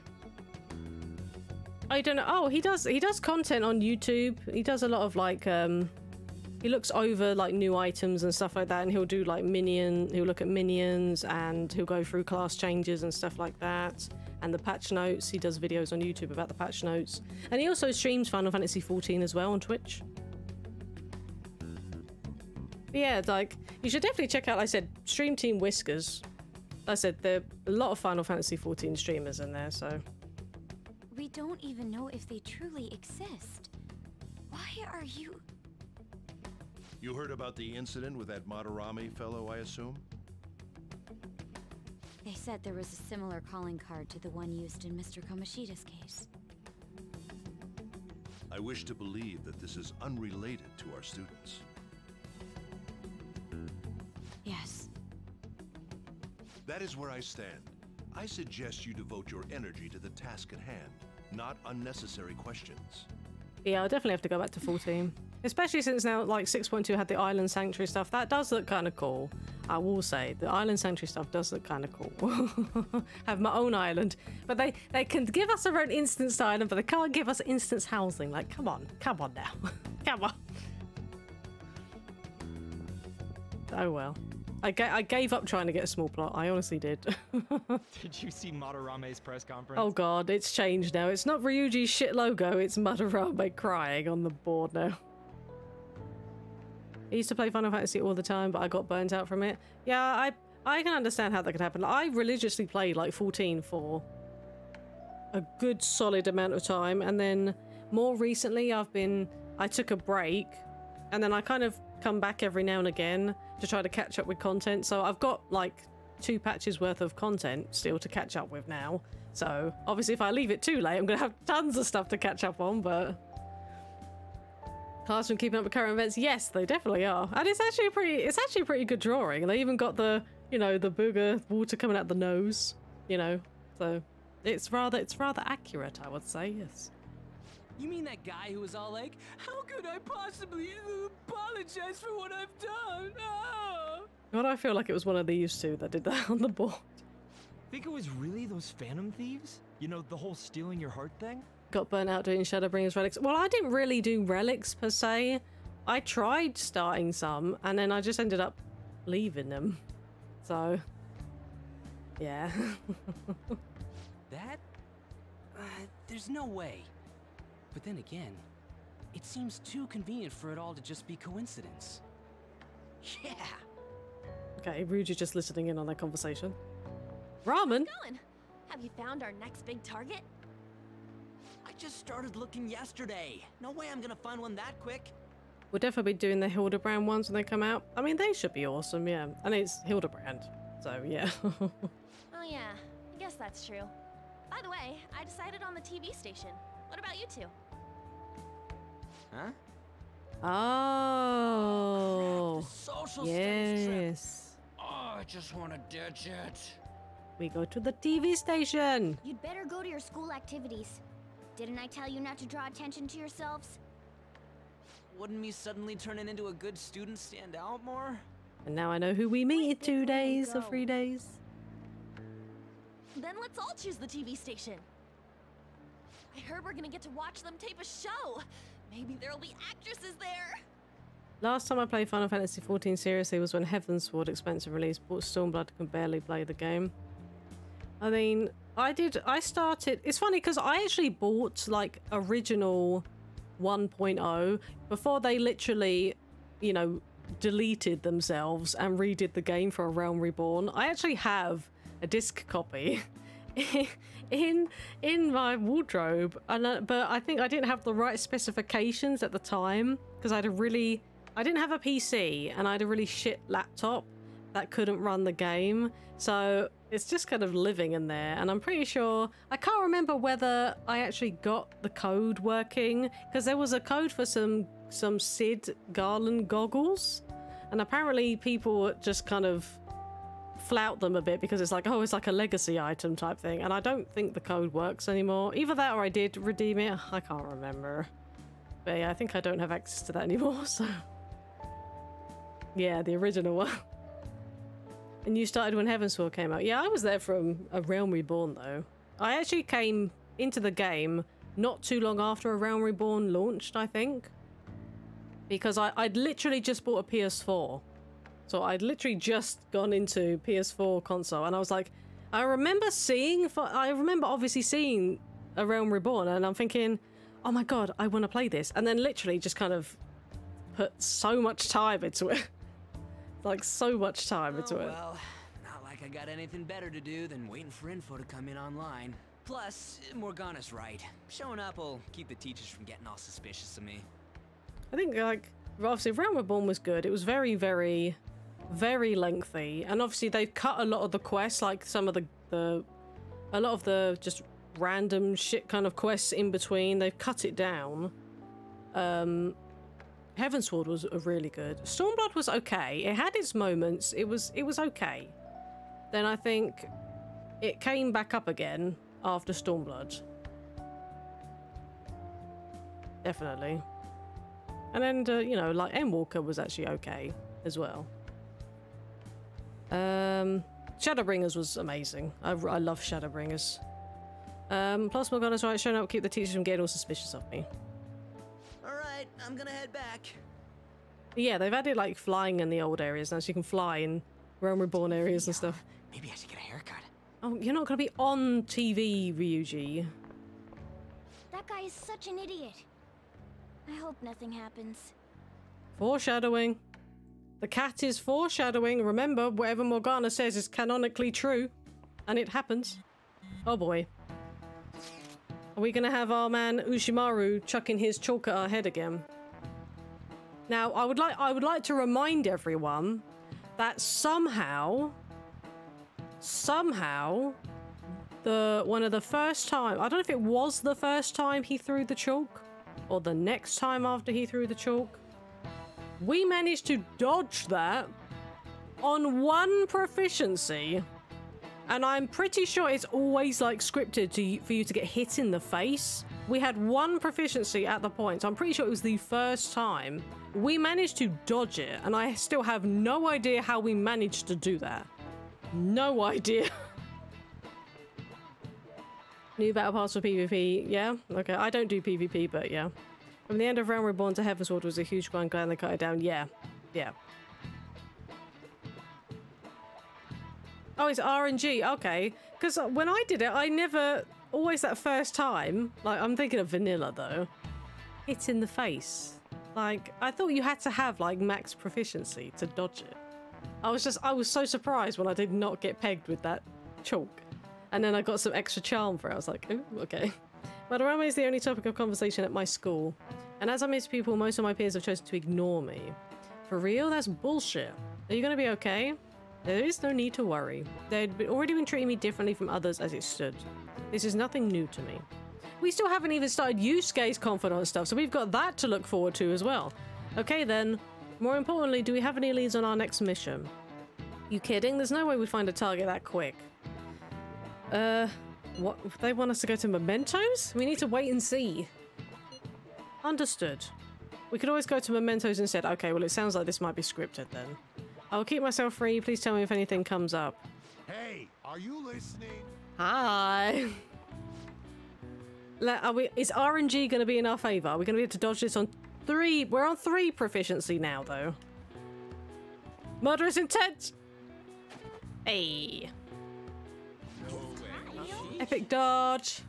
I don't know. Oh, he does content on YouTube. He does a lot of like he looks over like new items and stuff like that, and he'll do like he'll look at minions, and he'll go through class changes and stuff like that, and the patch notes. He does videos on YouTube about the patch notes, and he also streams Final Fantasy XIV as well on Twitch. But yeah, like you should definitely check out, like I said, Stream Team Whiskers. Like I said, there are a lot of Final Fantasy XIV streamers in there, so we don't even know if they truly exist. Why are you... You heard about the incident with that Madarame fellow, I assume? They said there was a similar calling card to the one used in Mr. Komoshida's case. I wish to believe that this is unrelated to our students. Yes. That is where I stand. I suggest you devote your energy to the task at hand, not unnecessary questions. Yeah, I'll definitely have to go back to 14. Especially since now, like, 6.2 had the Island Sanctuary stuff. That does look kind of cool. I will say, the Island Sanctuary stuff does look kind of cool. Have my own island. But they can give us our own instance island, but they can't give us instance housing. Like, come on now. Come on. Oh well. I gave up trying to get a small plot. I honestly did. Did you see Madarame's press conference? Oh god, it's changed now. It's not Ryuji's shit logo, it's Madarame crying on the board now. I used to play Final Fantasy all the time, but I got burnt out from it. Yeah, I can understand how that could happen. I religiously played like 14 for a good solid amount of time, and then more recently I took a break, and then I kind of come back every now and again to try to catch up with content. So I've got like 2 patches worth of content still to catch up with now. So obviously if I leave it too late, I'm gonna have tons of stuff to catch up on, but Classroom keeping up with current events, yes, they definitely are. And it's actually a pretty good drawing. They even got the, you know, the booger water coming out the nose, you know. So it's rather accurate, I would say, yes. You mean that guy who was all like, how could I possibly apologize for what I've done? Ah! Well, I feel like it was one of these two that did that on the board. think it was really those Phantom Thieves? You know, the whole stealing your heart thing? Got burnt out doing Shadowbringers relics. Well, I didn't really do relics per se. I tried starting some, and then I just ended up leaving them. So, yeah. That? There's no way. But then again, it seems too convenient for it all to just be coincidence. Yeah. Okay, Ryuji just listening in on that conversation. Ramen? Going? Have you found our next big target? I just started looking yesterday. No way I'm gonna find one that quick. We'll definitely be doing the Hildebrand ones when they come out. I mean, they should be awesome, yeah. And it's Hildebrand, so yeah. Oh yeah, I guess that's true. By the way, I decided on the TV station. What about you two? Huh? Oh. Crap, the social studies trip. Yes. Oh, I just want to ditch it. We go to the TV station. You'd better go to your school activities. Didn't I tell you not to draw attention to yourselves? Wouldn't me suddenly turning into a good student stand out more? And now I know who we meet in 2 days or 3 days. Then let's all choose the TV station. I heard we're gonna get to watch them tape a show. Maybe there'll be actresses there. Last time I played Final Fantasy XIV seriously was when Heavensward expensive release, but Stormblood can barely play the game. I mean, I started, it's funny because I actually bought like original 1.0 before they literally, you know, deleted themselves and redid the game for A Realm Reborn. I actually have a disc copy in my wardrobe, and but I think I didn't have the right specifications at the time because I didn't have a PC and I had a really shit laptop that couldn't run the game, so it's just kind of living in there. And I'm pretty sure, I can't remember whether I actually got the code working, because there was a code for some Sid Garland goggles, and apparently people just kind of flout them a bit because it's like, oh, it's like a legacy item type thing, and I don't think the code works anymore. Either that or I did redeem it, I can't remember. But yeah, I think I don't have access to that anymore, so yeah, the original one. And you started when Heavensward came out. Yeah, I was there from A Realm Reborn though. I actually came into the game not too long after A Realm Reborn launched, I think. Because I'd literally just bought a PS4. So I'd literally just gone into PS4 console, and I was like, I remember obviously seeing A Realm Reborn, and I'm thinking, oh my god, I want to play this. And then literally just kind of put so much time into it. Like, so much time into it. Well, not like I got anything better to do than waiting for info to come in online. Plus, Morgana's right. Showing up will keep the teachers from getting all suspicious of me. I think, like, obviously Realm Reborn was good. It was very, very, very lengthy. And obviously they've cut a lot of the quests, like some of a lot of the just random shit kind of quests in between. They've cut it down. Heavensward was really good. Stormblood was okay. It had its moments. It was okay. Then I think it came back up again after Stormblood. Definitely. And then, you know, like Endwalker was actually okay as well. Shadowbringers was amazing. I love Shadowbringers. Plus Morgana's right, showing up keep the teachers from getting all suspicious of me. Alright, I'm gonna head back. Yeah, they've added like flying in the old areas now, so you can fly in Realm Reborn areas and stuff. Maybe I should get a haircut. Oh, you're not gonna be on TV, Ryuji. That guy is such an idiot. I hope nothing happens. Foreshadowing. The cat is foreshadowing. Remember, whatever Morgana says is canonically true. And it happens. Oh boy. Are we gonna have our man Ushimaru chucking his chalk at our head again? Now, I would like to remind everyone that somehow, one of the first time, I don't know if it was the first time he threw the chalk, or the next time after he threw the chalk, we managed to dodge that on one proficiency. And I'm pretty sure it's always like scripted for you to get hit in the face. We had one proficiency at the point. So I'm pretty sure it was the first time. We managed to dodge it, and I still have no idea how we managed to do that. No idea. New battle pass for PvP. Yeah, okay. I don't do PvP, but yeah. From the end of Realm Reborn to Heavensward was a huge one. Glad they cut it down. Yeah, yeah. Oh, it's RNG. Okay. Because when I did it, I never... Always that first time, like, I'm thinking of vanilla, though. Hit in the face. Like, I thought you had to have, like, max proficiency to dodge it. I was so surprised when I did not get pegged with that chalk. And then I got some extra charm for it. I was like, oh, okay. Madarame is the only topic of conversation at my school. And as I miss people, most of my peers have chosen to ignore me. For real? That's bullshit. Are you going to be okay? There is no need to worry. They'd already been treating me differently from others as it stood. This is nothing new to me. We still haven't even started Yusuke's confidant stuff, so we've got that to look forward to as well. Okay then. More importantly, do we have any leads on our next mission? You kidding? There's no way we'd find a target that quick. What? They want us to go to Mementos? We need to wait and see. Understood. We could always go to Mementos instead. Okay, well it sounds like this might be scripted then. I'll keep myself free. Please tell me if anything comes up. Hey, are you listening? Hi. Is RNG going to be in our favour? Are we going to be able to dodge this on 3? We're on 3 proficiency now, though. Murderous intent! Hey. No way. Epic dodge.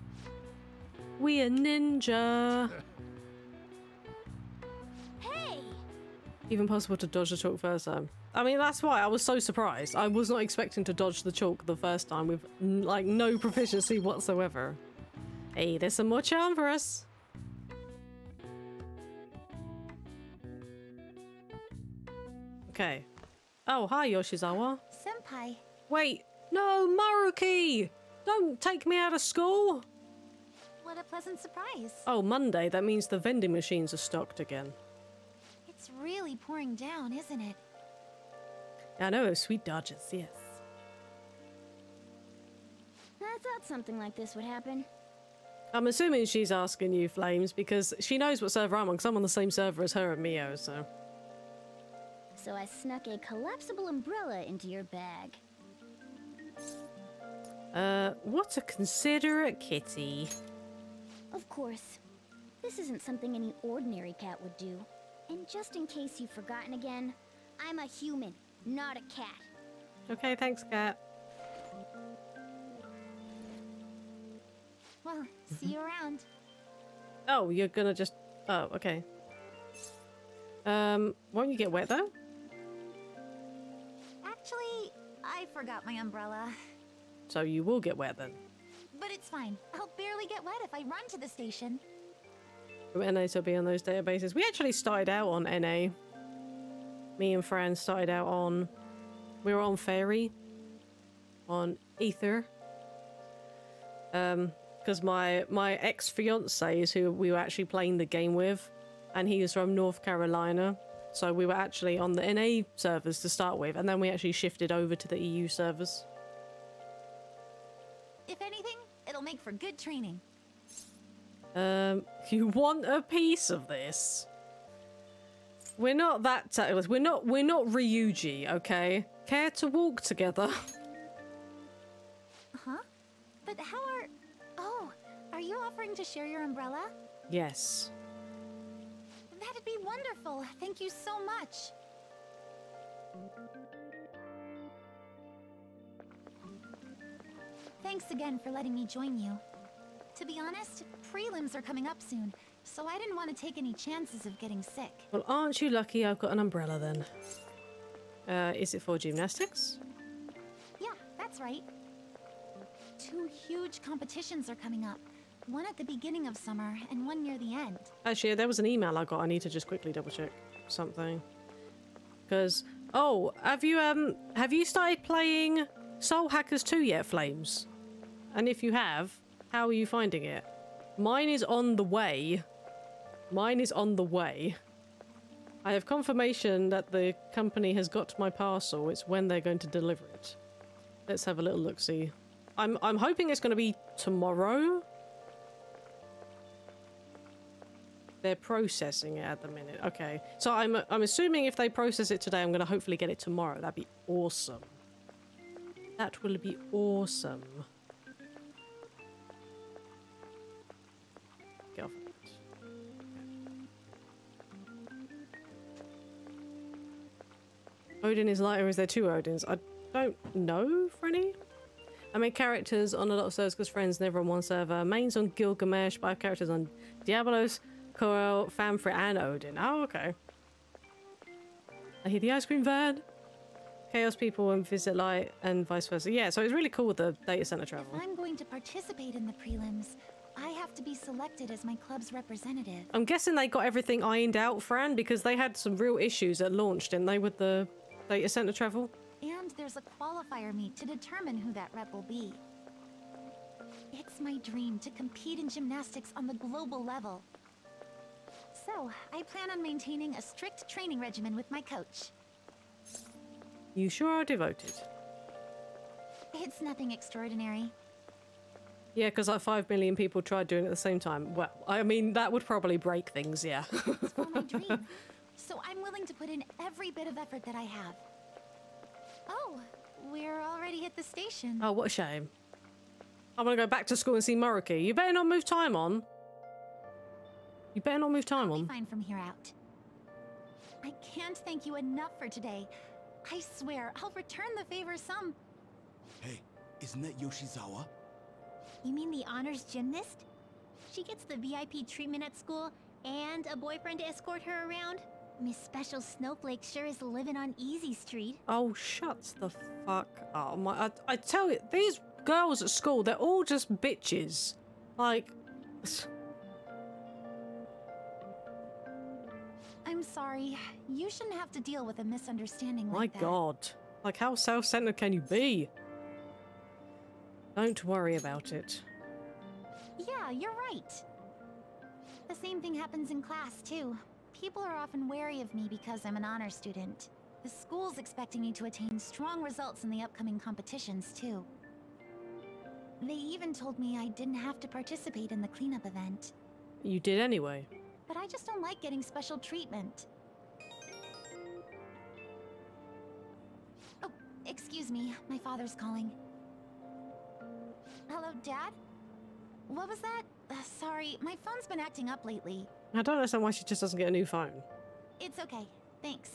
We a ninja. Hey! Even possible to dodge the chalk first time. I mean, that's why I was so surprised. I was not expecting to dodge the chalk the first time with, like, no proficiency whatsoever. Hey, there's some more charm for us. Okay. Oh, hi, Yoshizawa. Senpai. Wait, no, Maruki! Don't take me out of school! What a pleasant surprise. Oh, Monday. That means the vending machines are stocked again. It's really pouring down, isn't it? I know, sweet dodges, yes. I thought something like this would happen. I'm assuming she's asking you, Flames, because she knows what server I'm on, because I'm on the same server as her and Mio, so... So I snuck a collapsible umbrella into your bag. What a considerate kitty. Of course. This isn't something any ordinary cat would do. And just in case you've forgotten again, I'm a human, not a cat. Okay, thanks, cat. Well, see you around. Oh, you're gonna just... Oh, okay. Won't you get wet, though? Actually, I forgot my umbrella. So you will get wet, then? But it's fine. I'll barely get wet if I run to the station. From NA to be on those databases. We actually started out on NA. Me and Fran started out on... We were on Fairy. On Ether. Because my ex-fiance is who we were actually playing the game with. And he is from North Carolina. So we were actually on the NA servers to start with. And then we actually shifted over to the EU servers. If anything, it'll make for good training. You want a piece of this? We're not that tactless. We're not Ryuji, okay? Care to walk together? Huh? But how are... Oh, are you offering to share your umbrella? Yes. That'd be wonderful. Thank you so much. Thanks again for letting me join you. To be honest, prelims are coming up soon, so I didn't want to take any chances of getting sick. Well, aren't you lucky I've got an umbrella then? Is it for gymnastics? Yeah, that's right. 2 huge competitions are coming up. One at the beginning of summer, and one near the end. Actually, there was an email I got. I need to just quickly double check something. Because, oh, have you started playing Soul Hackers 2 yet, Flames? And if you have, how are you finding it? Mine is on the way. Mine is on the way. I have confirmation that the company has got my parcel. It's when they're going to deliver it. Let's have a little look-see. I'm hoping it's going to be tomorrow. They're processing it at the minute. Okay. So I'm assuming if they process it today, I'm going to hopefully get it tomorrow. That'd be awesome. That will be awesome. alphabet. Odin is lighter. Is there two Odins? I don't know, Frenny. I made characters on a lot of servers because friends, never on one server. Mains on Gilgamesh, but I have characters on Diablos, Corel, Famfrit, and Odin. Oh, okay. I hear the ice cream van. Chaos people and visit light and vice versa. Yeah, so it's really cool with the data center travel. If I'm going to participate in the prelims, I have to be selected as my club's representative. I'm guessing they got everything ironed out, Fran, because they had some real issues at launch, didn't they, with the data center travel? And there's a qualifier meet to determine who that rep will be. It's my dream to compete in gymnastics on the global level. So, I plan on maintaining a strict training regimen with my coach. You sure are devoted. It's nothing extraordinary. Yeah, because like 5 million people tried doing it at the same time. Well, I mean, that would probably break things, yeah. It's for my dream. So I'm willing to put in every bit of effort that I have. Oh, we're already at the station. Oh, what a shame. I'm gonna go back to school and see Maruki. You better not move time on. You better not move time on. I'll be fine from here out. I can't thank you enough for today. I swear, I'll return the favor some. Hey, isn't that Yoshizawa? You mean the honors gymnast? She gets the VIP treatment at school and a boyfriend to escort her around? Miss Special Snowflake sure is living on Easy Street. Oh, shut the fuck up. I tell you, these girls at school, they're all just bitches. Like... I'm sorry. You shouldn't have to deal with a misunderstanding My like that. God. Like, how self-centered can you be? Don't worry about it. Yeah, you're right. The same thing happens in class, too. People are often wary of me because I'm an honor student. The school's expecting me to attain strong results in the upcoming competitions, too. They even told me I didn't have to participate in the cleanup event. You did anyway. But I just don't like getting special treatment. Oh, excuse me. My father's calling. Hello, Dad? What was that? Sorry, my phone's been acting up lately. I don't understand why she just doesn't get a new phone. It's okay. Thanks.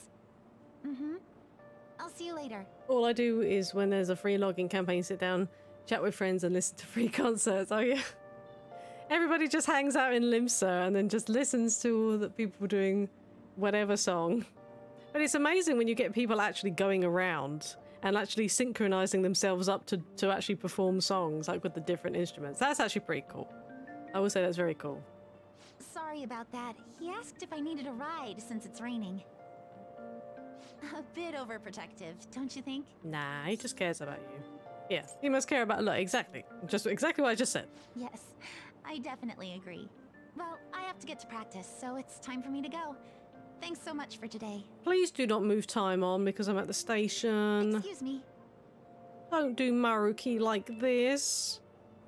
Mm-hmm. I'll see you later. All I do is when there's a free login campaign, sit down, chat with friends and listen to free concerts. Oh yeah. Everybody just hangs out in Limsa and then just listens to all the people doing whatever song. But it's amazing when you get people actually going around and actually synchronizing themselves up to actually perform songs, like with the different instruments. That's actually pretty cool. I would say that's very cool. Sorry about that. He asked if I needed a ride since it's raining. A bit overprotective, don't you think? Nah, he just cares about you. Yeah, he must care about... Look, exactly. Just exactly what I just said. Yes, I definitely agree. Well, I have to get to practice, so it's time for me to go. Thanks so much for today. Please do not move time on because I'm at the station. Excuse me. Don't do Maruki like this.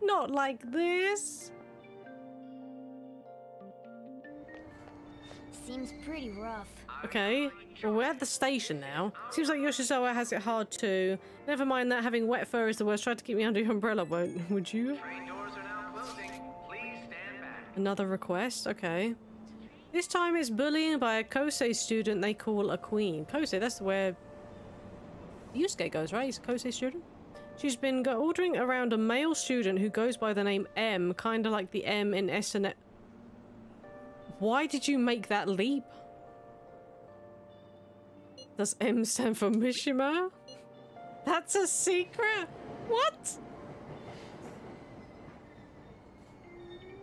Not like this. Seems pretty rough. Okay, well we're at the station now. Seems like Yoshizawa has it hard too. Never mind that having wet fur is the worst. Try to keep me under your umbrella, would you? Train doors are now closing. Please stand back. Another request, okay. This time it's bullying by a Kosei student they call a queen. Kosei, that's where Yusuke goes, right? He's a Kosei student. She's been ordering around a male student who goes by the name M, kind of like the M in SNL. Why did you make that leap? Does M stand for Mishima? That's a secret? What?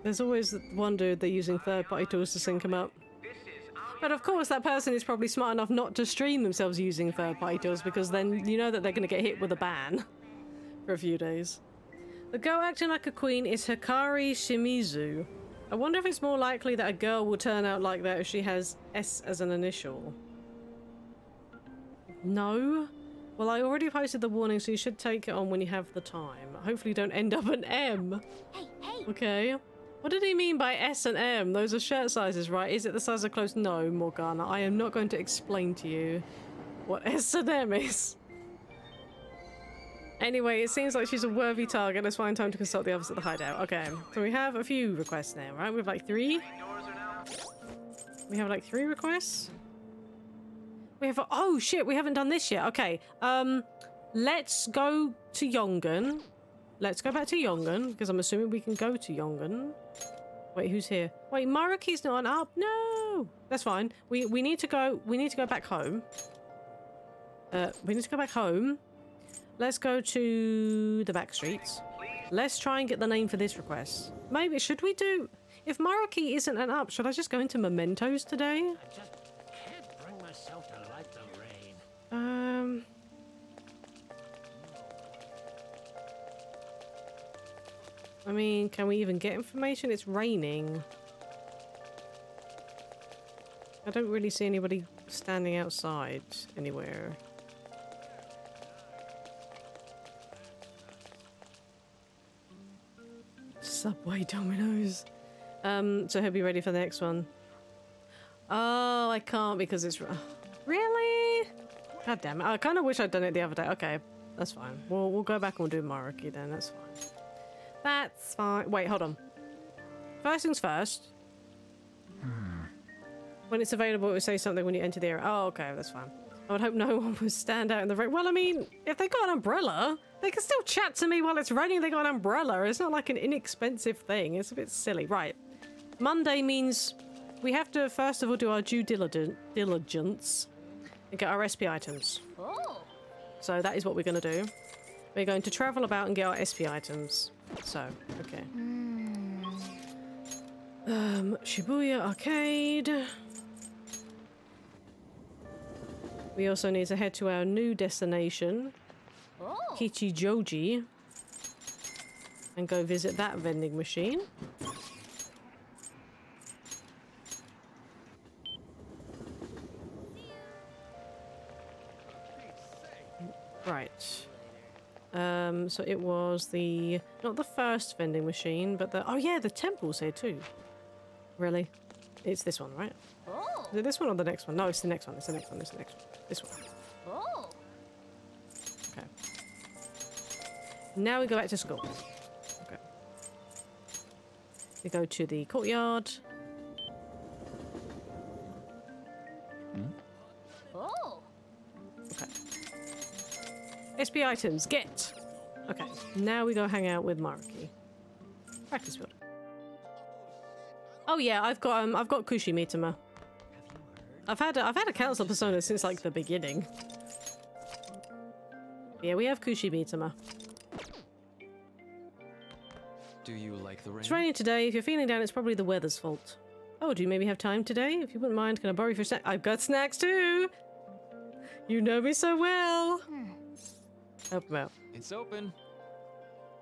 There's always one dude they're using third-party tools to sync him up. But of course that person is probably smart enough not to stream themselves using third-party tools because then you know that they're going to get hit with a ban for a few days. The girl acting like a queen is Hikari Shimizu. I wonder if it's more likely that a girl will turn out like that if she has S as an initial. No? Well, I already posted the warning, so you should take it on when you have the time. Hopefully you don't end up an M. Hey, hey! Okay. What did he mean by S and M? Those are shirt sizes, right? Is it the size of clothes? No, Morgana. I am not going to explain to you what S and M is. Anyway, it seems like she's a worthy target. Let's find time to consult the others at the hideout. Okay, so we have a few requests now, right? We have like 3. We have like 3 requests. We have oh shit, we haven't done this yet. Okay, let's go to Yongen. Let's go back to Yongen, because I'm assuming we can go to Yongen. Wait, who's here? Wait, Maruki's not up. No, that's fine. We need to go. We need to go back home. We need to go back home. Let's go to the back streets. Let's try and get the name for this request. Maybe should we do? If Maruki isn't an up, should I just go into Mementos today? I just can't bring myself to like the rain. I mean, can we even get information? It's raining. I don't really see anybody standing outside anywhere. Subway Dominoes. So he'll be ready for the next one. Oh, I can't because it's... Really? God damn it. I kind of wish I'd done it the other day. Okay, that's fine. We'll go back and we'll do Maruki then. That's fine. That's fine. Wait, hold on. First things first. When it's available, it will say something when you enter the area. Oh, okay, that's fine. I would hope no one would stand out in the rain. Well, I mean, if they got an umbrella, they can still chat to me while it's raining. They got an umbrella. It's not like an inexpensive thing. It's a bit silly. Right. Monday means we have to, first of all, do our due diligence and get our SP items. Oh. So that is what we're going to do. We're going to travel about and get our SP items. So, okay. Shibuya Arcade. We also need to head to our new destination, Kichijoji, and go visit that vending machine. Right. So it was the, not the first vending machine, but the, oh yeah, the temple's here too. Really? It's this one, right? Oh. Is it this one or the next one? No, it's the next one. It's the next one. It's the next one. This one. Oh. Okay. Now we go back to school. Okay. We go to the courtyard. Oh. Okay. SP items, get! Okay, now we go hang out with Maruki. Practice field. Oh yeah, I've got Kushi Mitama. I've had a council persona since like the beginning. Yeah, we have Kushi Mitama. Do you like the rain? It's raining today. If you're feeling down, it's probably the weather's fault. Oh, do you maybe have time today? If you wouldn't mind, can I borrow you for a snack? I've got snacks too! You know me so well! Help him out. It's open.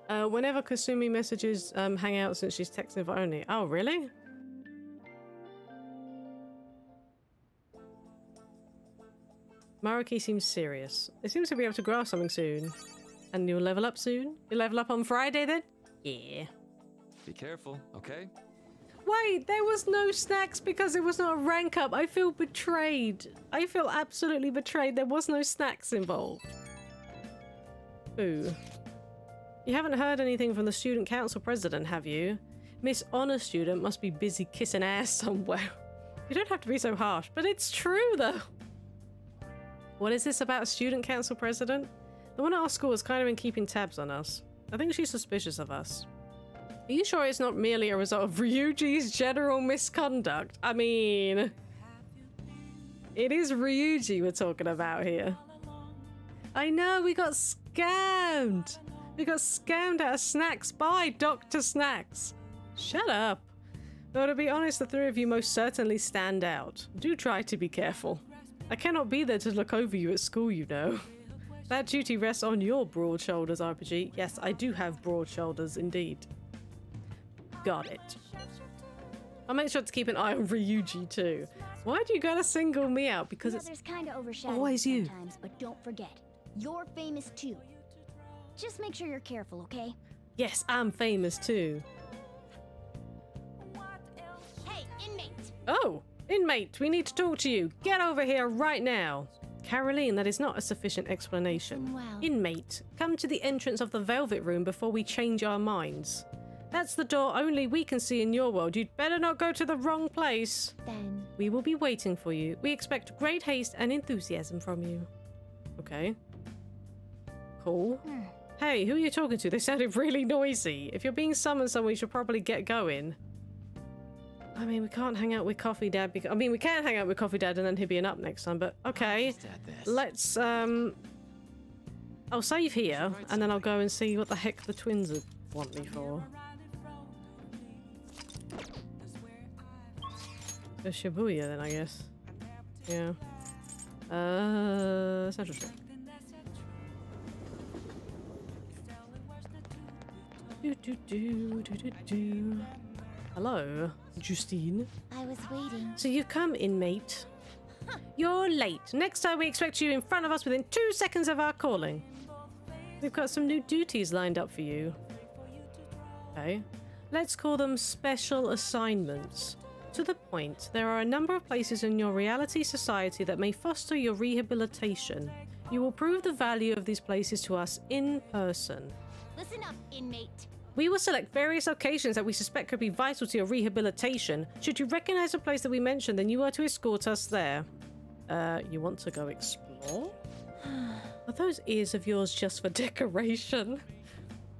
Whenever Kasumi messages hang out since she's texting for only. Oh, really? Maruki seems serious. It seems to be able to grasp something soon. And you'll level up soon? You'll level up on Friday then? Yeah. Be careful, okay? Wait, there was no snacks because it was not a rank up. I feel betrayed. I feel absolutely betrayed. There was no snacks involved. Ooh. You haven't heard anything from the student council president, have you? Miss Honor Student must be busy kissing ass somewhere. You don't have to be so harsh, but it's true though. What is this about a student council president? The one at our school has kind of been keeping tabs on us. I think she's suspicious of us. Are you sure it's not merely a result of Ryuji's general misconduct? I mean, it is Ryuji we're talking about here. I know, we got scammed. We got scammed out of snacks by Dr. Snacks. Shut up. Though to be honest, the three of you most certainly stand out. Do try to be careful. I cannot be there to look over you at school, you know. That duty rests on your broad shoulders, RPG. Yes, I do have broad shoulders, indeed. Got it. I'll make sure to keep an eye on Ryuji too. Why do you gotta single me out? Because it's kind of overshadowed always you. Sometimes, but don't forget, you're famous too. Just make sure you're careful, okay? Yes, I'm famous too. Hey, inmate! Oh, inmate, we need to talk to you. Get over here right now. Caroline, that is not a sufficient explanation. Well. Inmate, come to the entrance of the Velvet Room before we change our minds. That's the door only we can see in your world. You'd better not go to the wrong place. Then. We will be waiting for you. We expect great haste and enthusiasm from you. Okay. Cool. Hey, who are you talking to? They sounded really noisy. If you're being summoned somewhere, you should probably get going. I mean, we can't hang out with Coffee Dad because... I mean, we can hang out with Coffee Dad and then he'll be an up next time, but okay. Let's, I'll save here, and then I'll go and see what the heck the twins want me for. The Shibuya, then, I guess. Yeah. Central Street. Hello, Justine. I was waiting. So you come, inmate. You're late. Next time we expect you in front of us within 2 seconds of our calling. We've got some new duties lined up for you. Okay. Let's call them special assignments. To the point, there are a number of places in your reality society that may foster your rehabilitation. You will prove the value of these places to us in person. Listen up, inmate. We will select various locations that we suspect could be vital to your rehabilitation. Should you recognize a place that we mentioned, then you are to escort us there. You want to go explore? Are those ears of yours just for decoration?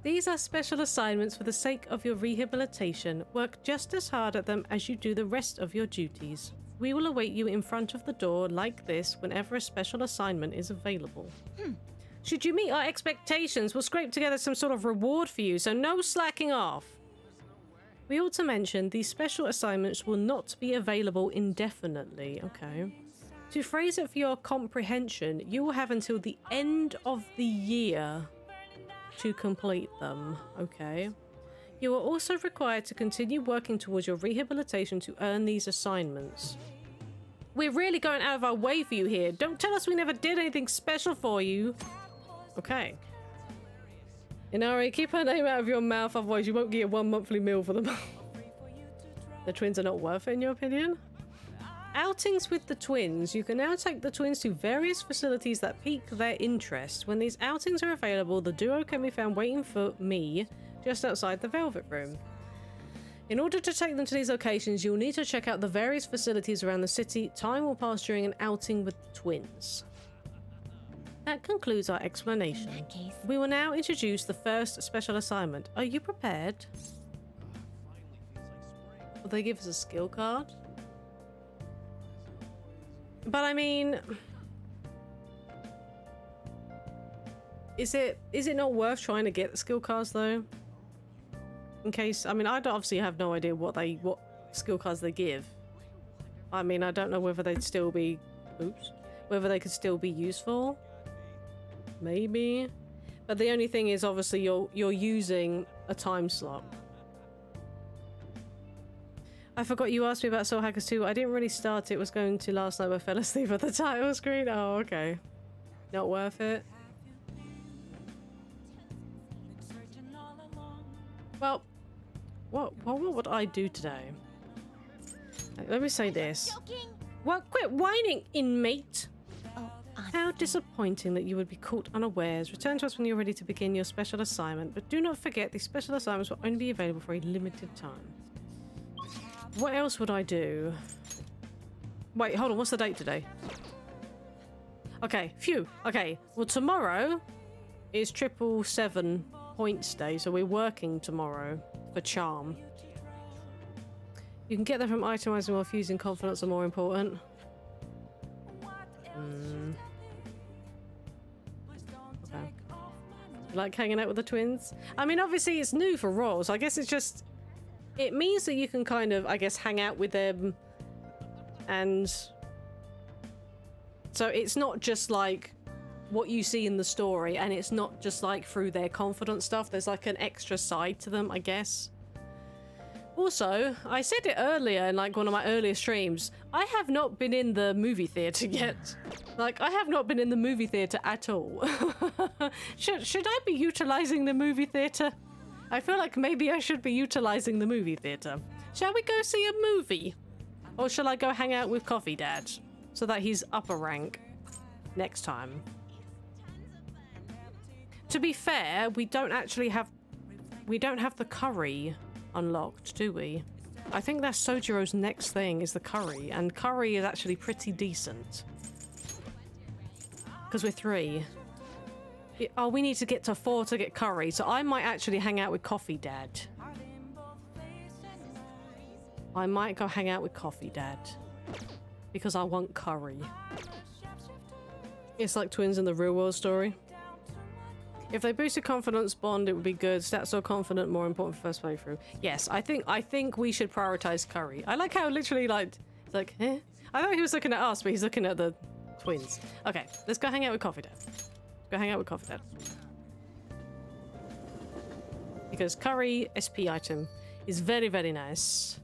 These are special assignments for the sake of your rehabilitation. Work just as hard at them as you do the rest of your duties. We will await you in front of the door like this whenever a special assignment is available. Should you meet our expectations, we'll scrape together some sort of reward for you, so no slacking off. We ought to mention these special assignments will not be available indefinitely. Okay. To phrase it for your comprehension, you will have until the end of the year to complete them. Okay. You are also required to continue working towards your rehabilitation to earn these assignments. We're really going out of our way for you here. Don't tell us we never did anything special for you. Okay. Inari, keep her name out of your mouth, otherwise you won't get 1 monthly meal for them. The twins are not worth it, in your opinion? Outings with the twins. You can now take the twins to various facilities that pique their interest. When these outings are available, the duo can be found waiting for me just outside the Velvet Room. In order to take them to these locations, you'll need to check out the various facilities around the city. Time will pass during an outing with the twins. That concludes our explanation. In that case. We will now introduce the first special assignment. Are you prepared? Will they give us a skill card? But I mean... Is it not worth trying to get the skill cards though? In case... I mean, I obviously have no idea what skill cards they give. I mean, I don't know whether they'd still be... Oops. Whether they could still be useful. Maybe. But the only thing is, obviously, you're using a time slot. I forgot you asked me about Soul Hackers 2. I didn't really start it. Was going to last night, but I fell asleep at the title screen. Oh, okay. Not worth it. Well, what would I do today? Let me say this. What? Quit whining, inmate! How disappointing that you would be caught unawares. Return to us when you're ready to begin your special assignment, but do not forget these special assignments will only be available for a limited time. What else would I do? Wait, hold on, what's the date today? Okay, phew. Okay, well tomorrow is 777 points day, so we're working tomorrow for charm. You can get them from itemizing while fusing confidence are more important. Okay. Like hanging out with the twins? I mean, obviously it's new for Raw, so I guess it's just... It means that you can kind of, I guess, hang out with them and... So it's not just like what you see in the story, and it's not just like through their confidence stuff. There's like an extra side to them, I guess. Also, I said it earlier in like one of my earlier streams, I have not been in the movie theatre yet. Like, I have not been in the movie theatre at all. Should I be utilising the movie theatre? I feel like maybe I should be utilising the movie theatre. Shall we go see a movie? Or shall I go hang out with Coffee Dad? So that he's upper rank. next time. To be fair, we don't have the curry unlocked, do we? I think that's Sojiro's next thing is the curry, and curry is actually pretty decent. Because we're 3. Oh, we need to get to 4 to get curry, so I might actually hang out with Coffee Dad. I might go hang out with Coffee Dad. Because I want curry. It's like twins in the real world story. If they boosted confidence bond, it would be good. Stats or confident more important for first playthrough. Yes, I think we should prioritize curry. I like how literally like it's like, eh? I thought he was looking at us, but he's looking at the twins. Okay, let's go hang out with Coffee Dad. Go hang out with Coffee Dad. Because curry SP item is very, very nice.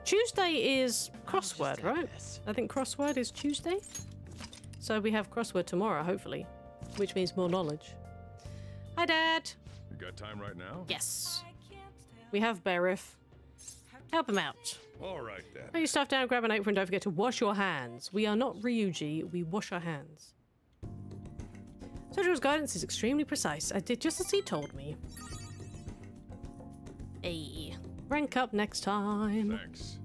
Tuesday is crossword, right? I think crossword is Tuesday. So we have crossword tomorrow, hopefully. Which means more knowledge. Hi, Dad. You got time right now? Yes. We have Berith. Help him out. All right, then. Put your stuff down, grab an apron, don't forget to wash your hands. We are not Ryuji, we wash our hands. Sojiro's guidance is extremely precise. I did just as he told me. Hey. Rank up next time. Thanks.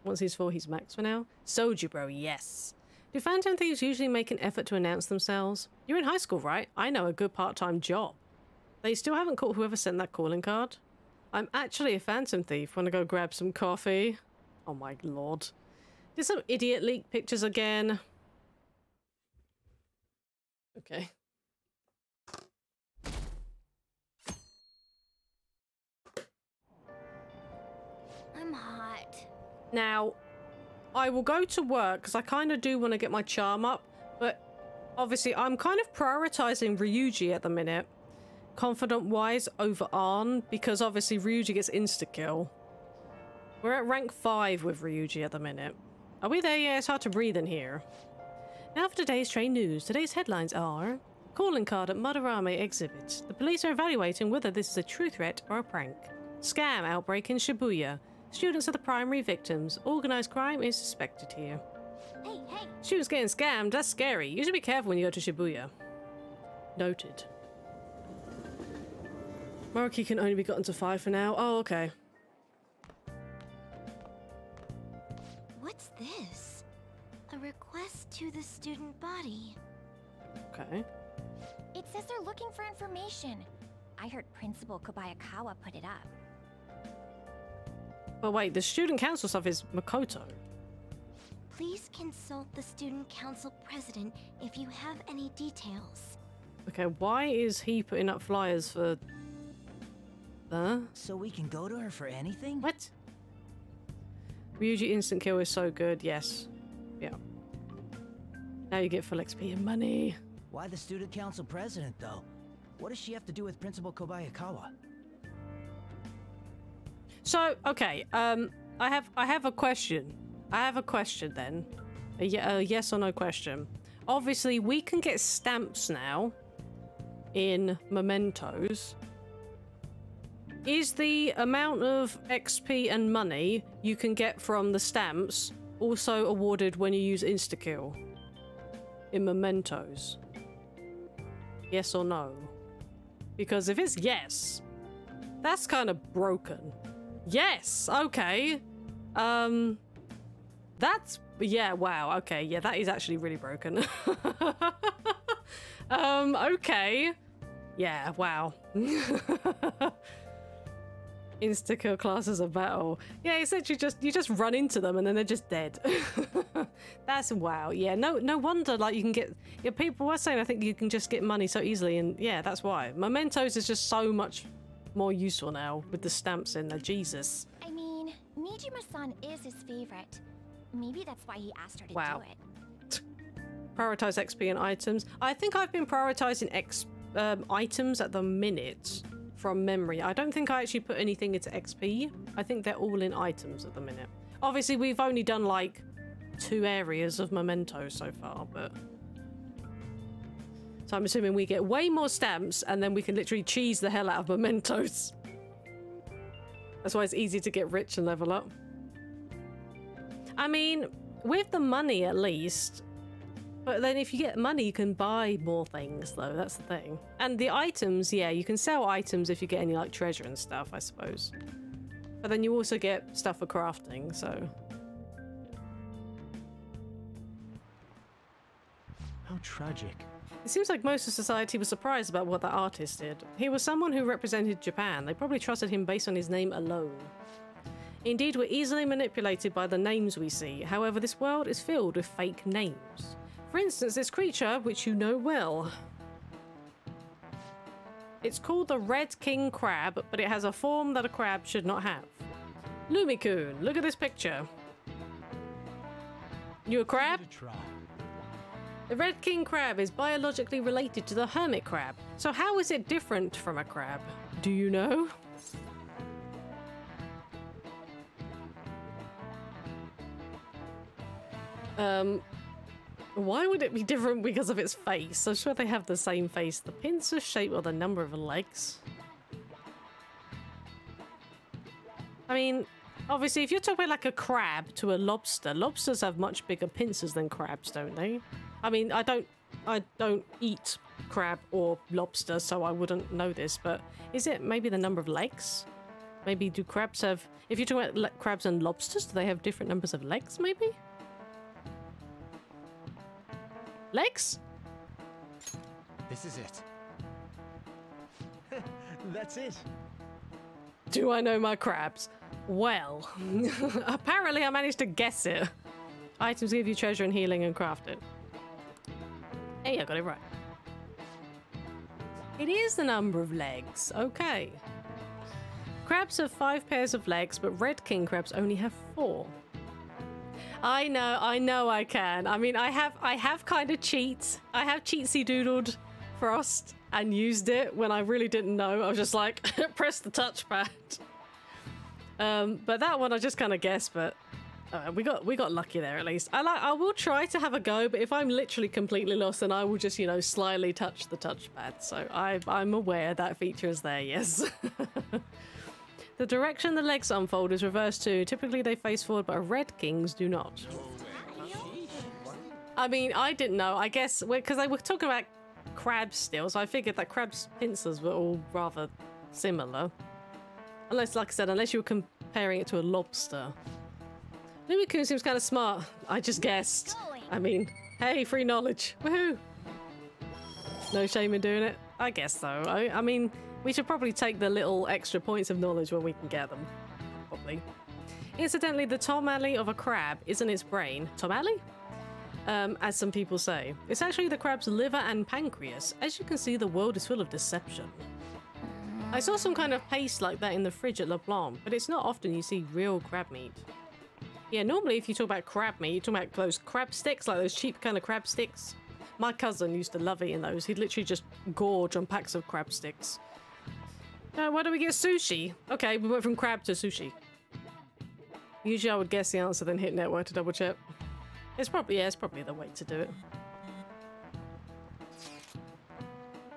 Once he's 4, he's max for now. Sojiro, yes. Do Phantom Thieves usually make an effort to announce themselves? You're in high school, right? I know a good part-time job. They still haven't caught whoever sent that calling card. I'm actually a Phantom Thief. Want to go grab some coffee? Oh my lord. Did some idiot leak pictures again? Okay. I'm hot. Now, I will go to work because I kind of do want to get my charm up, but obviously I'm kind of prioritizing Ryuji at the minute, confident-wise over Arn, because obviously Ryuji gets insta-kill. We're at rank 5 with Ryuji at the minute. Are we there yet? It's hard to breathe in here. Now for today's train news. Today's headlines are: calling card at Madarame exhibit. The police are evaluating whether this is a true threat or a prank. Scam outbreak in Shibuya. Students are the primary victims. Organized crime is suspected here. Hey, hey! Students getting scammed, that's scary. You should be careful when you go to Shibuya. Noted. Maruki can only be gotten to 5 for now. Oh, okay. What's this? A request to the student body. Okay. It says they're looking for information. I heard Principal Kobayakawa put it up. But wait, the student council stuff is Makoto. Please consult the student council president if you have any details. Okay, why is he putting up flyers for... So we can go to her for anything? What? Ryuji instant kill is so good, yes. Yeah. Now you get full XP and money. Why the student council president, though? What does she have to do with Principal Kobayakawa? So, okay, I have a question. I have a question then. A yes or no question. Obviously, we can get stamps now in mementos. Is the amount of XP and money you can get from the stamps also awarded when you use insta-kill in mementos? Yes or no? Because if it's yes, that's kind of broken. Yes, okay. That's, yeah, wow, okay, yeah, that is actually really broken. Okay. Yeah, wow. Insta-kill classes of battle. Yeah, essentially you just run into them and then they're just dead. That's wow. Yeah, no wonder like you can get, yeah, people were saying I think you can just get money so easily, and yeah, that's why. Mementos is just so much more useful now with the stamps in there. Jesus. I mean, Nijima-san is his favorite. Maybe that's why he asked her to Wow. do it. Prioritize XP and items. I think I've been prioritizing items at the minute from memory. I don't think I actually put anything into XP. I think they're all in items at the minute. Obviously, we've only done like 2 areas of mementos so far, but... So I'm assuming we get way more stamps and then we can literally cheese the hell out of mementos. That's why it's easy to get rich and level up. I mean, with the money at least. But then if you get money, you can buy more things, though. That's the thing. And the items, yeah, you can sell items if you get any, like, treasure and stuff, I suppose. But then you also get stuff for crafting, so... How tragic. It seems like most of society was surprised about what that artist did. He was someone who represented Japan. They probably trusted him based on his name alone. Indeed, we're easily manipulated by the names we see. However, this world is filled with fake names. For instance, this creature, which you know well. It's called the Red King Crab, but it has a form that a crab should not have. Lumikun, look at this picture. You a crab? The Red King Crab is biologically related to the hermit crab. So how is it different from a crab? Do you know? Why would it be different because of its face? I'm sure they have the same face. The pincer shape or the number of legs. I mean, obviously, if you're talking about like a crab to a lobster, lobsters have much bigger pincers than crabs, don't they? I mean, I don't eat crab or lobster, so I wouldn't know this, but is it maybe the number of legs? Maybe do crabs have... If you're talking about crabs and lobsters, do they have different numbers of legs, maybe? Legs? This is it. That's it. Do I know my crabs? Well, apparently I managed to guess it. Items give you treasure and healing and craft it. Hey, I got it right. It is the number of legs. Okay. Crabs have 5 pairs of legs, but Red King crabs only have 4. I know I can. I mean, I have kind of cheats. I have cheatsy doodled Frost and used it when I really didn't know. I was just like, press the touchpad. But that one I just kind of guessed, but we got lucky there at least. I will try to have a go, but if I'm literally completely lost, then I will just, you know, slyly touch the touchpad. So I'm aware that feature is there, yes. The direction the legs unfold is reversed too. Typically they face forward, but Red Kings do not. I mean, I didn't know. I guess because they were talking about crabs still, so I figured that crabs' pincers were all rather similar. Unless, like I said, unless you were comparing it to a lobster. Lumikun seems kind of smart. I just guessed. I mean, hey, free knowledge. Woohoo! No shame in doing it. I guess so. I mean, we should probably take the little extra points of knowledge when we can get them. Probably. Incidentally, the Tom Alley of a crab isn't its brain. Tom Alley? As some people say. It's actually the crab's liver and pancreas. As you can see, the world is full of deception. I saw some kind of paste like that in the fridge at LeBlanc, but it's not often you see real crab meat. Yeah, normally if you talk about crab meat, you're talking about those crab sticks, like those cheap kind of crab sticks. My cousin used to love eating those. He'd literally just gorge on packs of crab sticks. Why do we get sushi? Okay, we went from crab to sushi. Usually I would guess the answer, then hit network to double check. It's probably the way to do it.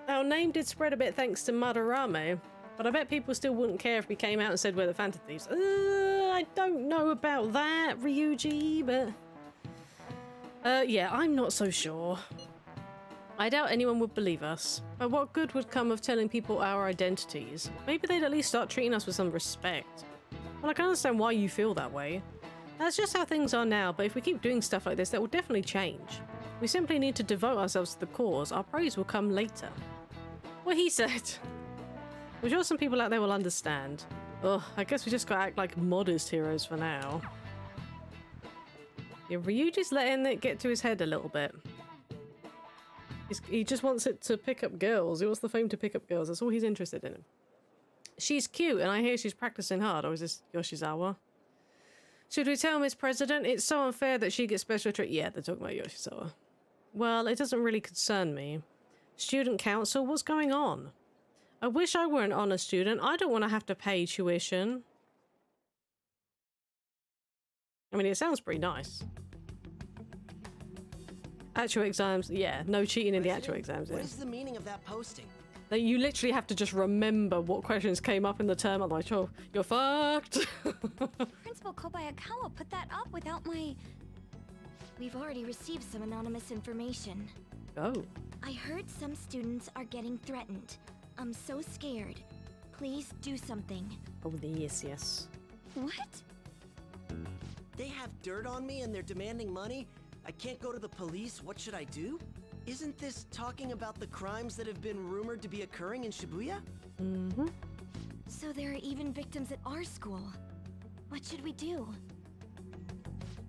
Our name did spread a bit thanks to Madarame, but I bet people still wouldn't care if we came out and said we're the Phantom Thieves. I don't know about that, Ryuji, but... yeah, I'm not so sure. I doubt anyone would believe us. But what good would come of telling people our identities? Maybe they'd at least start treating us with some respect. Well, I can understand why you feel that way. That's just how things are now, but if we keep doing stuff like this, that will definitely change. We simply need to devote ourselves to the cause. Our praise will come later. What he said. I'm sure some people out there will understand. Ugh, I guess we just gotta act like modest heroes for now. Yeah, Ryuji's letting it get to his head a little bit. He just wants it to pick up girls. He wants the fame to pick up girls. That's all he's interested in. She's cute, and I hear she's practicing hard. Or is this Yoshizawa? Should we tell Miss President? It's so unfair that she gets special treatment. Yeah, they're talking about Yoshizawa. Well, it doesn't really concern me. Student council, what's going on? I wish I were an honor student. I don't want to have to pay tuition. I mean, it sounds pretty nice. Actual exams, yeah, no cheating in the actual exams. What is the meaning of that posting? That you literally have to just remember what questions came up in the term, otherwise you're fucked. Principal Kobayakawa put that up without my... We've already received some anonymous information. Oh. I heard some students are getting threatened. I'm so scared. Please do something. Oh, yes. What? They have dirt on me and they're demanding money? I can't go to the police, what should I do? Isn't this talking about the crimes that have been rumored to be occurring in Shibuya? Mm-hmm. So there are even victims at our school. What should we do?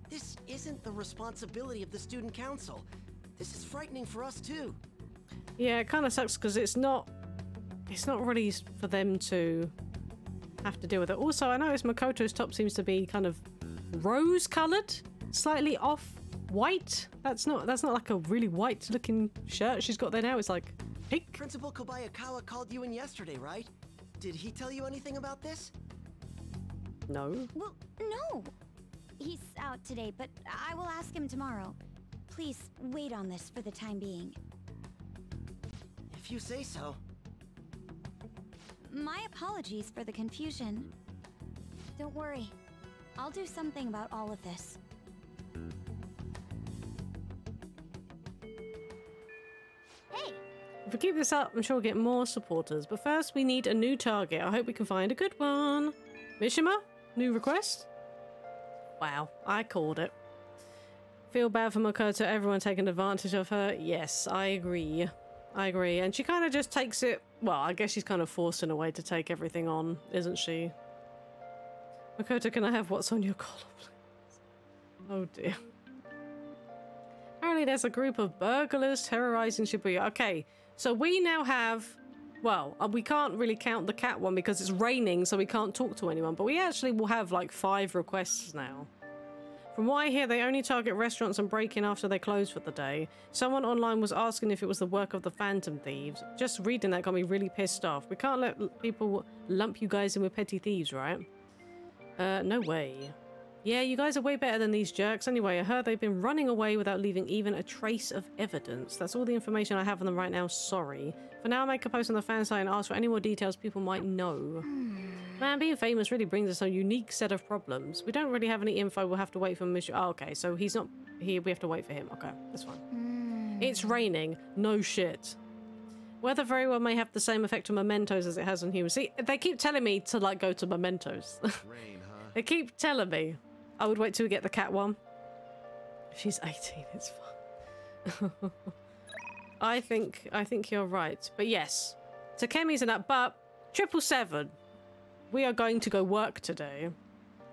This isn't the responsibility of the student council. This is frightening for us too. Yeah, it kind of sucks because it's not really for them to have to deal with it. Also, I noticed Makoto's top seems to be kind of rose-colored, slightly off white. That's not like a really white-looking shirt she's got there now. It's like pink. Principal Kobayakawa called you in yesterday, right? Did he tell you anything about this? No. Well, no. He's out today, but I will ask him tomorrow. Please wait on this for the time being. If you say so. My apologies for the confusion. Don't worry. I'll do something about all of this. Hey! If we keep this up, I'm sure we'll get more supporters. But first, we need a new target. I hope we can find a good one. Mishima? New request? Wow, I called it. Feel bad for Makoto, everyone taking advantage of her. Yes, I agree. I agree. And she kind of just takes it... Well, I guess she's kind of forced in a way to take everything on, isn't she? Makoto, can I have what's on your collar, please? Oh dear. Apparently there's a group of burglars terrorizing Shibuya. Okay, so we now have... Well, we can't really count the cat one because it's raining, so we can't talk to anyone. But we actually will have like 5 requests now. From what I hear, they only target restaurants and break in after they close for the day. Someone online was asking if it was the work of the Phantom Thieves. Just reading that got me really pissed off. We can't let people lump you guys in with petty thieves, right? No way. Yeah, you guys are way better than these jerks. Anyway, I heard they've been running away without leaving even a trace of evidence. That's all the information I have on them right now, sorry. For now, I'll make a post on the fan site and ask for any more details people might know. Man, being famous really brings us a unique set of problems. We don't really have any info, we'll have to wait for Mr. Oh, okay, so he's not here, we have to wait for him. Okay, that's fine. It's raining. No shit. Weather very well may have the same effect on mementos as it has on humans. See, they keep telling me to, like, go to mementos. Rain, huh? They keep telling me. I would wait till we get the cat one. She's 18, it's fine. I think you're right. But yes, Takemi's in that, but 777, we are going to go work today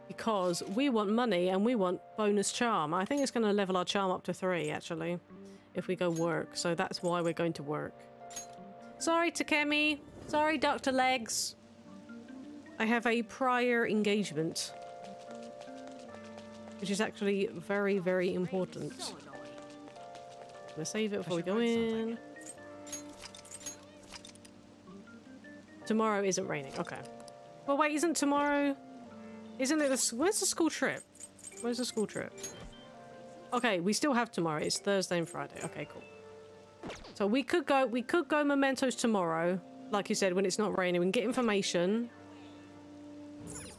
because we want money and we want bonus charm. I think it's going to level our charm up to 3, actually, if we go work. So that's why we're going to work. Sorry, Takemi. Sorry, Dr. Legs. I have a prior engagement, which is actually very, very important. I'm gonna save it before we go in. Tomorrow isn't raining. Okay. Well, wait, isn't tomorrow... Isn't it the... Where's the school trip? Where's the school trip? Okay, we still have tomorrow. It's Thursday and Friday. Okay, cool. So we could go mementos tomorrow. Like you said, when it's not raining. We can get information.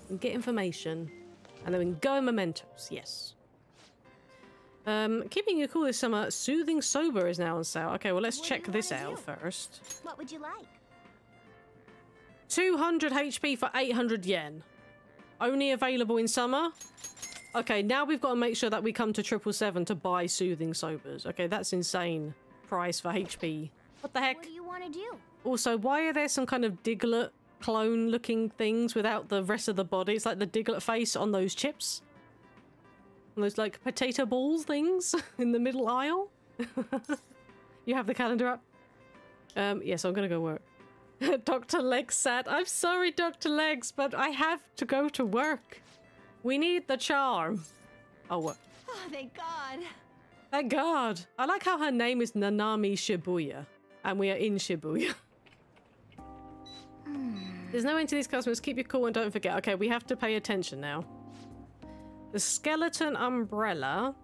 And then we can go in mementos. Yes. Keeping you cool this summer, Soothing Sober is now on sale. Okay, well, let's check this out first. What would you like? 200 HP for 800 yen. Only available in summer? Okay, now we've got to make sure that we come to 777 to buy Soothing Sobers. Okay, that's insane price for HP. What the heck? What do you want to do? Also, why are there some kind of Diglett clone-looking things without the rest of the body? It's like the Diglett face on those chips. And those, like, potato balls things in the middle aisle. You have the calendar up? Yes, I'm gonna go work. Dr. Legs sad. I'm sorry, Dr. Legs, but I have to go to work. We need the charm. Oh, what? Oh, thank God. Thank God. I like how her name is Nanami Shibuya. And we are in Shibuya. There's no end to these customers. Keep your cool and don't forget. Okay, we have to pay attention now. The skeleton umbrella.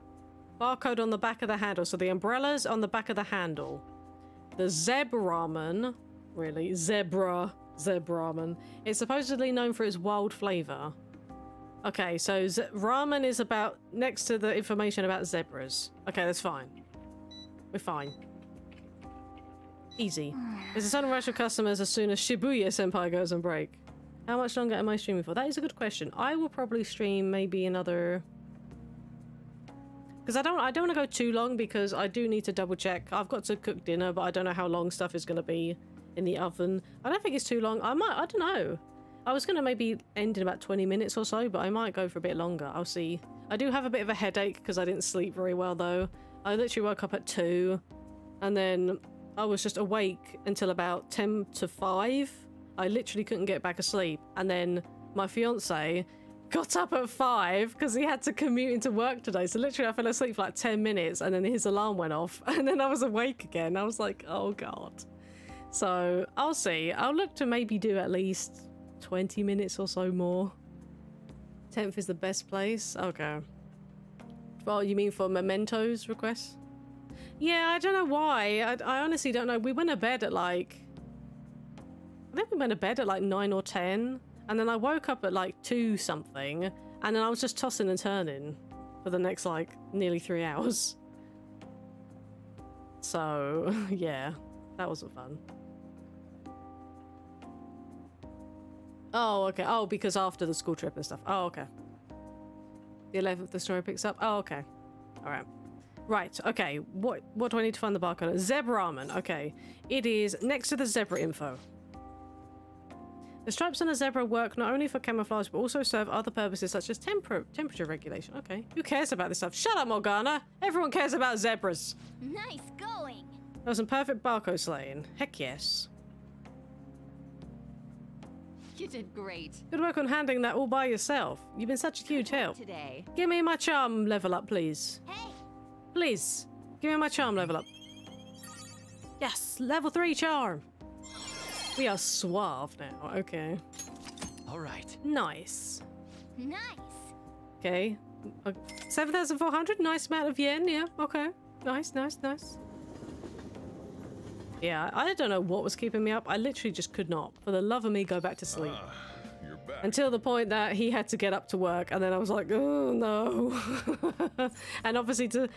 Barcode on the back of the handle. So the umbrella's on the back of the handle. The Zeb ramen. really. Zebramen. It's supposedly known for its wild flavor. Okay, so ramen is about next to the information about zebras. Okay, that's fine. We're fine. Easy. There's a sudden rush of customers as soon as Shibuya Senpai goes on break. How much longer am I streaming for? That is a good question. I will probably stream maybe another... Because I don't want to go too long because I do need to double check. I've got to cook dinner, but I don't know how long stuff is going to be in the oven. I don't think it's too long. I don't know. I was going to maybe end in about 20 minutes or so, but I might go for a bit longer. I'll see. I do have a bit of a headache because I didn't sleep very well though. I literally woke up at 2 and then I was just awake until about 10 to 5. I literally couldn't get back asleep. And then my fiance got up at 5 because he had to commute into work today. So literally I fell asleep for like 10 minutes and then his alarm went off and then I was awake again. I was like, oh God. So I'll see. I'll look to maybe do at least 20 minutes or so more. 10th is the best place. Okay. Well, you mean for Mementos requests? Yeah, I don't know why. I honestly don't know. We went to bed at like... I think we went to bed at like 9 or 10. And then I woke up at like 2 something. And then I was just tossing and turning for the next like nearly 3 hours. So, yeah. That wasn't fun. Oh, okay. Oh, because after the school trip and stuff. Oh, okay. The 11th, the story picks up. Oh, okay. All right. Right. Okay. What do I need to find the barcode? Zebramen. Okay. It is next to the zebra info. The stripes on a zebra work not only for camouflage, but also serve other purposes such as temperature regulation. Okay. Who cares about this stuff? Shut up, Morgana. Everyone cares about zebras. Nice going. That was some perfect barcode slaying. Heck yes. You did great. Good work on handling that all by yourself. You've been such a huge help. Today. Give me my charm level up, please. Hey. Please. Give me my charm level up. Yes, level 3 charm. We are suave now. Okay. All right. Nice. Nice. Okay. 7,400. Nice amount of yen. Yeah. Okay. Nice, nice, nice. Yeah, I don't know what was keeping me up. I literally just could not, for the love of me, go back to sleep. You're back. Until the point that he had to get up to work, and then I was like, oh no. And obviously to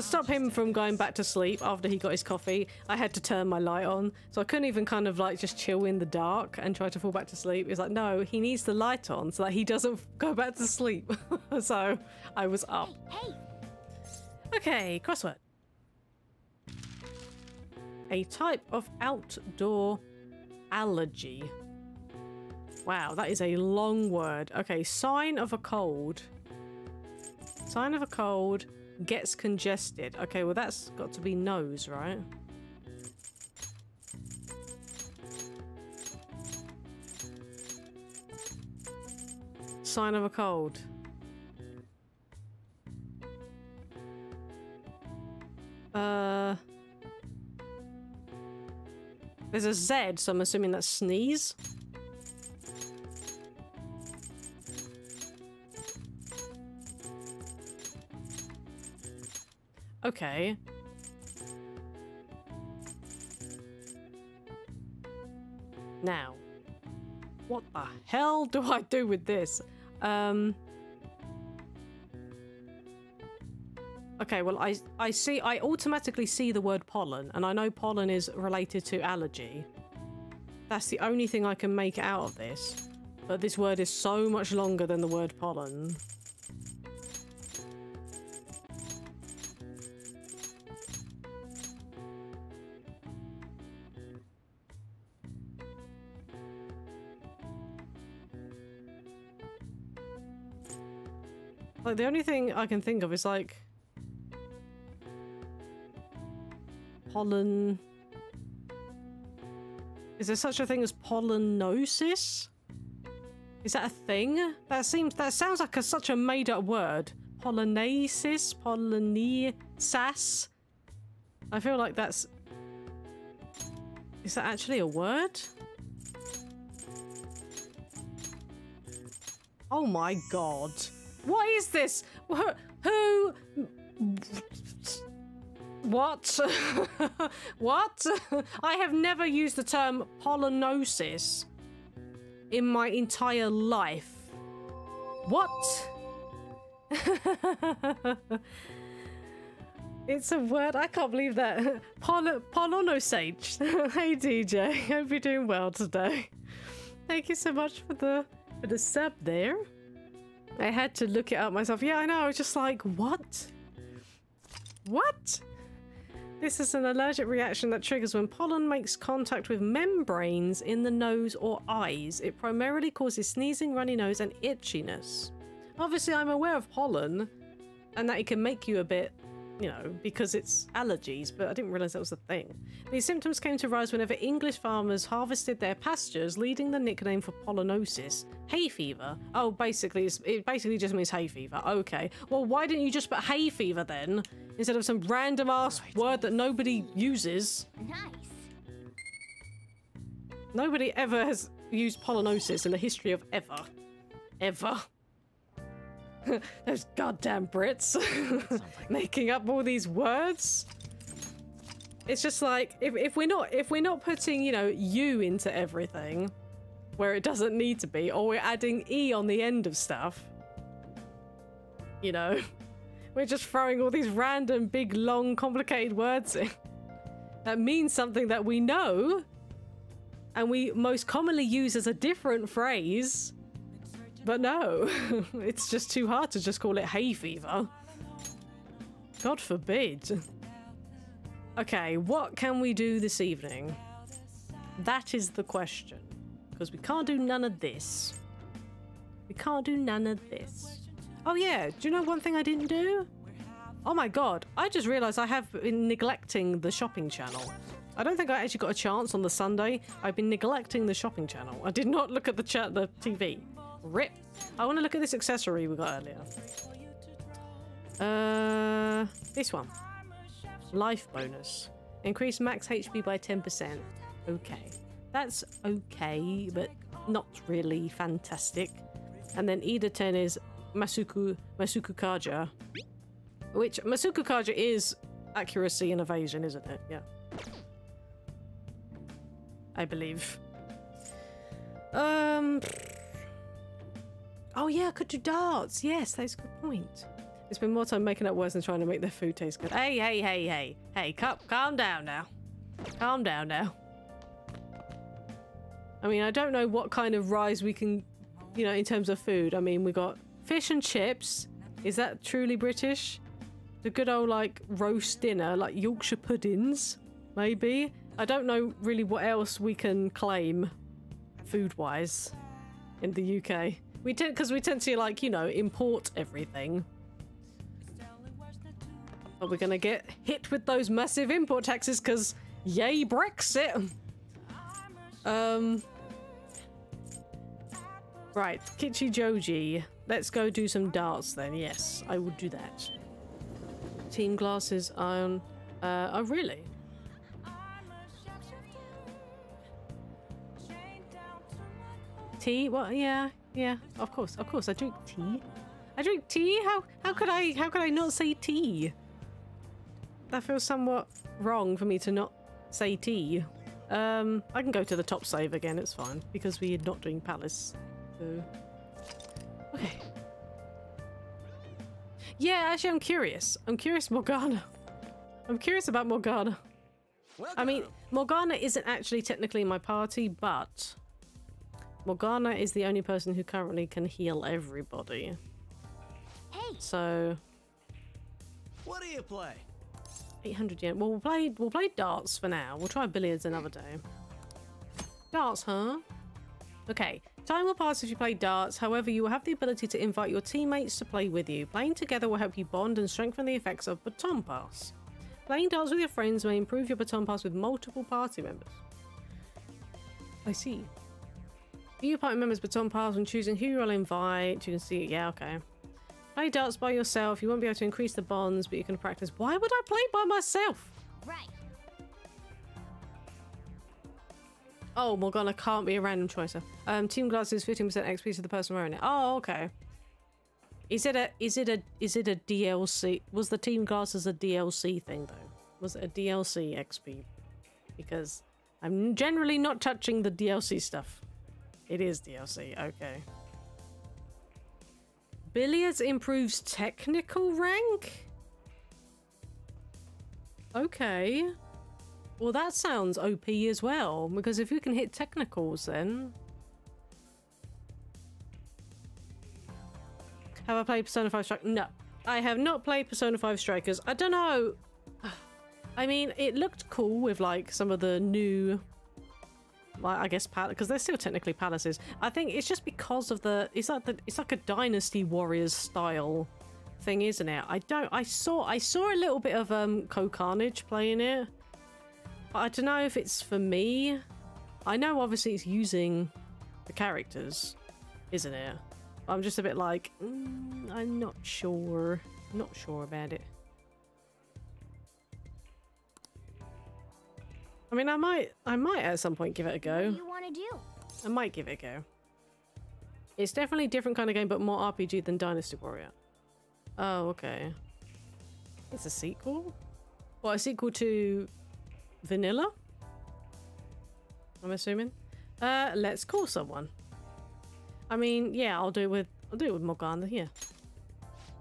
stop him from going back to sleep after he got his coffee, I had to turn my light on. So I couldn't even kind of like just chill in the dark and try to fall back to sleep. It's like, no, he needs the light on so that he doesn't go back to sleep. So I was up. Hey. Okay, crossword. A type of outdoor allergy. Wow, that is a long word. Okay, sign of a cold. Sign of a cold gets congested. Okay, well that's got to be nose, right? Sign of a cold. There's a Z, so I'm assuming that's sneeze. Okay. Now, what the hell do I do with this? Okay, well, I automatically see the word pollen, and I know pollen is related to allergy. That's the only thing I can make out of this. But this word is so much longer than the word pollen. Like, the only thing I can think of is like... pollen... Is there such a thing as pollenosis? Is that a thing? That sounds like such a made-up word. Pollinasis? Pollinisas? I feel like that's... Is that actually a word? Oh my god. What is this? Who... What? What? I have never used the term pollinosis in my entire life. What? It's a word. I can't believe that. Polonosage. Hey DJ, hope you're doing well today. Thank you so much for the sub there. I had to look it up myself. Yeah, I know. I was just like, what? What? This is an allergic reaction that triggers when pollen makes contact with membranes in the nose or eyes. It primarily causes sneezing, runny nose, and itchiness. Obviously, I'm aware of pollen and that it can make you a bit, you know, because it's allergies, but I didn't realize that was a thing. These symptoms came to rise whenever English farmers harvested their pastures, leading the nickname for pollinosis, hay fever. Oh, basically, it basically just means hay fever. Okay. Well, why didn't you just put hay fever then, instead of some random ass word that nobody uses? Nice. Nobody ever has used pollinosis in the history of ever. Ever. Those goddamn Brits making up all these words. It's just like if we're not putting, you know, you into everything where it doesn't need to be, or we're adding e on the end of stuff, you know, we're just throwing all these random big long complicated words in that means something that we know and we most commonly use as a different phrase. But no, it's just too hard to just call it hay fever. God forbid. Okay, what can we do this evening? That is the question. Because we can't do none of this. We can't do none of this. Oh yeah, do you know one thing I didn't do? Oh my god, I just realised I have been neglecting the shopping channel. I don't think I actually got a chance on the Sunday. I've been neglecting the shopping channel. I did not look at the TV. Rip. I want to look at this accessory we got earlier. This one. Life bonus. Increase max HP by 10%. Okay. That's okay, but not really fantastic. And then Ida 10 is Masuku Kaja. Which, Masuku Kaja is accuracy and evasion, isn't it? Yeah. I believe. Oh yeah, I could do darts. Yes, that's a good point. It's been more time making up words than trying to make their food taste good. Hey, hey, hey, hey. Hey, calm down now. Calm down now. I mean, I don't know what kind of rise we can, you know, in terms of food. I mean, we got fish and chips. Is that truly British? The good old, like, roast dinner, like Yorkshire puddings, maybe? I don't know really what else we can claim food-wise in the UK. Because we tend to, like, you know, import everything. But we're gonna get hit with those massive import taxes because yay Brexit. Right, Kichi Joji. Let's go do some darts then. Yes, I would do that. Team glasses on. Oh really? Tea? Well, yeah. Yeah, of course, I drink tea. I drink tea? How could I not say tea? That feels somewhat wrong for me to not say tea. I can go to the top save again, it's fine, because we're not doing Palace. So okay. Yeah, actually I'm curious. I'm curious Morgana. I'm curious about Morgana. Welcome. I mean, Morgana isn't actually technically in my party, but Morgana is the only person who currently can heal everybody. Hey. So. What do you play? 800 yen. Well, we'll play darts for now. We'll try billiards another day. Darts, huh? Okay. Time will pass if you play darts. However, you will have the ability to invite your teammates to play with you. Playing together will help you bond and strengthen the effects of baton pass. Playing darts with your friends may improve your baton pass with multiple party members. I see. View party members' baton pass when choosing who you'll invite. You can see, yeah, okay. Play darts by yourself. You won't be able to increase the bonds, but you can practice. Why would I play by myself? Right. Oh, Morgana can't be a random choice. Team glasses 15% XP to the person wearing it. Oh, okay. Is it a DLC? Was the team glasses a DLC thing though? Was it a DLC XP? Because I'm generally not touching the DLC stuff. It is DLC, okay. Billiards improves technical rank? Okay. Well, that sounds OP as well, because if you can hit technicals then... Have I played Persona 5 Strikers? No. I have not played Persona 5 Strikers. I don't know. I mean, it looked cool with like some of the new... Like, I guess because they're still technically palaces. I think it's just because of the it's like a Dynasty Warriors style thing, isn't it? I saw a little bit of Co Carnage playing it. But I don't know if it's for me. I know obviously it's using the characters, isn't it? I'm just a bit like I'm not sure. Not sure about it. I mean, I might at some point give it a go. What do you want to do? I might give it a go. It's definitely a different kind of game, but more RPG than Dynasty Warrior. Oh, okay. It's a sequel? Well, a sequel to Vanilla? I'm assuming. Let's call someone. I mean, yeah, I'll do it with Morgana here.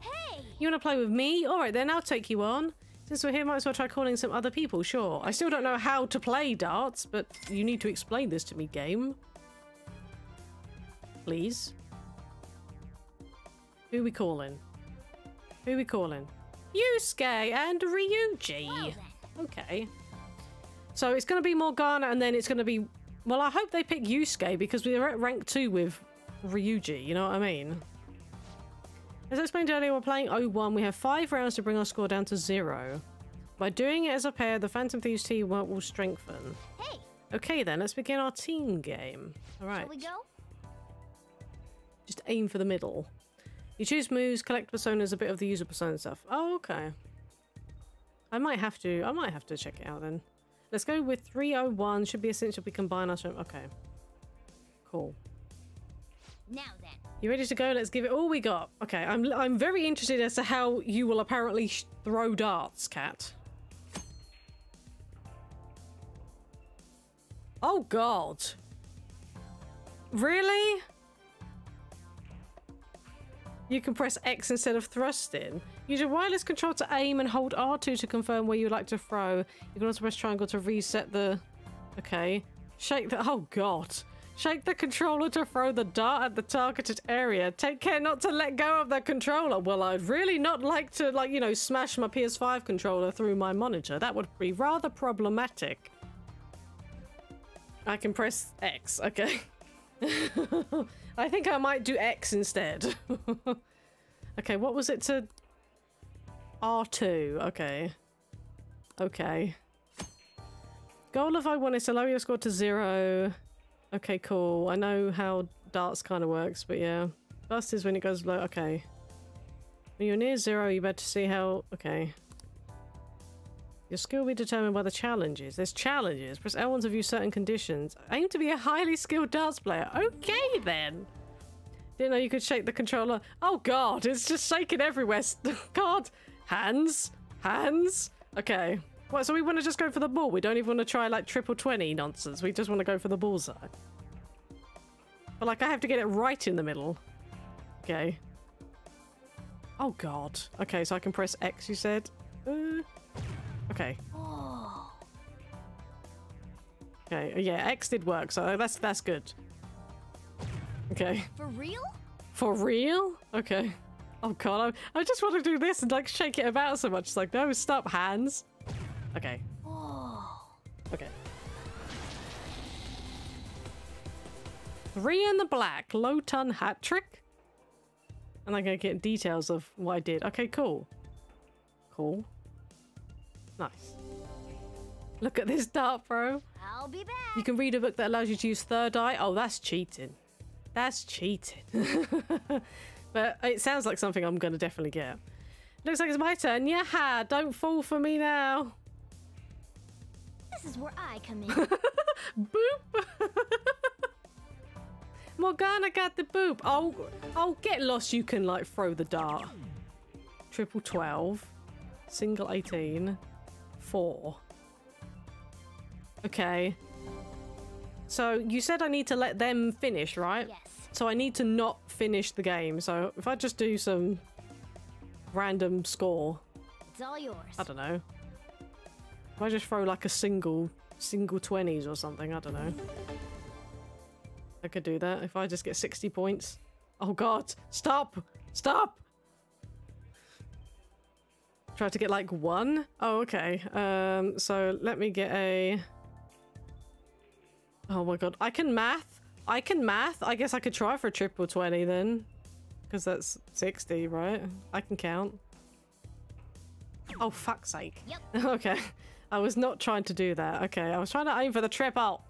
Hey! You want to play with me? All right, then I'll take you on. Since we're here, might as well try calling some other people, sure. I still don't know how to play darts, but you need to explain this to me, game. Please. Who we calling? Who we calling? Yusuke and Ryuji. Well, okay. So it's going to be Morgana and then it's going to be... Well, I hope they pick Yusuke because we're at rank 2 with Ryuji, you know what I mean? As I explained earlier, we're playing 01. We have 5 rounds to bring our score down to 0. By doing it as a pair, the Phantom Thieves team will strengthen. Hey! Okay then, let's begin our team game. Alright. Shall we go? Just aim for the middle. You choose moves, collect personas, a bit of the user persona stuff. Oh, okay. I might have to check it out then. Let's go with 301. Should be essential we combine our strength. Okay. Cool. Now then. You ready to go? Let's give it all we got. Okay, I'm very interested as to how you will apparently throw darts, Cat. Oh god. Really? You can press X instead of thrusting. Use your wireless control to aim and hold R2 to confirm where you would like to throw. You can also press triangle to reset the... Okay. Shake the... Oh god. Shake the controller to throw the dart at the targeted area. Take care not to let go of the controller. Well, I'd really not like to, like, you know, smash my PS5 controller through my monitor. That would be rather problematic. I can press X, okay. I think I might do X instead. Okay, what was it to... R2, okay. Okay. Goal of I1 is to lower your score to 0. Okay, cool. I know how darts kind of works, but yeah. Bust is when it goes low. Okay. When you're near 0, you better see how... Okay. Your skill will be determined by the challenges. There's challenges. Press L1 to view certain conditions. Aim to be a highly skilled darts player. Okay, then. Didn't know you could shake the controller. Oh, God. It's just shaking everywhere. God. Hands. Hands. Okay. What, so we want to just go for the ball? We don't even want to try, like, triple 20 nonsense. We just want to go for the bullseye. But, like, I have to get it right in the middle. Okay. Oh, God. Okay, so I can press X, you said? Okay. Oh. Okay, yeah, X did work, so that's good. Okay. For real? For real? Okay. Oh, God, I just want to do this and, like, shake it about so much. It's like, no, stop, hands. Okay. Oh. Okay. 3 in the black. Low ton hat trick. And I'm gonna get details of what I did. Okay, cool. Cool. Nice. Look at this dart, bro. I'll be back. You can read a book that allows you to use third eye. Oh, that's cheating. That's cheating. But it sounds like something I'm gonna definitely get. Looks like it's my turn. Yeah, don't fall for me now. This is where I come in. Boop. Morgana got the boop. Oh, get lost. You can, like, throw the dart. Triple 12. Single 18. 4. Okay. So you said I need to let them finish, right? Yes. So I need to not finish the game. So if I just do some random score, It's all yours. I don't know. If I just throw like a single 20s or something, I don't know. I could do that if I just get 60 points. Oh god, stop! Stop! Try to get like 1? Oh, okay. So let me get a... Oh my god, I can math! I can math! I guess I could try for a triple 20 then. Because that's 60, right? I can count. Oh, fuck's sake. Yep. Okay. I was not trying to do that. Okay, I was trying to aim for the triple.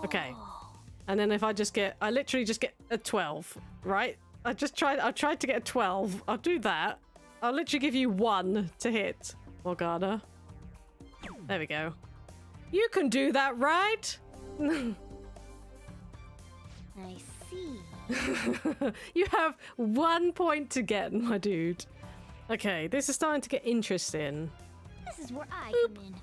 Okay. And then if I just get... I literally just get a 12, right? I tried to get a 12. I'll do that. I'll literally give you 1 to hit, Morgana. There we go. You can do that, right? I see. You have 1 point to get, my dude. Okay, this is starting to get interesting. This is where I come in.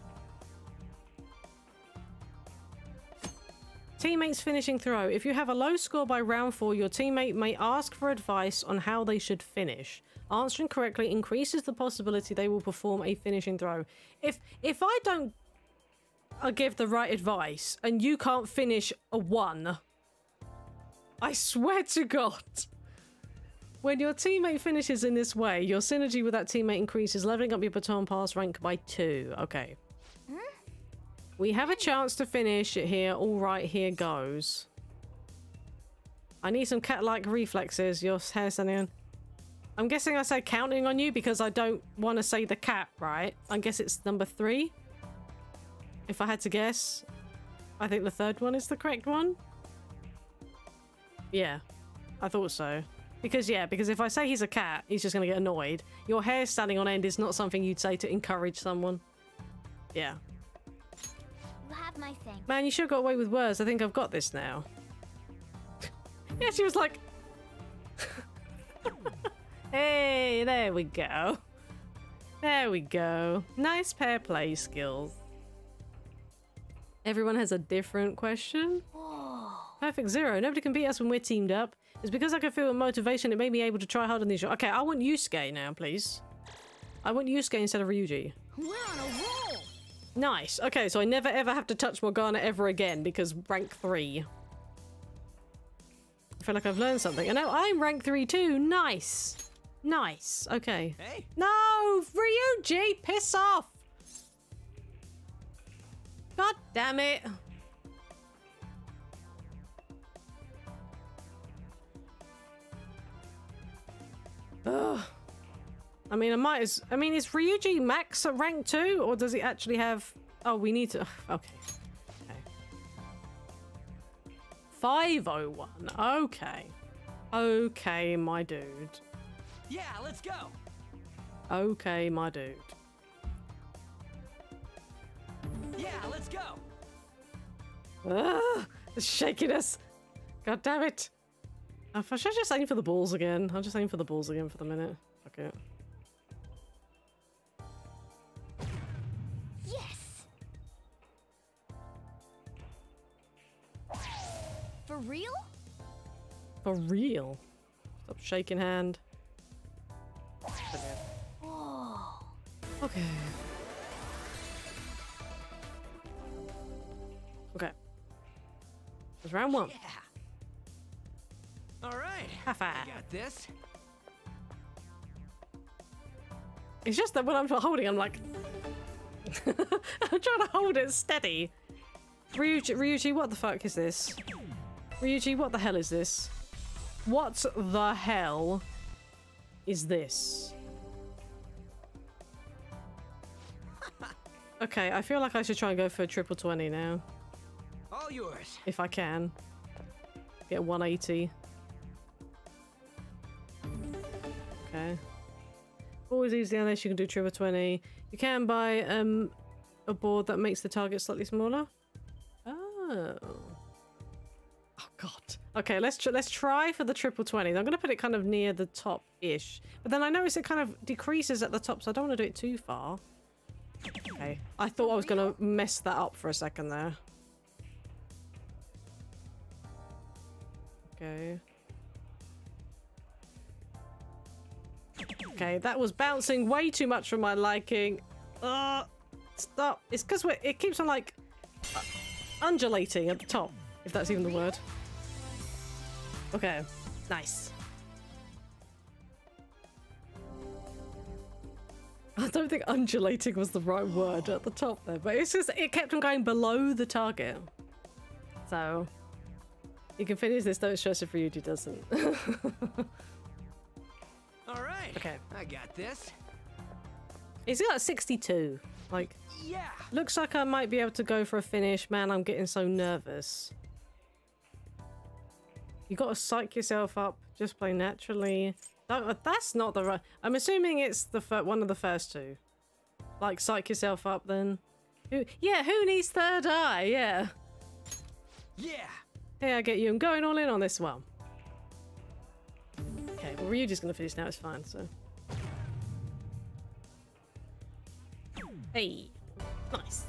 Teammates finishing throw. If you have a low score by round 4, your teammate may ask for advice on how they should finish. Answering correctly increases the possibility they will perform a finishing throw. If I don't give the right advice and you can't finish a 1, I swear to God. When your teammate finishes in this way, your synergy with that teammate increases, leveling up your baton pass rank by 2. Okay. We have a chance to finish it here. All right, here goes. I need some cat-like reflexes. Your hair standing on. I'm guessing I say counting on you because I don't want to say the cat, right? I guess it's number 3. If I had to guess. I think the 3rd one is the correct one. Yeah, I thought so. Because if I say he's a cat, he's just going to get annoyed. Your hair standing on end is not something you'd say to encourage someone. Yeah. You have my thanks. Man, you should have got away with words. I think I've got this now. Yeah, she was like... Hey, there we go. There we go. Nice pair play skills. Everyone has a different question. Perfect 0. Nobody can beat us when we're teamed up. It's because I can feel motivation. It made me able to try hard on these shots. Okay, I want Yusuke now, please. I want Yusuke instead of Ryuji. We're on a roll. Nice. Okay, so I never ever have to touch Morgana ever again because rank 3. I feel like I've learned something. And now I'm rank 3 too. Nice. Nice. Okay. Hey. No, Ryuji, piss off. God damn it. Ugh. I mean, is Ryuji max at rank 2? Or does he actually have... Oh, we need to... Okay. 501. Okay. Okay, my dude. Yeah, let's go. Okay, my dude. Yeah, let's go. Ugh, the shakiness. God damn it. I should just aim for the balls again. I'll just aim for the balls again for the minute. Fuck it. Yes. For real? For real. Stop shaking hand. Oh. Okay. Okay. It's round 1. Yeah. All right. High five. I got this. It's just that when I'm holding, I'm like... I'm trying to hold it steady. Ryuji, what the fuck is this? Ryuji, what the hell is this? What the hell is this? Okay, I feel like I should try and go for a triple 20 now. All yours. If I can. Get 180. Okay. Always easy unless you can do triple 20. You can buy a board that makes the target slightly smaller. Oh. Oh God. Okay, let's try for the triple 20s. I'm gonna put it kind of near the top-ish, but then I notice it kind of decreases at the top, so I don't want to do it too far. Okay, I thought I was gonna mess that up for a second there. Okay. Okay, that was bouncing way too much for my liking. Stop. It's because it keeps on like undulating at the top, if that's even the word. Okay, nice. I don't think undulating was the right word at the top there, but it's just, it kept on going below the target. So, you can finish this, don't stress if Ryuji doesn't. Alright, okay. I got this. Is it at 62? Like, yeah. Looks like I might be able to go for a finish. Man, I'm getting so nervous. You gotta psych yourself up. Just play naturally. That's not the right... I'm assuming it's the one of the first two. Like, psych yourself up then. Who needs third eye? Yeah. Yeah. Hey, I get you. I'm going all in on this one. Okay, well, Ryuji's gonna finish now. It's fine, so... Hey. Nice.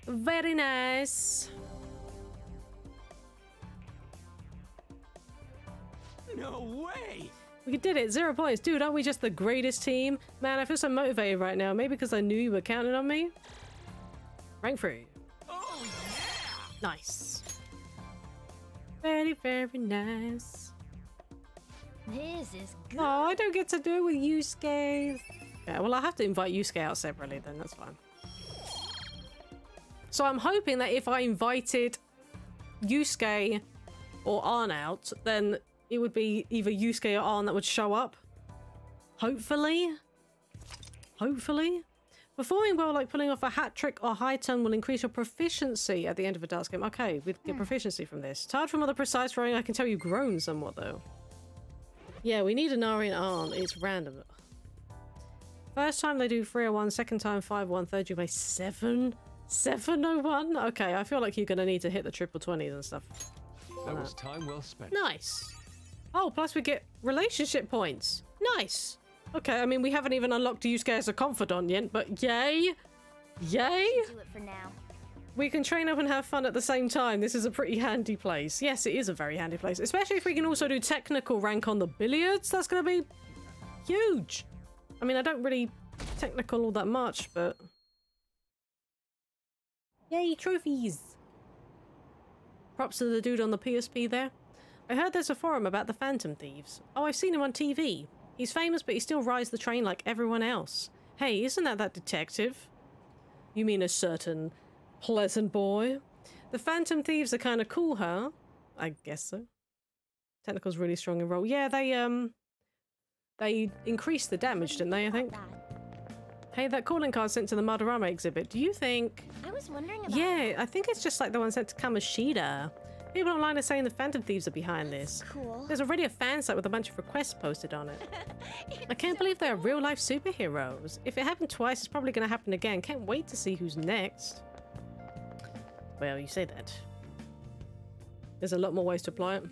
Very nice. No way! We did it. 0 points. Dude, aren't we just the greatest team? Man, I feel so motivated right now. Maybe because I knew you were counting on me? Rank 3. Oh, yeah! Nice. Very, very nice. This is good. Oh, I don't get to do it with Yusuke. Yeah, well, I have to invite Yusuke out separately then. That's fine. So I'm hoping that if I invited Yusuke or Arn out, then it would be either Yusuke or Arn that would show up. Hopefully. Hopefully. Performing well, like pulling off a hat trick or high turn, will increase your proficiency at the end of a darts game. Okay, we'd get proficiency from this. Tired from all the precise throwing, I can tell you've grown somewhat though. Yeah, we need an Ari and Arn. It's random. First time they do 301, second time 501, third you play 701. Okay, I feel like you're gonna need to hit the triple 20s and stuff. That was time well spent. Nice. Oh, plus we get relationship points. Nice. Okay, I mean, we haven't even unlocked Yusuke as a confidant yet, but yay. Yay. Do it for now. We can train up and have fun at the same time. This is a pretty handy place. Yes, it is a very handy place. Especially if we can also do technical rank on the billiards. That's going to be huge. I mean, I don't really technical all that much, but... Yay, trophies. Props to the dude on the PSP there. I heard there's a forum about the Phantom Thieves. Oh, I've seen him on TV. He's famous, but he still rides the train like everyone else. Hey, isn't that detective? You mean a certain pleasant boy? The Phantom Thieves are kind of cool, huh? I guess so. Technical's really strong in roll. Yeah, they increased the damage, didn't they, I think? Hey, that calling card sent to the Madarame exhibit, do you think... I was wondering about... Yeah, I think it's just like the one sent to Kamoshida. People online are saying the Phantom Thieves are behind this. Cool. There's already a fan site with a bunch of requests posted on it. I can't believe they're real-life superheroes. If it happened twice, it's probably going to happen again. Can't wait to see who's next. Well, you say that. There's a lot more ways to apply it.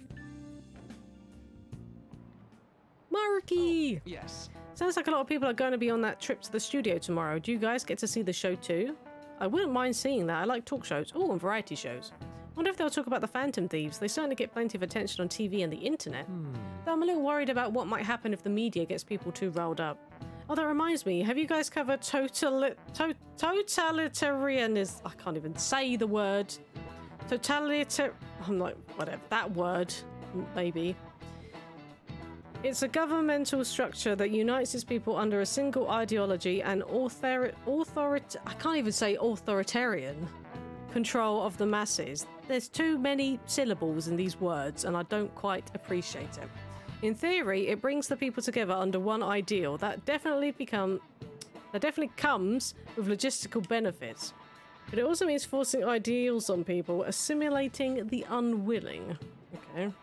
Marky! Oh, yes. Sounds like a lot of people are going to be on that trip to the studio tomorrow. Do you guys get to see the show too? I wouldn't mind seeing that. I like talk shows. Oh, and variety shows. Wonder if they'll talk about the Phantom Thieves. They certainly get plenty of attention on TV and the internet. Though I'm a little worried about what might happen if the media gets people too riled up. Oh, that reminds me. Have you guys covered totalitarianism? I can't even say the word. I'm like, whatever. That word, maybe. It's a governmental structure that unites its people under a single ideology and I can't even say authoritarian control of the masses. There's too many syllables in these words and I don't quite appreciate it. In theory, it brings the people together under one ideal that definitely comes with logistical benefits. But it also means forcing ideals on people, assimilating the unwilling. Okay.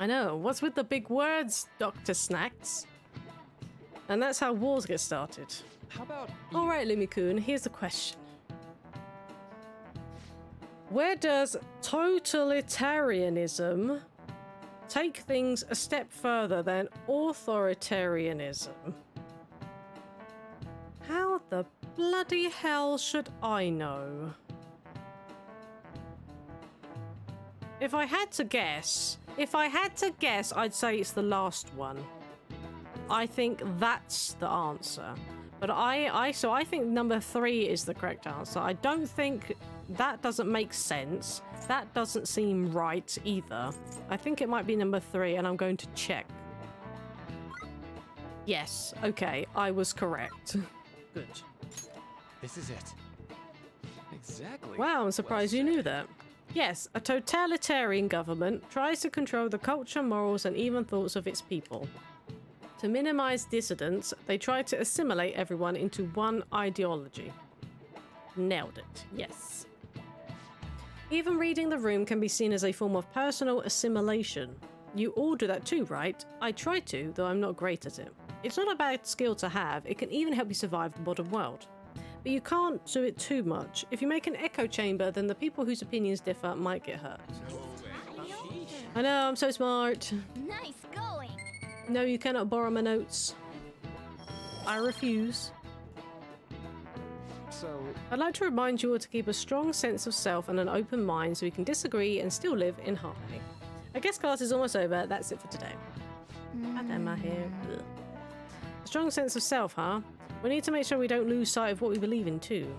I know. What's with the big words, Dr. Snacks? And that's how wars get started. How about... Alright, Lumikun, here's the question. Where does totalitarianism take things a step further than authoritarianism? How the bloody hell should I know? If I had to guess, I'd say it's the last one. I think that's the answer. But I think number 3 is the correct answer. I don't think that doesn't make sense. That doesn't seem right either. I think it might be number 3, and I'm going to check. Yes, okay, I was correct. Good. This is it. Exactly. Wow, I'm surprised you knew that. Yes, a totalitarian government tries to control the culture, morals, and even thoughts of its people. To minimize dissidents, they try to assimilate everyone into one ideology. Nailed it, yes. Even reading the room can be seen as a form of personal assimilation. You all do that too, right? I try to, though I'm not great at it. It's not a bad skill to have, it can even help you survive the modern world. But you can't do it too much. If you make an echo chamber, then the people whose opinions differ might get hurt. I know, I'm so smart. Nice going. No, you cannot borrow my notes. I refuse. So, I'd like to remind you all to keep a strong sense of self and an open mind so we can disagree and still live in harmony. I guess class is almost over. That's it for today. God damn my hair. Ugh. A strong sense of self, huh? We need to make sure we don't lose sight of what we believe in too.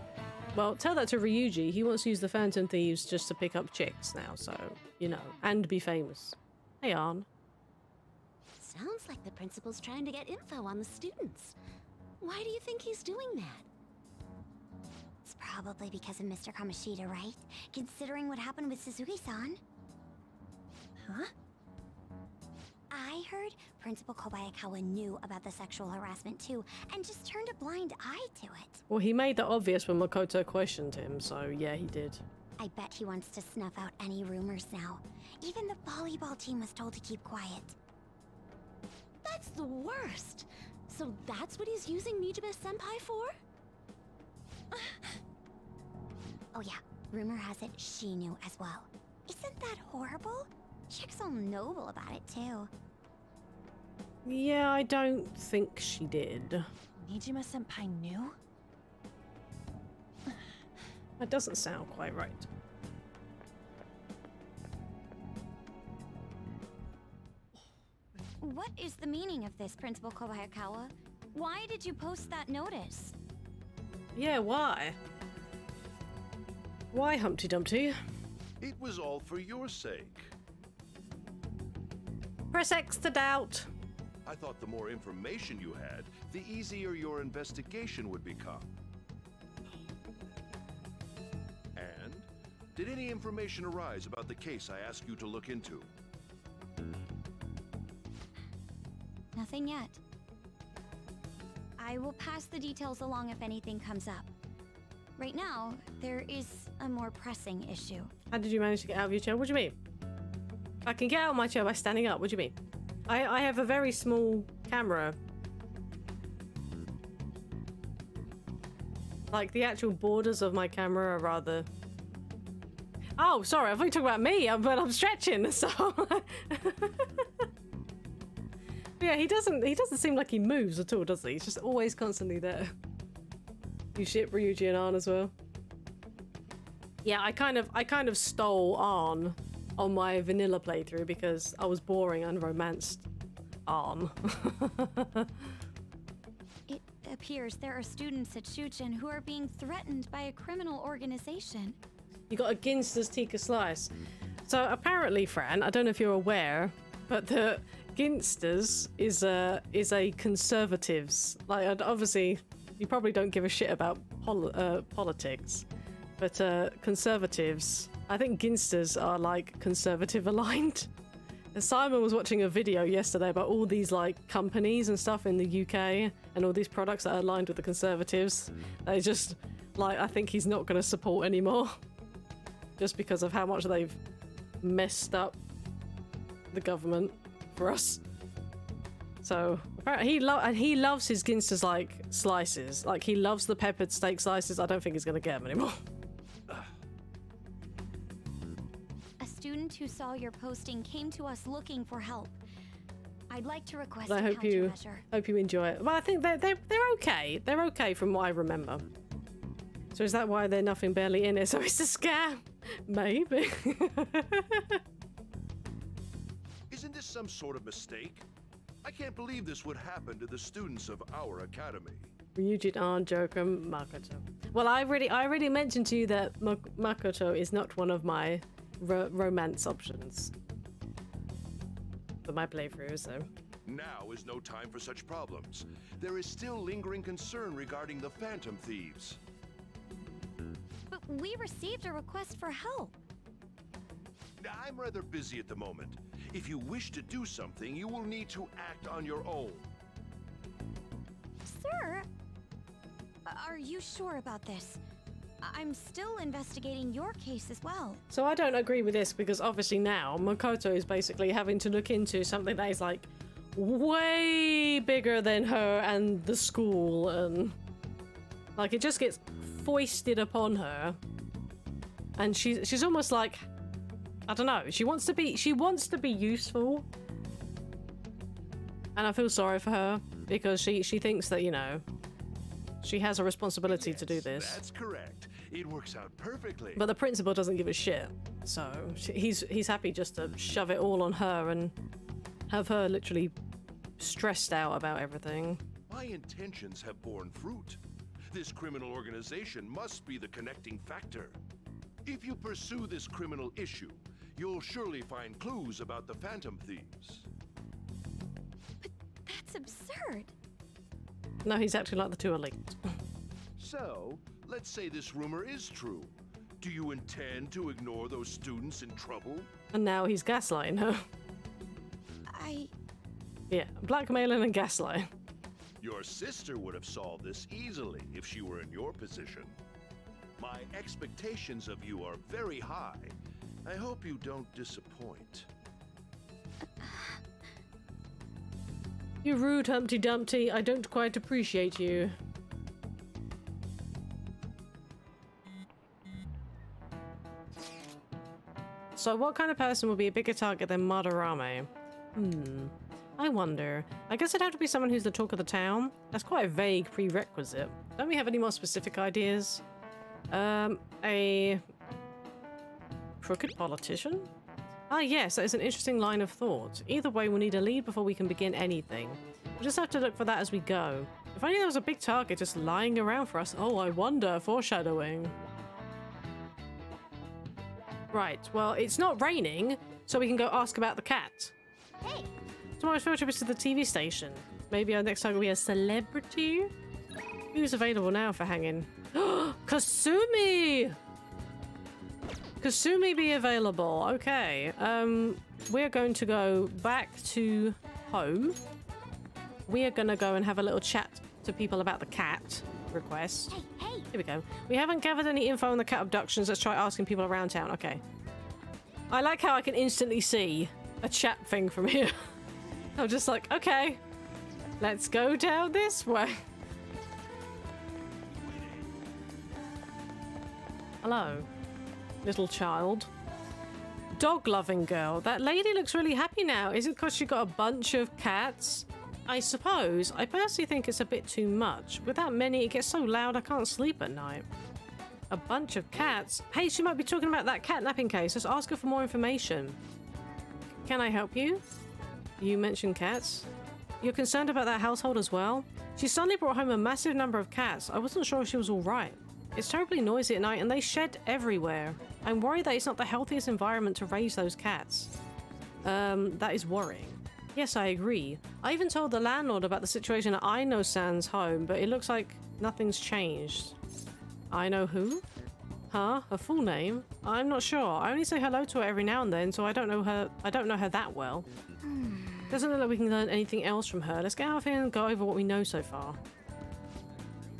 Well, tell that to Ryuji. He wants to use the Phantom Thieves just to pick up chicks now, so, you know, and be famous. Hey, Arn. Sounds like the principal's trying to get info on the students. Why do you think he's doing that? It's probably because of Mr. Kamoshida, right? Considering what happened with Suzuki-san. Huh? I heard Principal Kobayakawa knew about the sexual harassment too, and just turned a blind eye to it. Well, he made that obvious when Makoto questioned him, so yeah, he did. I bet he wants to snuff out any rumors now. Even the volleyball team was told to keep quiet. That's the worst. So that's what he's using Nijibe-senpai for? Oh yeah, rumor has it she knew as well. Isn't that horrible? Chick's all noble about it too. Yeah, I don't think she did. Nijima-senpai knew? That doesn't sound quite right. What is the meaning of this, Principal Kobayakawa? Why did you post that notice? Yeah, why? Why, Humpty Dumpty? It was all for your sake. Press X to doubt. I thought the more information you had, the easier your investigation would become. And? Did any information arise about the case I asked you to look into? Nothing yet. I will pass the details along if anything comes up. Right now, there is a more pressing issue. How did you manage to get out of your chair? What do you mean? I can get out of my chair by standing up. What do you mean? I have a very small camera. Like, the actual borders of my camera are rather... Oh, sorry, I thought you were talking about me, but I'm stretching, so... Yeah, he doesn't seem like he moves at all, does he? He's just always constantly there. You ship Ryuji and Arn as well? Yeah, I kind of stole Arn on my vanilla playthrough because I was boring and romanced Arn. It appears there are students at Shuchen who are being threatened by a criminal organization. You got a Ginster's Tika Slice. So apparently, Fran, I don't know if you're aware, but the Ginsters is a conservatives. Like, obviously, you probably don't give a shit about politics, but conservatives, I think Ginsters are like conservative aligned. And Simon was watching a video yesterday about all these like companies and stuff in the UK and all these products that are aligned with the conservatives. They just like, I think he's not going to support anymore just because of how much they've messed up the government for us. So apparently he loves his Ginsters like slices. Like, he loves the peppered steak slices. I don't think he's going to get them anymore. student who saw your posting came to us looking for help. I'd like to request I a hope you countermeasure. enjoy it. Well, I think they're okay. They're okay from what I remember. So is that why they're nothing barely in it? So it's a scam? Maybe. Isn't this some sort of mistake? I can't believe this would happen to the students of our academy. Ryujin, Arn, Joker, and Makoto. Well, I already mentioned to you that Makoto is not one of my romance options for my playthrough, so. Now is no time for such problems. There is still lingering concern regarding the Phantom Thieves. But we received a request for help. I'm rather busy at the moment. If you wish to do something, you will need to act on your own. Sir, are you sure about this? I'm still investigating your case as well. So I don't agree with this because obviously now Makoto is basically having to look into something that is like way bigger than her and the school, and like it just gets foisted upon her, and she's almost like, I don't know, she wants to be useful, and I feel sorry for her because she thinks that, you know, she has a responsibility to do this. That's correct. It works out perfectly. But the principal doesn't give a shit, so he's happy just to shove it all on her and have her literally stressed out about everything. My intentions have borne fruit. This criminal organization must be the connecting factor. If you pursue this criminal issue, you'll surely find clues about the Phantom Thieves. But that's absurd. No, he's acting like the two are linked. So, let's say this rumor is true. Do you intend to ignore those students in trouble? And now he's gaslighting her. Yeah, blackmailing and gaslighting. Your sister would have solved this easily if she were in your position. My expectations of you are very high. I hope you don't disappoint. You rude Humpty Dumpty, I don't quite appreciate you. So what kind of person would be a bigger target than Madarame? I wonder. I guess it'd have to be someone who's the talk of the town. That's quite a vague prerequisite. Don't we have any more specific ideas? A crooked politician? Ah yes, that is an interesting line of thought. Either way, we'll need a lead before we can begin anything. We'll just have to look for that as we go. If only there was a big target just lying around for us. Oh, I wonder. Foreshadowing. Right, well, it's not raining, so we can go ask about the cat. Hey! Tomorrow's field trip is to the TV station. Maybe our next target will be a celebrity? Who's available now for hanging? Kasumi! Kasumi be available. Okay. We're going to go back to home. We are going to go and have a little chat to people about the cat request. Hey! Here we go. We haven't gathered any info on the cat abductions. Let's try asking people around town. Okay. I like how I can instantly see a chat thing from here. I'm just like, okay, let's go down this way. Hello, little child. Dog-loving girl. That lady looks really happy now. Is it because she got a bunch of cats? I suppose. I personally think it's a bit too much. With that many, it gets so loud I can't sleep at night. A bunch of cats? Hey, she might be talking about that catnapping case. Let's ask her for more information. Can I help you? You mentioned cats. You're concerned about that household as well? She suddenly brought home a massive number of cats. I wasn't sure if she was all right. It's terribly noisy at night and they shed everywhere. I'm worried that it's not the healthiest environment to raise those cats. That is worrying. Yes, I agree. I even told the landlord about the situation at Aino-san's home, but it looks like nothing's changed. I know who? Huh? Her full name? I'm not sure. I only say hello to her every now and then, so I don't know her that well. Doesn't look like we can learn anything else from her. Let's get out of here and go over what we know so far.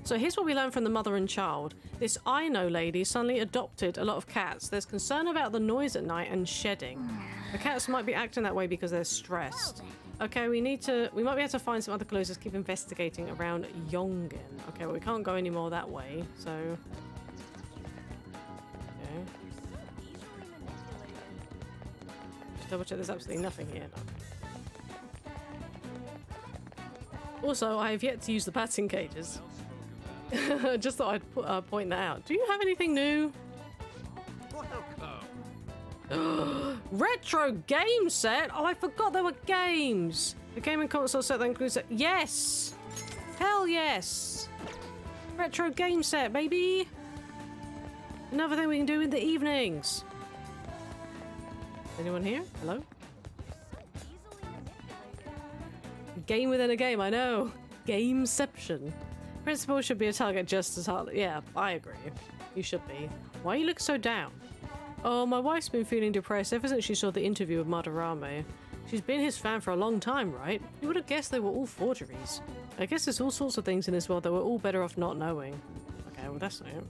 So here's what we learned from the mother and child. This Aino lady suddenly adopted a lot of cats. There's concern about the noise at night and shedding. The cats might be acting that way because they're stressed. Okay, we might be able to find some other clues. Let's keep investigating around Yongen. Okay, well, we can't go any more that way, so... Okay. Just double check there's absolutely nothing here. No. Also, I have yet to use the batting cages. Just thought I'd point that out. Do you have anything new? Retro game set? Oh, I forgot there were games. A gaming console set that includes it. Yes! Hell yes! Retro game set, baby! Another thing we can do in the evenings. Anyone here? Hello? Game within a game, I know. Gameception. Principal should be a target just as hard. Yeah, I agree. You should be. Why you look so down? Oh, my wife's been feeling depressed ever since she saw the interview with Madarame. She's been his fan for a long time, right? You would have guessed they were all forgeries. I guess there's all sorts of things in this world that we're all better off not knowing. Okay, well that's not it.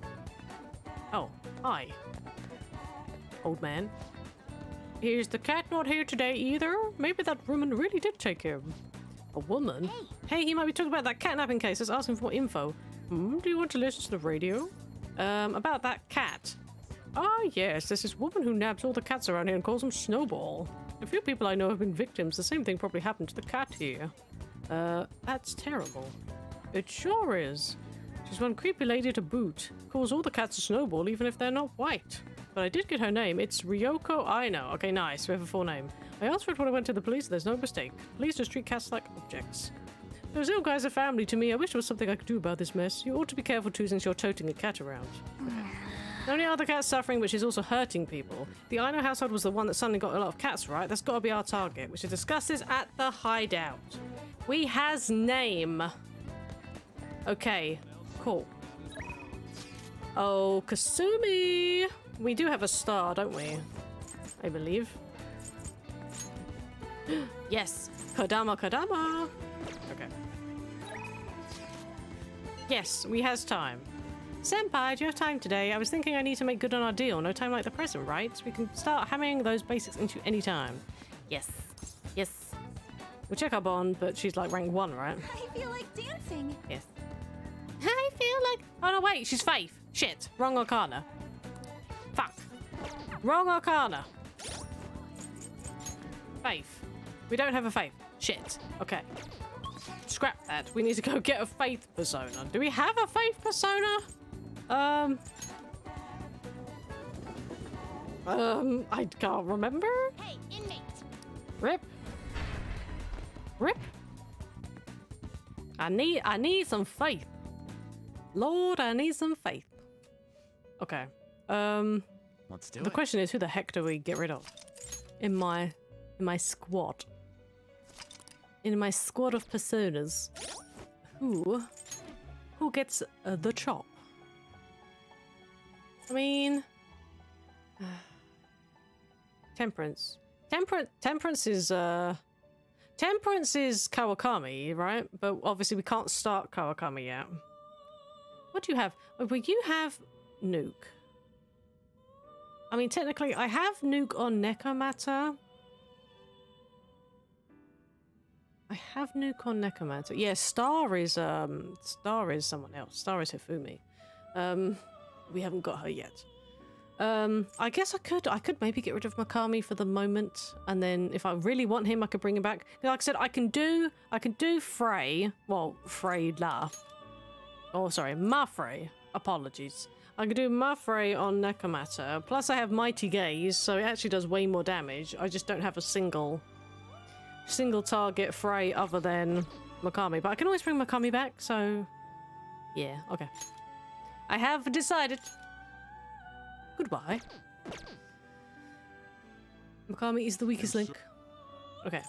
Oh, hi. Old man. Is the cat not here today either? Maybe that woman really did take him. A woman? Hey, he might be talking about that catnapping case. Let's ask him for more info. Do you want to listen to the radio? About that cat. Ah, yes, there's this woman who nabs all the cats around here and calls them Snowball. A few people I know have been victims. The same thing probably happened to the cat here. That's terrible. It sure is. She's one creepy lady to boot. Calls all the cats a Snowball even if they're not white. But I did get her name. It's Ryoko Aino. Okay, nice. We have a full name. I asked for it when I went to the police. There's no mistake. Police just treat cats like objects. Those little guys are family to me. I wish there was something I could do about this mess. You ought to be careful too since you're toting a cat around. Okay. The only other cat's suffering, which is also hurting people. The Aino household was the one that suddenly got a lot of cats, right? That's got to be our target. We should discuss this at the hideout. We has name. Okay, cool. Oh, Kasumi. We do have a star, don't we? I believe. Yes. Kodama, Kodama. Okay. Yes, we has time. Senpai, do you have time today? I was thinking I need to make good on our deal. No time like the present, right? So we can start hammering those basics into any time. Yes. Yes. We'll check our bond, but she's like rank 1, right? I feel like dancing. Yes. I feel like... Oh, no, wait. She's Faith. Shit. Wrong Arcana. Fuck. Wrong Arcana. Faith. We don't have a Faith. Shit. Okay. Scrap that. We need to go get a Faith persona. Do we have a Faith persona? I can't remember. Hey, inmate. Rip. Rip. I need some faith. Lord, I need some faith. Okay. Let's do it. The question is, who the heck do we get rid of? In my squad. In my squad of personas. Who gets the chop? I mean, Temperance. Temperance is Kawakami, right? But obviously we can't start Kawakami yet. What do you have? Oh, well, you have Nuke. I mean, technically, I have Nuke on Nekomata. I have Nuke on Nekomata. Yeah, Star is someone else. Star is Hifumi. We haven't got her yet. I guess I could maybe get rid of Makami for the moment, and then if I really want him, I could bring him back. Like I said, I can do Frey. Well, Freyla. Oh, sorry, Mafrey. Apologies. I can do Mafrey on Nekomata. Plus, I have Mighty Gaze, so it actually does way more damage. I just don't have a single target Frey other than Makami. But I can always bring Makami back, so yeah, okay. I have decided. Goodbye. Makami is the weakest link. Okay.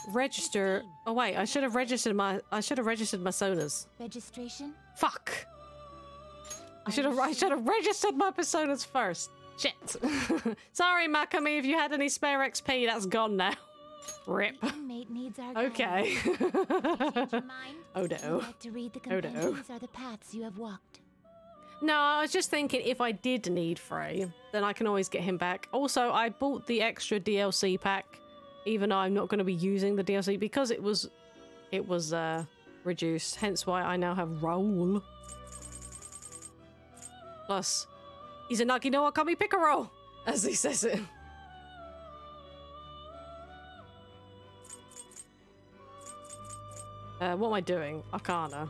Register. Oh wait, I should have registered my personas. Registration? Fuck. I should have registered my personas first. Shit. Sorry, Makami, if you had any spare XP, that's gone now. Rip. The inmate needs our okay. If you change your mind, oh no. you'd like to read the conventions or the paths you have walked. No, I was just thinking if I did need Frey, then I can always get him back. Also, I bought the extra DLC pack, even though I'm not going to be using the DLC because it was reduced. Hence why I now have Raoul. Plus, Izanagi no Akami Picaro, as he says it. What am I doing? Arcana.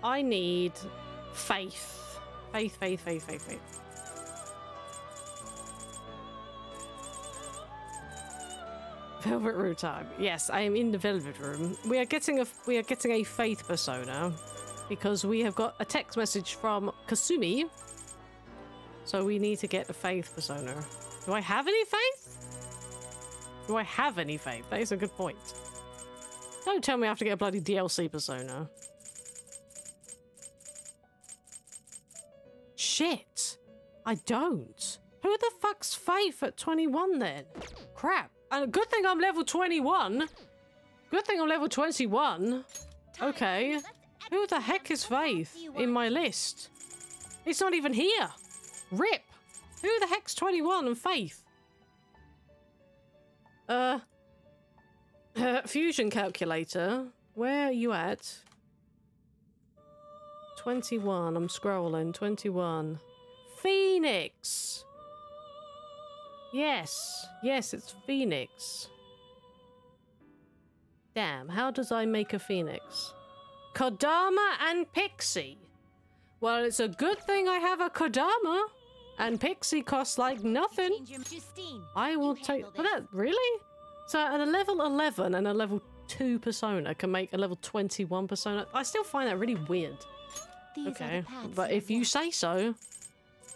I need faith. Faith. Velvet room time. Yes, I am in the velvet room. We are getting a faith persona because we have got a text message from Kasumi. So we need to get a faith persona. Do I have any faith? Do I have any faith? That is a good point. Don't tell me I have to get a bloody DLC persona. Shit. I don't. Who the fuck's Faith at 21 then? Crap. And good thing I'm level 21. Good thing I'm level 21. Okay. Who the heck is Faith in my list? It's not even here. RIP. Who the heck's 21 and Faith? Fusion calculator. Where are you at? 21. I'm scrolling. 21. Phoenix. Yes. Yes, it's Phoenix. Damn, how does I make a Phoenix? Kodama and Pixie. Well, it's a good thing I have a Kodama. And Pixie costs like nothing. I will take... But that, really? So at a level 11 and a level 2 persona can make a level 21 persona. I still find that really weird. Okay, but if you say so.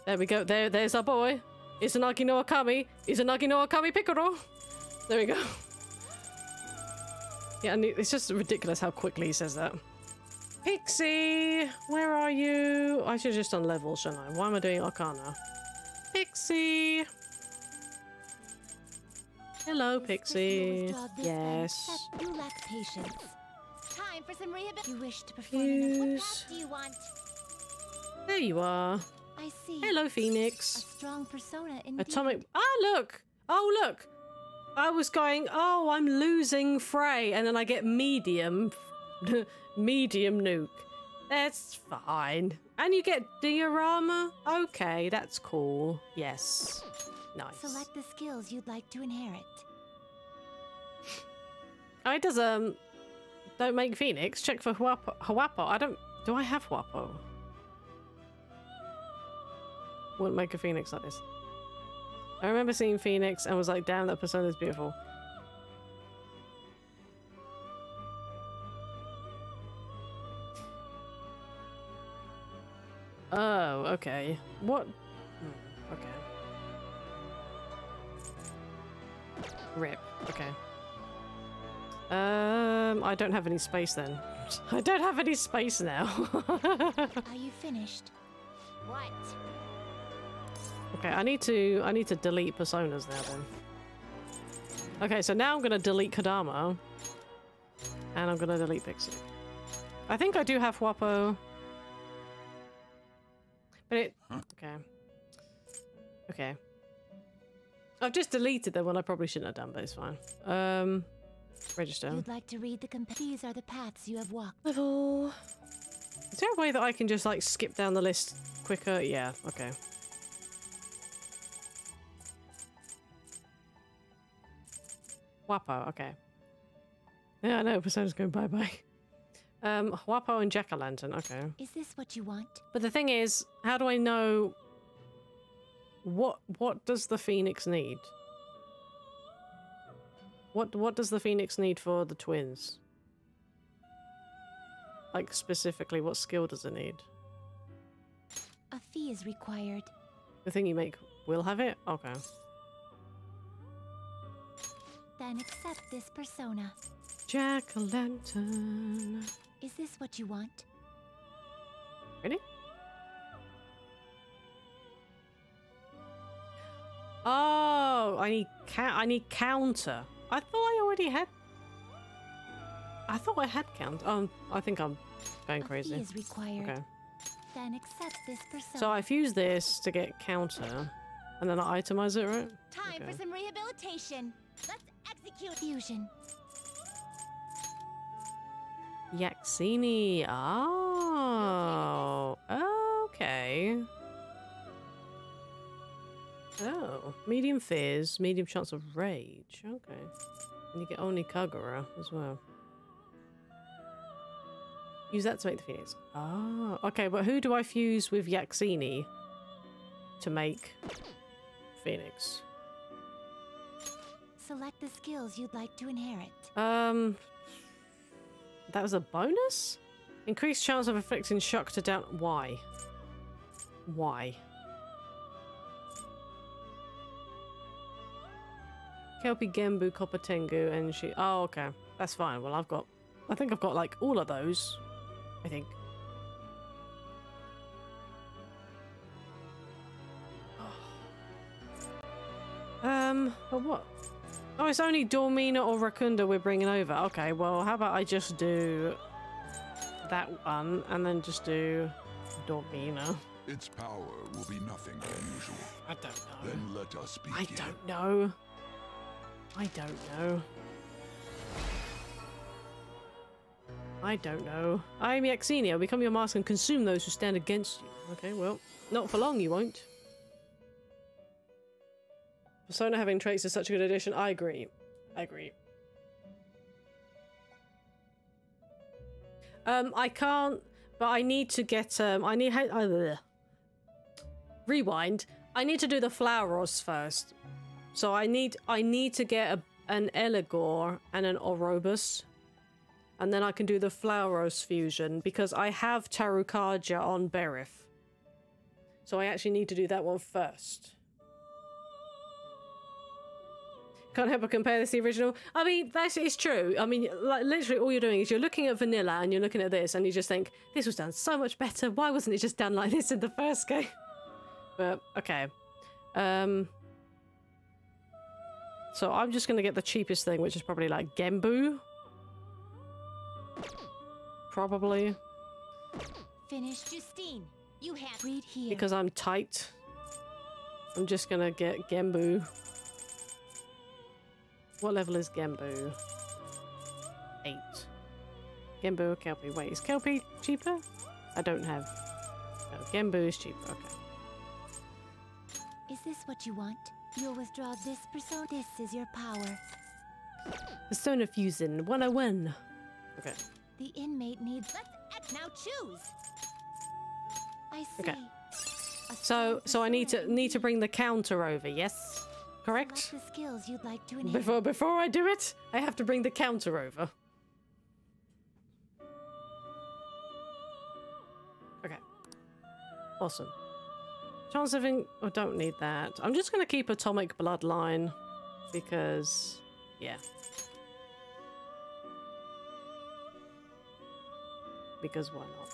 There we go. There's our boy. Izanagi no Akami. Izanagi no Akami Piccolo. There we go. Yeah, and it's just ridiculous how quickly he says that. Pixie, where are you? I should have just done levels, shouldn't I? Why am I doing Arcana? Pixie. Hello, Pixie. Yes. You lack patience. Time for some rehabilitation. You wish to perform. What path do you want? There you are. I see. Hello, Phoenix. A strong persona indeed. Atomic. Ah, look. Oh, look. I was going, oh, I'm losing Frey, and then I get medium. Medium nuke. That's fine. And you get diorama? Okay, that's cool. Yes. Nice. Select the skills you'd like to inherit. Oh, it does, don't make Phoenix. Check for Huapo. Do I have Huapo? Wouldn't make a Phoenix like this. I remember seeing Phoenix and was like, damn, that persona's beautiful. Oh, okay. What? Okay. RIP. Okay. I don't have any space then. I don't have any space now. Are you finished? What? Okay, I need to delete personas now then. Okay, so now I'm gonna delete Kodama. And I'm gonna delete Pixie. I think I do have Huapo. But it... Okay. Okay. I've just deleted them when I probably shouldn't have done, but it's fine. Register. You'd like to read the These are the paths you have walked. Level... Is there a way that I can just, like, skip down the list quicker? Yeah, okay. Huapo, okay. Yeah, I know, Persona's going bye-bye. Huapo and Jack-o'-lantern, okay. Is this what you want? But the thing is, how do I know... What does the Phoenix need? What does the Phoenix need for the twins? Like, specifically, what skill does it need? A fee is required. The thing you make will have it? Okay. Then accept this persona. Jack-o'-lantern. Is this what you want? Really? Oh, I need counter. I thought I already had. I thought I had count. I think I'm going crazy. A fee is required. Okay. Then accept this persona. So I fuse this to get counter, and then I itemize it, right? Time for some rehabilitation. Let's execute fusion. Yaxini. Oh, okay. Oh, medium fears, medium chance of rage. Okay. And you get only Kagura as well. Use that to make the Phoenix. Ah, okay, but who do I fuse with Yaxini to make Phoenix? Select the skills you'd like to inherit. That was a bonus? Increased chance of inflicting shock to down. Why? Why? Kelpie, Genbu, Copper Tengu, and she. Oh, okay. That's fine. Well, I think I've got like all of those. I think. But what? Oh, it's only Dormina or Rakunda we're bringing over. Okay, well, how about I just do that one and then just do Dormina. Its power will be nothing unusual. I don't know. Then let us begin. I don't know. I don't know. I don't know. I am Yaxini. I'll become your mask and consume those who stand against you. Okay, well, not for long you won't. Persona having traits is such a good addition. I agree. I agree. I can't, but I need to get, rewind. I need to do the Flauros first. So I need to get an Eligor and an Orobus. And then I can do the Flauros fusion because I have Tarukaja on Berith. So I actually need to do that one first. Can't help but compare this to the original. I mean, that is true. I mean, like, literally all you're doing is you're looking at vanilla and you're looking at this and you just think, this was done so much better. Why wasn't it just done like this in the first game? But, okay. So I'm just going to get the cheapest thing, which is probably like Genbu. Probably. Finish, Justine. You have read here. Because I'm tight. I'm just going to get Genbu. What level is Genbu? 8. Genbu or Kelpie? Wait, is Kelpie cheaper? I don't have... No, Genbu is cheaper, okay. Is this what you want? You'll withdraw this persona. This is your power. Persona Fusion 101. Okay. The inmate needs... Let's now choose! I see. Okay. So I need to bring the counter over, yes? Correct? The skills you'd like to inherit. Before I do it, I have to bring the counter over. Okay. Awesome. Chance of oh, don't need that. I'm just going to keep Atomic Bloodline because, yeah. Because why not?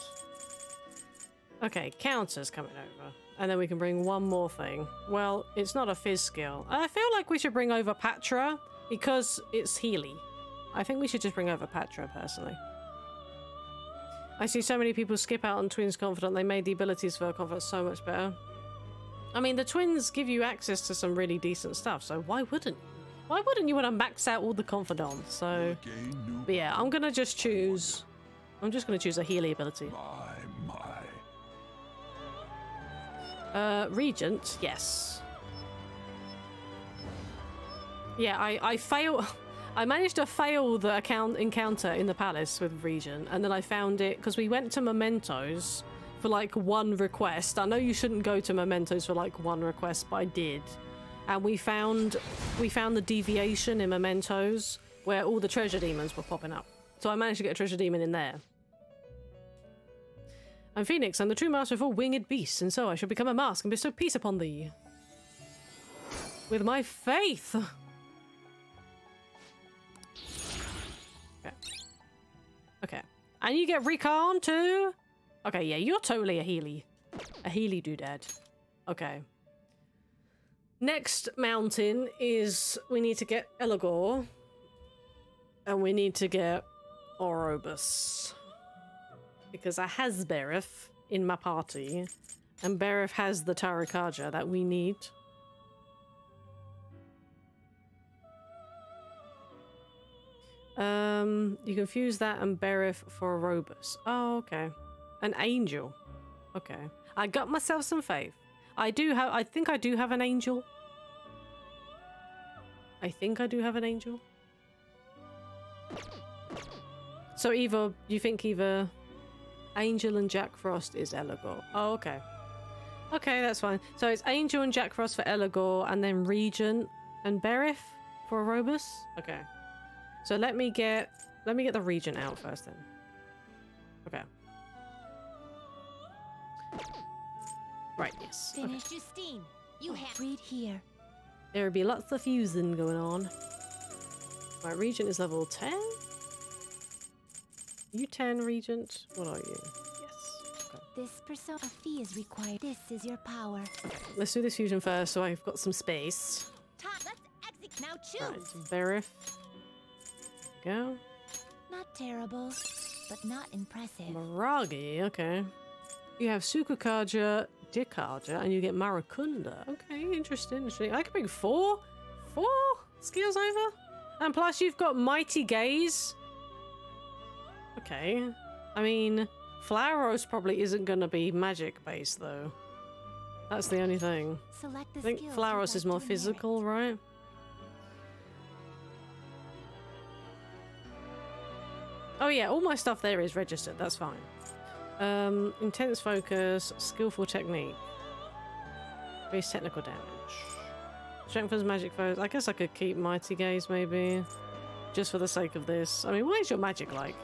Okay, counters coming over. And then we can bring one more thing. Well, it's not a Fizz skill. I feel like we should bring over Patra because it's Healy. I think we should just bring over Patra, personally. I see so many people skip out on Twins Confidant. They made the abilities for Confidant so much better. I mean, the Twins give you access to some really decent stuff, so why wouldn't you? Why wouldn't you want to max out all the Confidants? So, but yeah, I'm going to just choose... I'm just going to choose a Healy ability. Regent, yes. Yeah, I fail. I managed to fail the encounter in the palace with Regent, and then I found it because we went to Mementos for like one request. I know you shouldn't go to Mementos for like one request, but I did. And we found the deviation in Mementos where all the treasure demons were popping up. So I managed to get a treasure demon in there. I'm Phoenix, I'm the true master of all winged beasts, and so I shall become a mask and bestow peace upon thee. With my faith! Okay. Okay. And you get Recon too? Okay, yeah, you're totally a Healy. A Healy doodad. Okay. Next mountain is we need to get Eligor. And we need to get Orobus. Because I has Berith in my party, and Berith has the Tarukaja that we need. You can fuse that and Berith for Orobus. Oh, okay. An angel. Okay. I got myself some faith. I think I do have an angel I think I do have an angel. So either, you think either Angel and Jack Frost is Elagor. Oh, okay. Okay, that's fine. So it's Angel and Jack Frost for Elagor, and then Regent and Berith for Erebus? Okay. So let me get the Regent out first then. Okay. Right, yes. Finish Justine. You have read here. There would be lots of fusing going on. My Regent is level 10? You 10, Regent? What are you? Yes. Okay. This persona fee is required. This is your power. Okay, let's do this fusion first so I've got some space. Let's exit. Now choose. Right, Berith. Go. Not terrible, but not impressive. Maragi, okay. You have Sukukaja, Dikaja, and you get Marakunda. Okay, interesting. I could bring four skills over. And plus you've got Mighty Gaze. Okay. I mean, Flauros probably isn't going to be magic based though. That's the only thing. Select the I think Flauros is more physical, right? Oh yeah, all my stuff there is registered. That's fine. Intense focus, skillful technique. Increase technical damage. Strengthens magic foes. I guess I could keep Mighty Gaze maybe. Just for the sake of this. I mean, what is your magic like?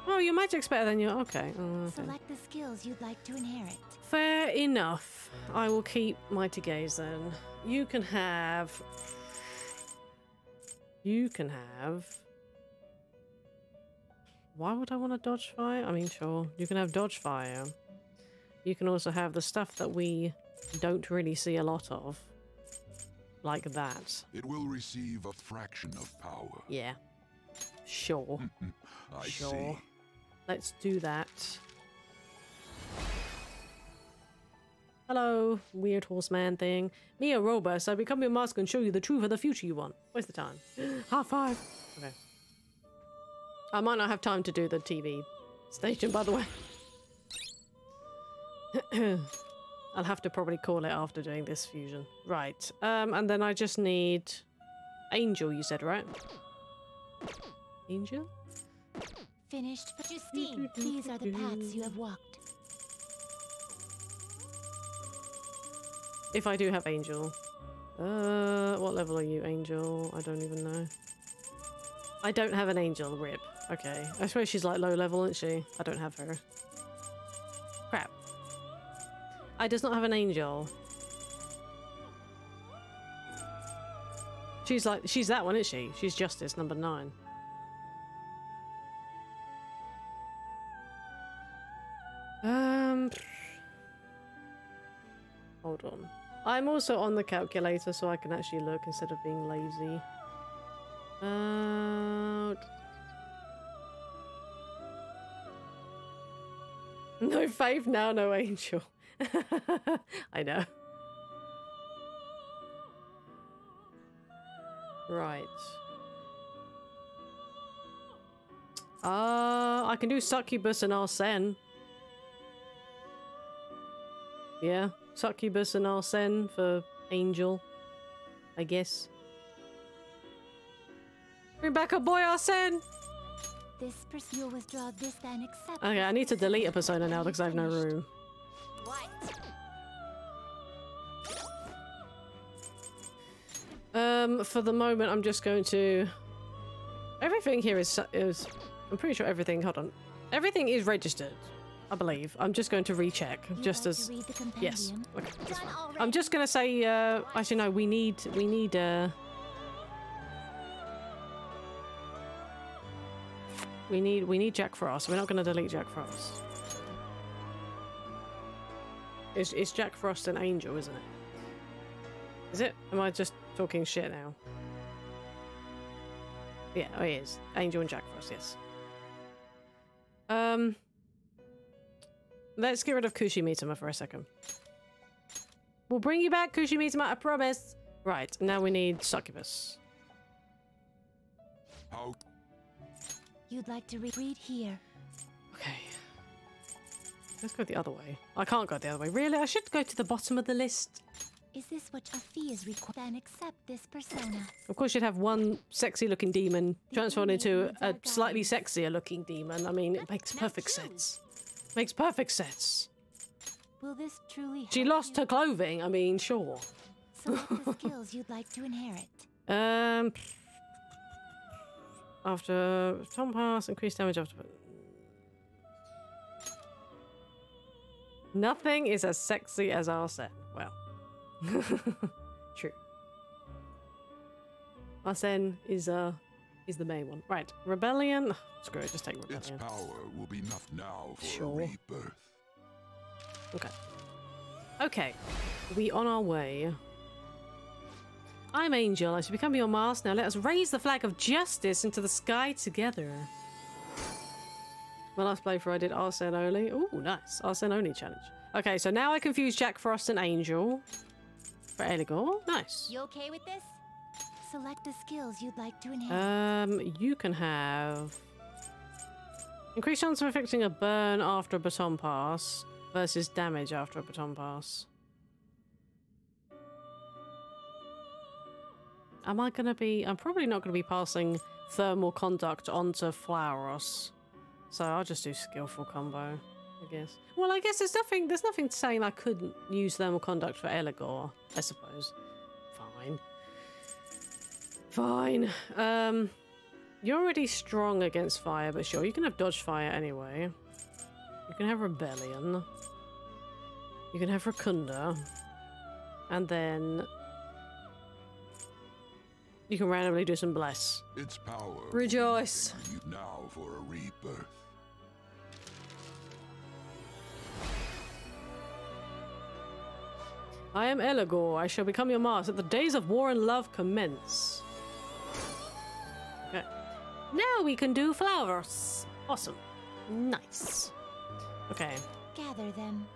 Oh, your magic's better than your... Okay. Okay. Select the skills you'd like to inherit. Fair enough. I will keep Mighty Gaze then. You can have... Why would I want to dodge fire? I mean, sure. You can have dodge fire. You can also have the stuff that we don't really see a lot of. Like that. It will receive a fraction of power. Yeah. Sure. I sure. see. Let's do that. Hello, weird horseman thing. Me a robust. I become your mask and show you the truth of the future you want. Where's the time? Half 5. Okay. I might not have time to do the TV station, by the way. I'll have to probably call it after doing this fusion. Right. And then I just need Angel, you said, right? Angel? Finished. Justine, these are the paths you have walked. If I do have Angel. What level are you, Angel? I don't even know. I don't have an Angel, rip. Okay. I suppose she's like low level, isn't she? I don't have her. Crap. I does not have an Angel. She's that one, isn't she? She's Justice, number 9. Hold on. I'm also on the calculator so I can actually look instead of being lazy. No Faith now, no Angel. I know. Right. I can do Succubus and Arsene. Yeah, Succubus and Arsene for Angel, I guess. Bring back a boy, Arsene! This person will withdraw this then accept. Okay, I need to delete a persona now because I have no room. For the moment, I'm just going to... Everything here is... I'm pretty sure everything... Hold on. Everything is registered, I believe. I'm just going to recheck, just as... Yes. Okay, that's fine. I'm just going to say... actually, no, we need... We need Jack Frost. We're not going to delete Jack Frost. It's Jack Frost and Angel, isn't it? Is it? Am I just talking shit now? Yeah, oh, he is. Angel and Jack Frost, yes. Let's get rid of Kushimitama for a second. We'll bring you back, Kushimitama, I promise. Right, now we need Succubus. How? You'd like to read here. Okay. Let's go the other way. I can't go the other way. Really? I should go to the bottom of the list. Is this what a fee is required? Then accept this persona. Of course, you'd have one sexy-looking demon transformed into a slightly sexier-looking demon. I mean, it makes perfect sense. Makes perfect sense. Will this truly She lost her clothing. I mean, sure. Select the skills you'd like to inherit. After Tom Pass, increased damage after... Nothing is as sexy as Arsene. Well. True. Arsene is the main one. Right. Rebellion. Screw it, just take Rebellion. Its power will be enough now for Sure. a rebirth. Okay. Okay. We on our way. I'm Angel. I should become your master now. Let us raise the flag of justice into the sky together. My last playthrough I did Arsene only. Ooh, nice. Arsene only challenge. Okay, so now I confuse Jack Frost and Angel. For Eligor. Nice. You okay with this? Select the skills you'd like to inherit. You can have... Increased chance of affecting a burn after a baton pass versus damage after a baton pass. Am I gonna be... I'm probably not gonna be passing thermal conduct onto Flauros. So I'll just do skillful combo, I guess. Well, I guess there's nothing saying I couldn't use thermal conduct for Eligor, I suppose. Fine. Fine. You're already strong against fire, but sure, you can have dodge fire anyway. You can have Rebellion. You can have Rakunda. And then... you can randomly do some Bless. Its power Rejoice. will be used now for a rebirth. I am Eligor. I shall become your master. The days of war and love commence. Okay. Now we can do flowers. Awesome. Nice. Okay. Gather them.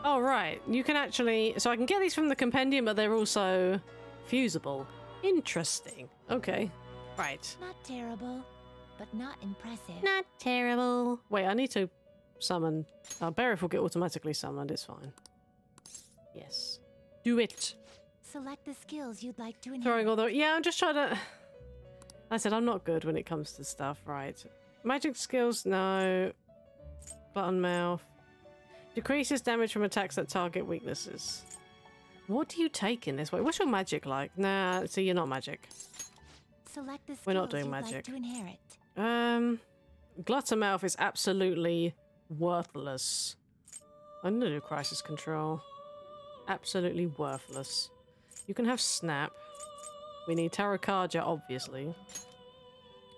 All right. You can actually... so I can get these from the compendium, but they're also fusible. Interesting. Okay. Right. Not terrible, but not impressive. Not terrible. Wait, I need to summon... Berith will get automatically summoned. It's fine. Yes. Do it. Select the skills you'd like to inherit. Throwing all the... yeah, I'm just trying to... I said I'm not good when it comes to stuff, right? Magic skills, no. Button mouth. Decreases damage from attacks that target weaknesses. What do you take in this way? What's your magic like? Nah, see, you're not magic. Select the skills we're not doing you'd magic. Like to inherit. Gluttermouth is absolutely worthless. I'm gonna do crisis control. Absolutely worthless. You can have snap. We need Tarot-Carja, obviously.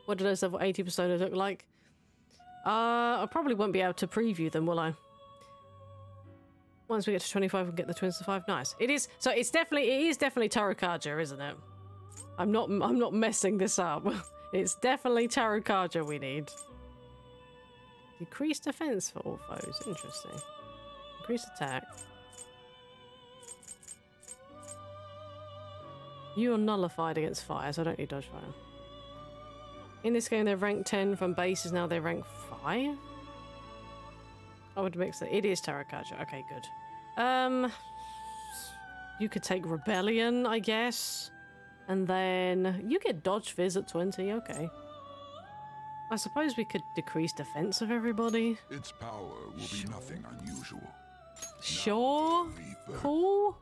What do those level 80 personas look like? I probably won't be able to preview them, will I? Once we get to 25, we'll get the twins to 5. Nice. It is. So it is definitely Tarot-Carja, isn't it? I'm not messing this up. It's definitely Tarot-Carja we need. Decreased defense for all foes. Interesting. Increased attack. You are nullified against fire, so I don't need dodge fire. In this game, they're rank 10 from bases. Now they're rank 5. I would mix it. It is Tarot-Carja. Okay, good. You could take Rebellion, I guess. And then you get Dodge Fizz at 20. Okay. I suppose we could decrease defense of everybody. Its power will be nothing unusual. Sure. Cool.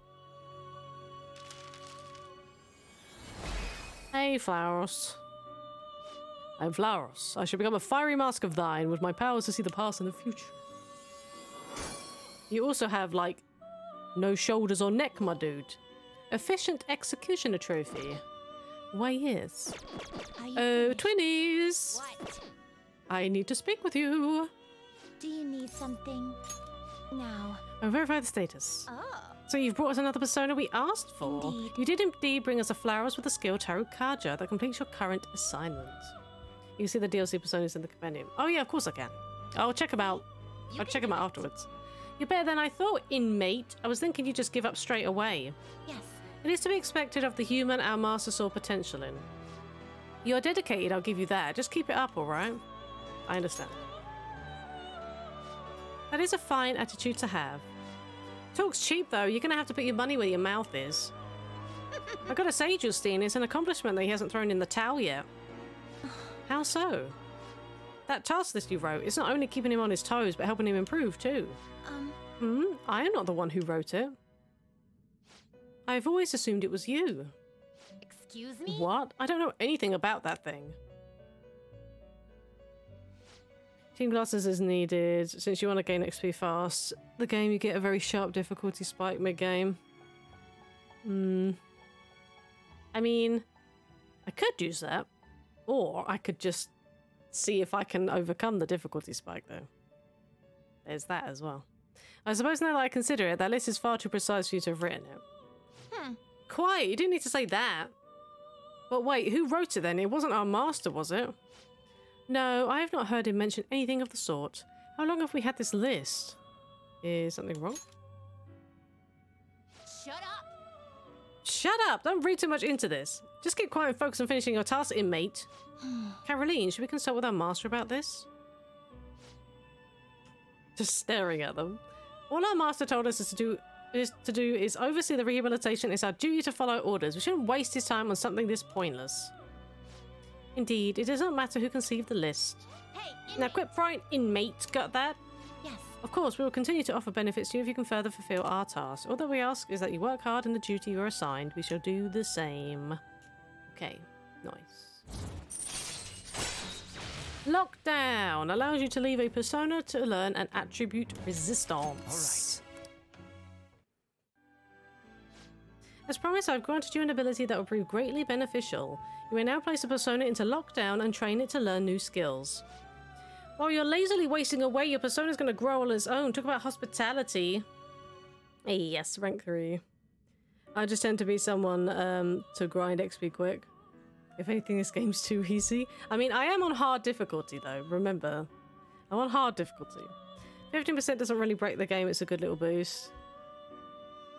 Hey, Flauros. I'm Flauros. I shall become a fiery mask of thine with my powers to see the past and the future. You also have, like, no shoulders or neck, my dude. Efficient executioner trophy. Why, yes. Oh, twinnies! What? I need to speak with you. Do you need something now? I'll verify the status. Oh. So you've brought us another persona we asked for. Indeed. You did indeed bring us a Flauros with the skill Tarot-Carja that completes your current assignment. You can see the DLC personas in the compendium. Oh yeah, of course I can. I'll check them out. I'll check them out afterwards. You're better than I thought, inmate. I was thinking you'd just give up straight away. Yes. It is to be expected of the human our master saw potential in. You're dedicated, I'll give you that. Just keep it up, alright? I understand. That is a fine attitude to have. Talk's cheap, though. You're going to have to put your money where your mouth is. I gotta say, Justine, it's an accomplishment that he hasn't thrown in the towel yet. How so? That task list you wrote, it's not only keeping him on his toes, but helping him improve, too. I am not the one who wrote it. I've always assumed it was you. Excuse me? What? I don't know anything about that thing. Team glasses is needed. Since you want to gain XP fast, the game you get a very sharp difficulty spike mid-game. I mean, I could use that. Or I could just see if I can overcome the difficulty spike, though. There's that as well. I suppose now that I consider it, that list is far too precise for you to have written it. Quiet, you didn't need to say that. But wait, who wrote it then? It wasn't our master, was it? No, I have not heard him mention anything of the sort. How long have we had this list? Is something wrong? Shut up! Shut up! Don't read too much into this. Just keep quiet and focus on finishing your task, inmate. Caroline, should we consult with our master about this? Just staring at them. All our master told us is to do is oversee the rehabilitation. It's our duty to follow orders. We shouldn't waste his time on something this pointless. Indeed, it does not matter who conceived the list. Hey, now quit frying, inmate. Got that? Yes. Of course, we will continue to offer benefits to you if you can further fulfill our task. All that we ask is that you work hard in the duty you are assigned. We shall do the same. Okay, nice. Lockdown allows you to leave a persona to learn an attribute resistance. All right. As promised, I've granted you an ability that will prove greatly beneficial. You may now place a persona into lockdown and train it to learn new skills. While you're lazily wasting away, your persona's going to grow on its own. Talk about hospitality. Yes, rank 3. I just tend to be someone to grind XP quick. If anything, this game's too easy. I mean, I am on hard difficulty, though. Remember, I'm on hard difficulty. 15% doesn't really break the game. It's a good little boost.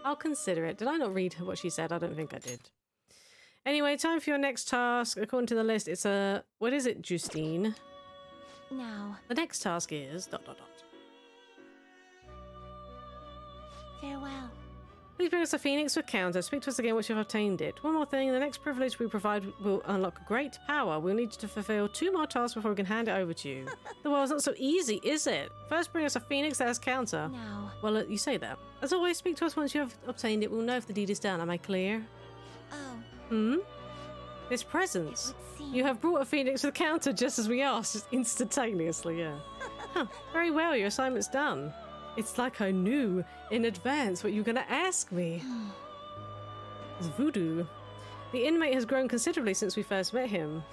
I'll consider it. Did I not read what she said? I don't think I did. Anyway, time for your next task. According to the list, it's a... What is it, Justine? Now. The next task is... ... Farewell. Please bring us a phoenix with counter. Speak to us again once you've obtained it. One more thing. The next privilege we provide will unlock great power. We'll need you to fulfill 2 more tasks before we can hand it over to you. The world's not so easy, is it? First, bring us a phoenix that has counter. Now. Well, you say that. As always, speak to us once you have obtained it. We'll know if the deed is done. Am I clear? Oh. This presents. You have brought a phoenix with counter just as we asked, just instantaneously, yeah. Huh. Very well, your assignment's done. It's like I knew in advance what you were going to ask me. It's voodoo. The inmate has grown considerably since we first met him.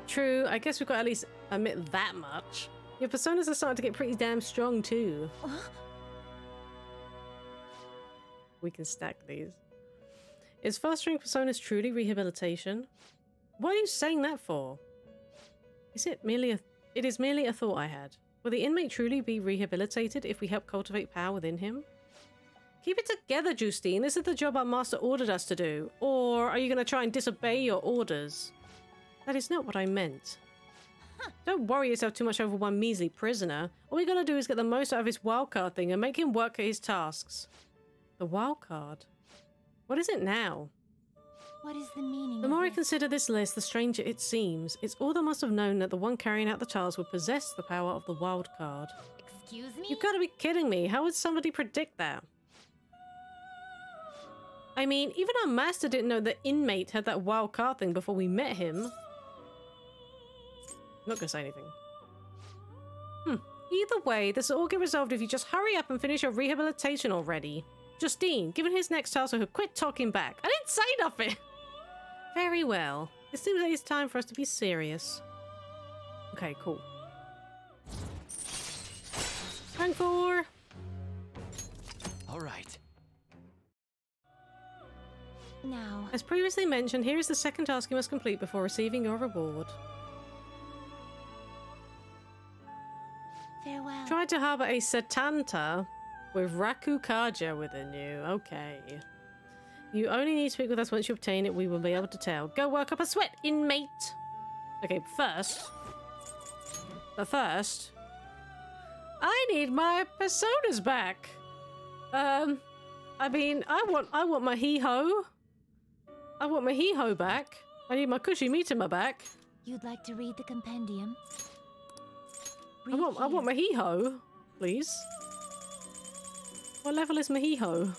True, I guess we've got to at least admit that much. Your personas are starting to get pretty damn strong too. We can stack these. Is fostering personas truly rehabilitation? What are you saying that for? It is merely a thought I had. Will the inmate truly be rehabilitated if we help cultivate power within him? Keep it together, Justine. This is the job our master ordered us to do. Or are you going to try and disobey your orders? That is not what I meant. Don't worry yourself too much over one measly prisoner. All we're going to do is get the most out of his wildcard thing and make him work at his tasks. The wildcard? What is it now? What is the meaning The of more I this? consider this list, the stranger it seems. It's all that must have known that the one carrying out the task would possess the power of the wild card. Excuse me? You've got to be kidding me. How would somebody predict that? I mean, even our master didn't know the inmate had that wild card thing before we met him. Not gonna say anything. Either way, this will all get resolved if you just hurry up and finish your rehabilitation already. Justine, given his next task, so he'll quit talking back. I didn't say nothing! Very well. It seems like it's time for us to be serious. Okay, cool. Rank 4! All right. Now. As previously mentioned, here is the second task you must complete before receiving your reward. Farewell. Try to harbour a Setanta with Raku Kaja within you. Okay. You only need to speak with us once you obtain it. We will be able to tell. Go work up a sweat, inmate! Okay, But first... I need my personas back! I mean, I want my hee-ho. I want my hee-ho back. I need my cushy Mitama back. You'd like to read the compendium? I want my hee-ho, please. What level is my hee-ho?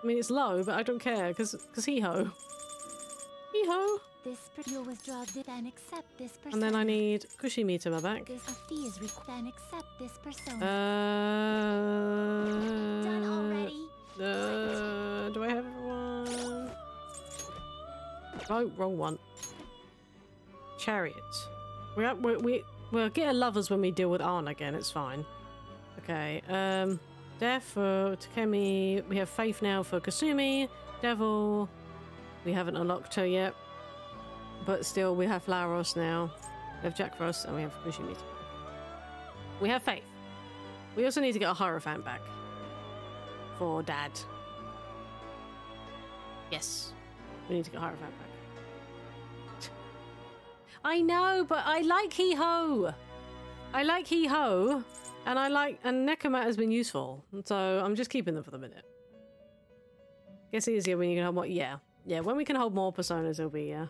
I mean, it's low, but I don't care, because hee-ho. Hee-ho! You'll withdraw and accept this persona. And then I need cushy Mitama back. This fee is required and accept this persona. Done already. Do I have everyone? Oh, wrong one. Chariot. We'll get a lovers when we deal with Arn again, it's fine. Okay, Death for Takemi. We have Faith now for Kasumi. Devil. We haven't unlocked her yet. But still, we have Laros now. We have Jack Frost and we have Kushimi. We have Faith. We also need to get a Hierophant back. For Dad. Yes. We need to get Hierophant back. I know, but I like Hee-Ho. I like Hee-Ho. And Nekamat has been useful. So I'm just keeping them for the minute. Gets easier when you can hold more. Yeah. Yeah, when we can hold more personas, it'll be, yeah.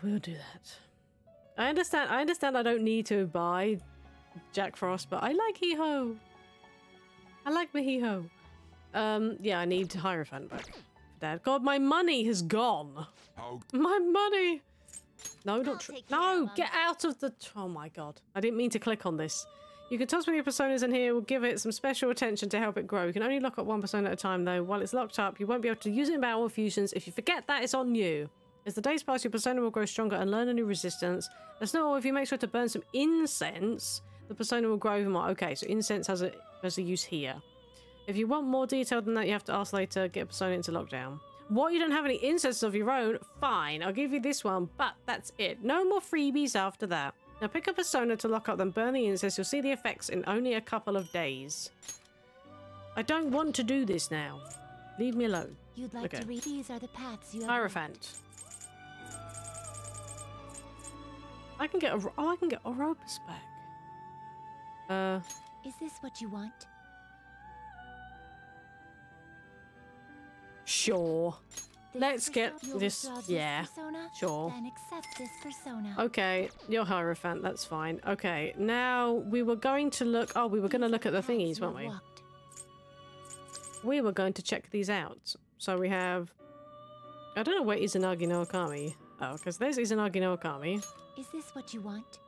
We'll do that. I understand I don't need to buy Jack Frost, but I like Hee-Ho. I like my Hee-Ho. Yeah, I need Hierophant back. Dad. God, my money has gone. My money. No, no, get out of the... Oh my god. I didn't mean to click on this. You can toss one of your personas in here. We'll give it some special attention to help it grow. You can only lock up one persona at a time, though. While it's locked up, you won't be able to use it in battle or fusions. If you forget that, it's on you. As the days pass, your persona will grow stronger and learn a new resistance. That's not all. If you make sure to burn some incense, the persona will grow even more. Okay, so incense has a use here. If you want more detail than that, you have to ask later. Get a persona into lockdown. What, you don't have any incenses of your own? Fine, I'll give you this one, but that's it. No more freebies after that. Now pick a persona to lock up, then burn the incense. You'll see the effects in only a couple of days. I don't want to do this now. Leave me alone. You'd like to read these are the paths you have. Hierophant. I can get Oropus back. Is this what you want? Sure. Let's get this. Yeah. Sure. Then accept this persona. Okay, you're Hierophant. That's fine. Okay, now we were going to look. Oh, we were going to look at the thingies, weren't we? We were going to check these out. So we have. I don't know where Izanagi no Okami. Oh, because there's Izanagi no Okami. Is this what you want?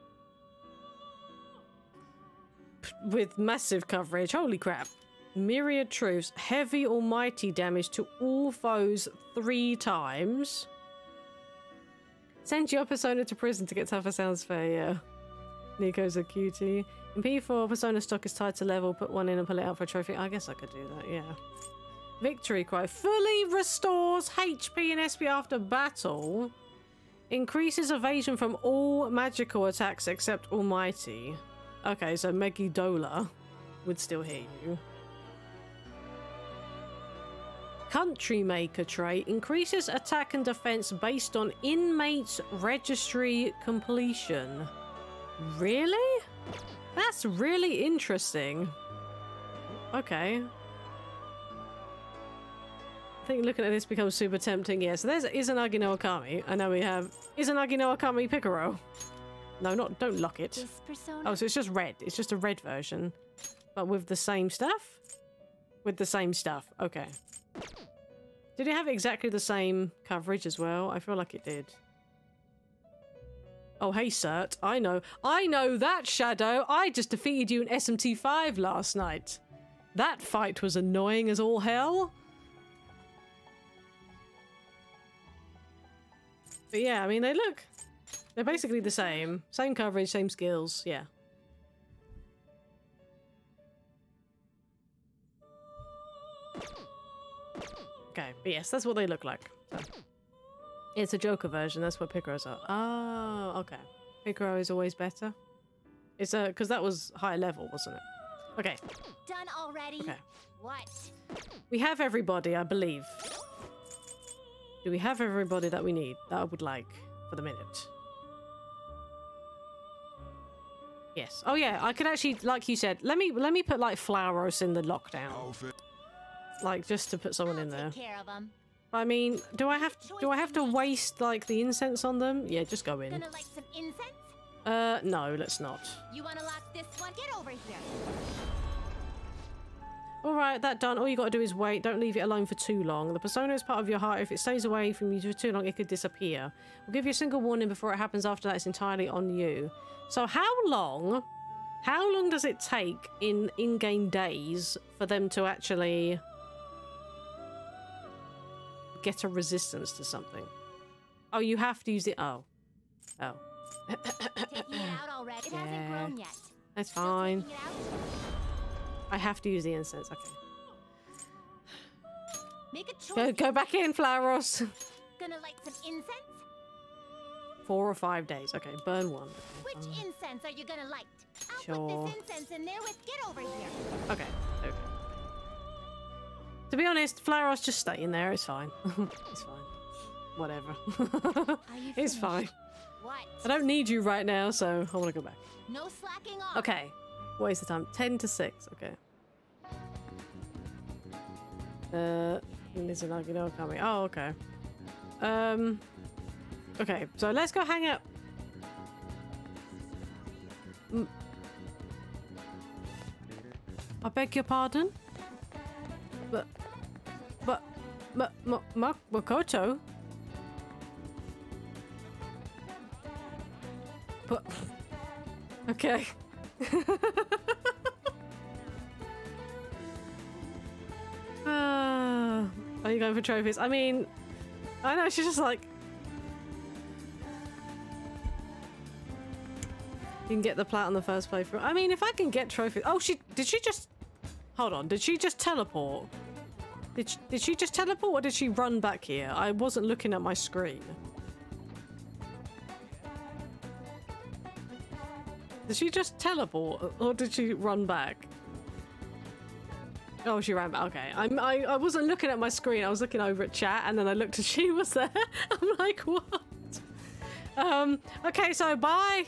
With massive coverage. Holy crap. Myriad Truths. Heavy almighty damage to all foes 3 times. Send your persona to prison to get tougher. Sounds fair, yeah. Nico's a cutie. In P4, persona stock is tied to level. Put one in and pull it out for a trophy. I guess I could do that, yeah. Victory Cry. Fully restores HP and SP after battle. Increases evasion from all magical attacks except Almighty. Okay, so Megidola would still hit you. Country Maker trait increases attack and defense based on inmates registry completion. Really? That's really interesting. Okay. I think looking at this becomes super tempting. Yeah, so there's Izanagi no Okami, and now we have Izanagi no Okami Picaro. No, don't lock it. Oh, so it's just red. It's just a red version, but with the same stuff? With the same stuff. Okay. Did it have exactly the same coverage as well? I feel like it did. Oh, hey, Cert. I know that, Shadow. I just defeated you in SMT5 last night. That fight was annoying as all hell. But yeah, I mean, they're basically the same. Same coverage, same skills, yeah. Okay, but yes, that's what they look like. So. It's a Joker version, that's what Picaros are. Oh, okay. Picaro is always better. It's because that was higher level, wasn't it? Okay. Done already? Okay. What? We have everybody, I believe. Do we have everybody that we need, that I would like, for the minute? Yes. Oh yeah, I could actually, like you said, let me put like Flauros in the lockdown. Like just to put someone in there. Take care of 'em. I mean, do I have to waste like the incense on them? Yeah, just go in. Gonna light some incense? No, let's not. You wanna lock this one? Get over here. Alright, that done. All you gotta do is wait. Don't leave it alone for too long. The persona is part of your heart. If it stays away from you for too long, it could disappear. We'll give you a single warning before it happens. After that, it's entirely on you. So how long does it take in-game days for them to actually get a resistance to something? Oh, you have to use it. Oh. Taking it out already. It hasn't grown yet. That's fine. I have to use the incense. Okay. Make a choice. Go back in, Flauros. Gonna light some incense? 4 or 5 days. Okay, burn one. Which incense are you gonna light? I'll Sure. put this incense in there with. Get over here. Okay. To be honest, Flauros just stay in there. It's fine. It's fine. Whatever. It's fine. What? I don't need you right now, so I want to go back. No slacking off. Okay. What is the time? 10 to 6. Okay. Coming. Oh, okay. Okay, so let's go hang out. I beg your pardon? Makoto? But... Okay. Are you going for trophies? I mean, I know she's just like... You can get the plat on the first playthrough. I mean, if I can get trophies... Oh, did she just... Hold on, did she just teleport? Did she just teleport or did she run back here? I wasn't looking at my screen. Did she just teleport or did she run back? Oh, she ran back. Okay. I wasn't looking at my screen. I was looking over at chat and then I looked and she was there. I'm like, what? Okay, so bye,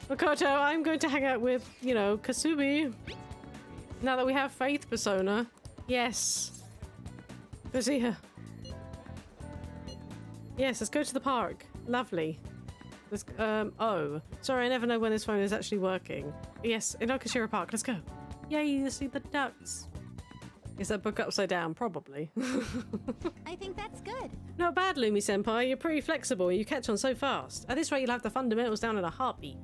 Makoto. I'm going to hang out with, you know, Kasumi. Now that we have Faith Persona. Yes. Go see her. Yes, let's go to the park. Lovely. Let's, oh. Sorry, I never know when this phone is actually working. Yes, in Okashira Park. Let's go. Yay, you see the ducks. Is that book upside down? Probably. I think that's good. Not bad, Lumi-senpai. You're pretty flexible. You catch on so fast. At this rate, you'll have the fundamentals down in a heartbeat.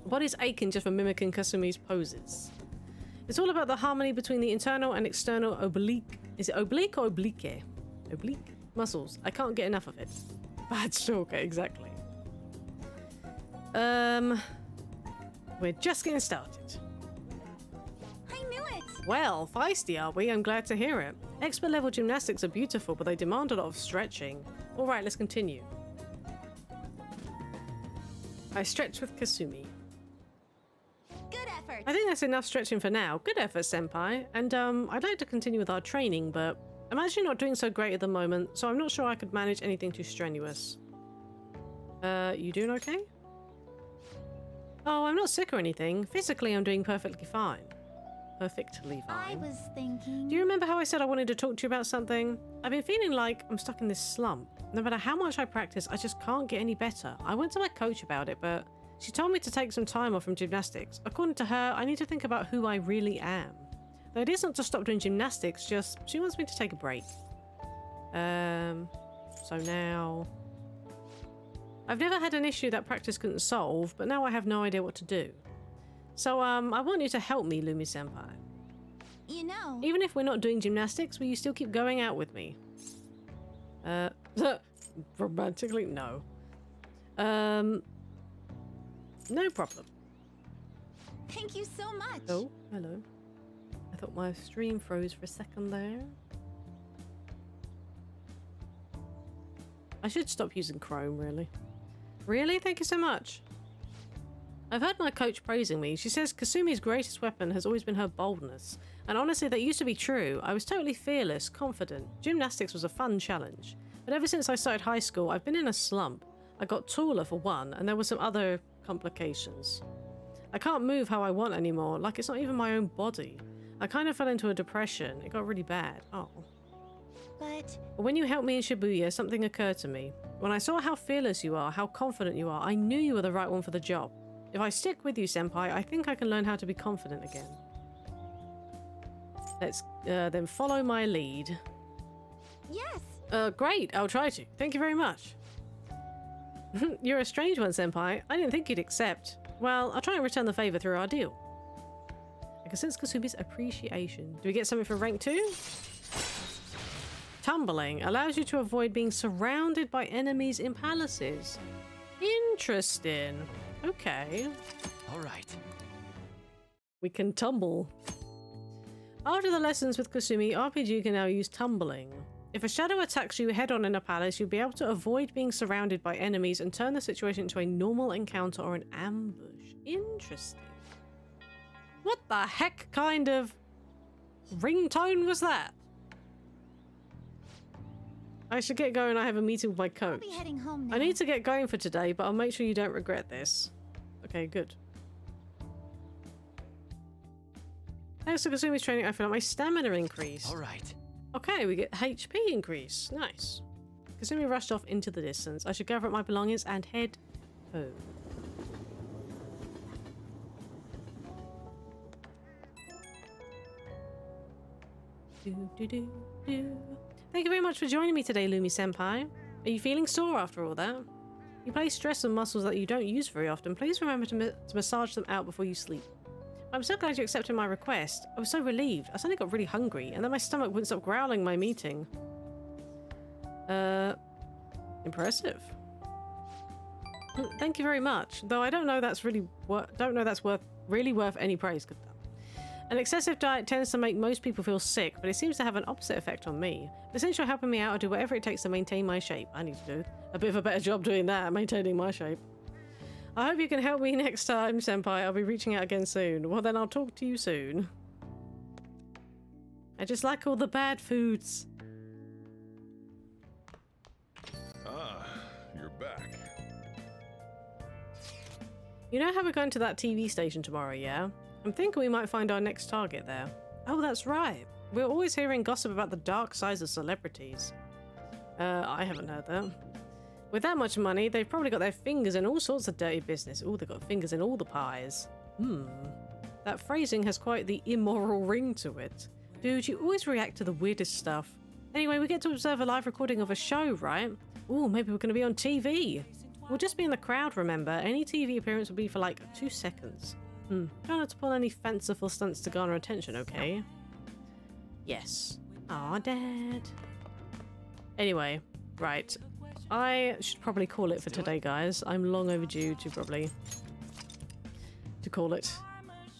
Body's aching just for mimicking Kasumi's poses. It's all about the harmony between the internal and external oblique. Is it oblique or oblique? Oblique? Muscles. I can't get enough of it. Bad stalker, exactly. We're just getting started. I knew it! Well, feisty are we? I'm glad to hear it. Expert level gymnastics are beautiful, but they demand a lot of stretching. Alright, let's continue. I stretch with Kasumi. Good effort! I think that's enough stretching for now. Good effort, senpai. And I'd like to continue with our training, but I'm actually not doing so great at the moment, so I'm not sure I could manage anything too strenuous. You doing okay? Oh, I'm not sick or anything. Physically, I'm doing perfectly fine. Perfectly fine. I was thinking... Do you remember how I said I wanted to talk to you about something? I've been feeling like I'm stuck in this slump. No matter how much I practice, I just can't get any better. I went to my coach about it, but she told me to take some time off from gymnastics. According to her, I need to think about who I really am. The idea is not to stop doing gymnastics, just she wants me to take a break. So now... I've never had an issue that practice couldn't solve, but now I have no idea what to do. So, I want you to help me, Lumi-senpai. You know... Even if we're not doing gymnastics, will you still keep going out with me? Romantically? No. No problem. Thank you so much. Oh, hello. I thought my stream froze for a second there. I should stop using Chrome, really. Really? Thank you so much. I've heard my coach praising me. She says Kasumi's greatest weapon has always been her boldness. And honestly, that used to be true. I was totally fearless, confident. Gymnastics was a fun challenge. But ever since I started high school, I've been in a slump. I got taller for one, and there were some other complications. I can't move how I want anymore. Like, it's not even my own body. I kind of fell into a depression. It got really bad. Oh. But when you helped me in Shibuya, something occurred to me. When I saw how fearless you are, how confident you are, I knew you were the right one for the job. If I stick with you, Senpai, I think I can learn how to be confident again. Let's then follow my lead. Yes. Great. I'll try to. Thank you very much. You're a strange one, Senpai. I didn't think you'd accept. Well, I'll try and return the favor through our deal. I can sense Kasumi's appreciation. Do we get something for rank 2? Tumbling allows you to avoid being surrounded by enemies in palaces. Interesting. Okay. All right. We can tumble. After the lessons with Kasumi, RPG can now use tumbling. If a shadow attacks you head-on in a palace, you'll be able to avoid being surrounded by enemies and turn the situation into a normal encounter or an ambush. Interesting. What the heck kind of ringtone was that? I should get going. I have a meeting with my coach. I'll be heading home now. I need to get going for today, but I'll make sure you don't regret this. Okay, good. Thanks to Kasumi's training, I feel like my stamina increased. All right. Okay, we get HP increase. Nice. Kasumi rushed off into the distance. I should gather up my belongings and head home. Thank you very much for joining me today, Lumi-senpai. Are you feeling sore after all that? You place stress on muscles that you don't use very often. Please remember to massage them out before you sleep. I'm so glad you accepted my request. I was so relieved. I suddenly got really hungry, and then my stomach wouldn't stop growling my meeting. Impressive. Thank you very much. Though I don't know that's really worth any praise. An excessive diet tends to make most people feel sick, but it seems to have an opposite effect on me. But since you're helping me out, I'll do whatever it takes to maintain my shape. I need to do a bit of a better job doing that, maintaining my shape. I hope you can help me next time, Senpai. I'll be reaching out again soon. Well, then I'll talk to you soon. I just like all the bad foods. Ah, you're back. You know how we're going to that TV station tomorrow, yeah? I'm thinking we might find our next target there. Oh, that's right. We're always hearing gossip about the dark sides of celebrities. I haven't heard that. With that much money, they've probably got their fingers in all sorts of dirty business. Oh, they've got fingers in all the pies. That phrasing has quite the immoral ring to it. Dude, you always react to the weirdest stuff. Anyway, we get to observe a live recording of a show, right? Ooh, maybe we're going to be on TV. We'll just be in the crowd, remember? Any TV appearance will be for like 2 seconds. Try not to pull any fanciful stunts to garner attention, okay? Yes. Aw, Dad. Anyway, right. I should probably call it for today, guys. I'm long overdue to call it.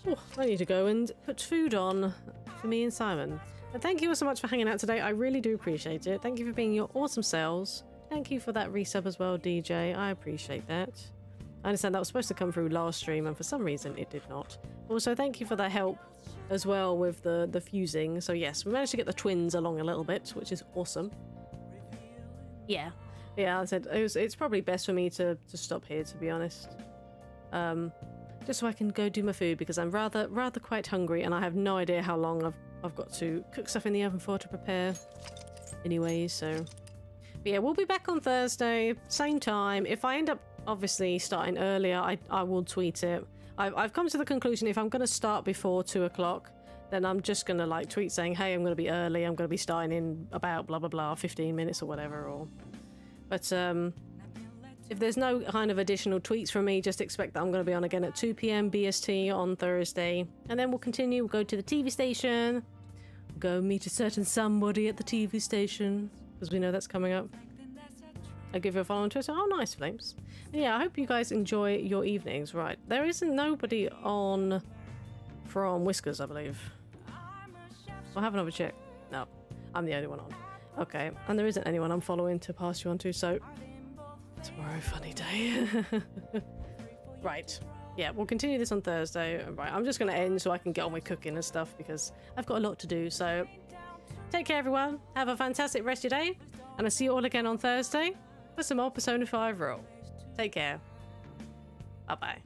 Oh, I need to go and put food on for me and Simon. But thank you all so much for hanging out today. I really do appreciate it. Thank you for being your awesome selves. Thank you for that resub as well, DJ. I appreciate that. I understand that was supposed to come through last stream and for some reason it did not. Also, thank you for that help as well with the fusing. So yes, we managed to get the twins along a little bit, which is awesome. Yeah, I said it's probably best for me to stop here, to be honest. Just so I can go do my food because I'm rather quite hungry and I have no idea how long I've got to cook stuff in the oven for to prepare. Anyway, so but yeah, we'll be back on Thursday, same time. If I end up obviously starting earlier, I will tweet it. I've come to the conclusion if I'm going to start before 2 o'clock, then I'm just going to like tweet saying, hey, I'm going to be early, I'm going to be starting in about blah blah blah 15 minutes or whatever. But if there's no kind of additional tweets from me, just expect that I'm going to be on again at 2 PM BST on Thursday, and then we'll continue. We'll go to the TV station, go meet a certain somebody at the TV station because we know that's coming up. I'll give you a follow on Twitter. Oh, nice, Flames. Yeah, I hope you guys enjoy your evenings. Right, there isn't nobody on from Whiskers, I believe. I'll have another check. No, I'm the only one on. Okay, and there isn't anyone I'm following to pass you on to, so tomorrow, funny day. Right, yeah, we'll continue this on Thursday. Right, I'm just going to end so I can get on with cooking and stuff because I've got a lot to do. So take care, everyone. Have a fantastic rest of your day, and I'll see you all again on Thursday for some more Persona 5 Royal. Take care. Bye-bye.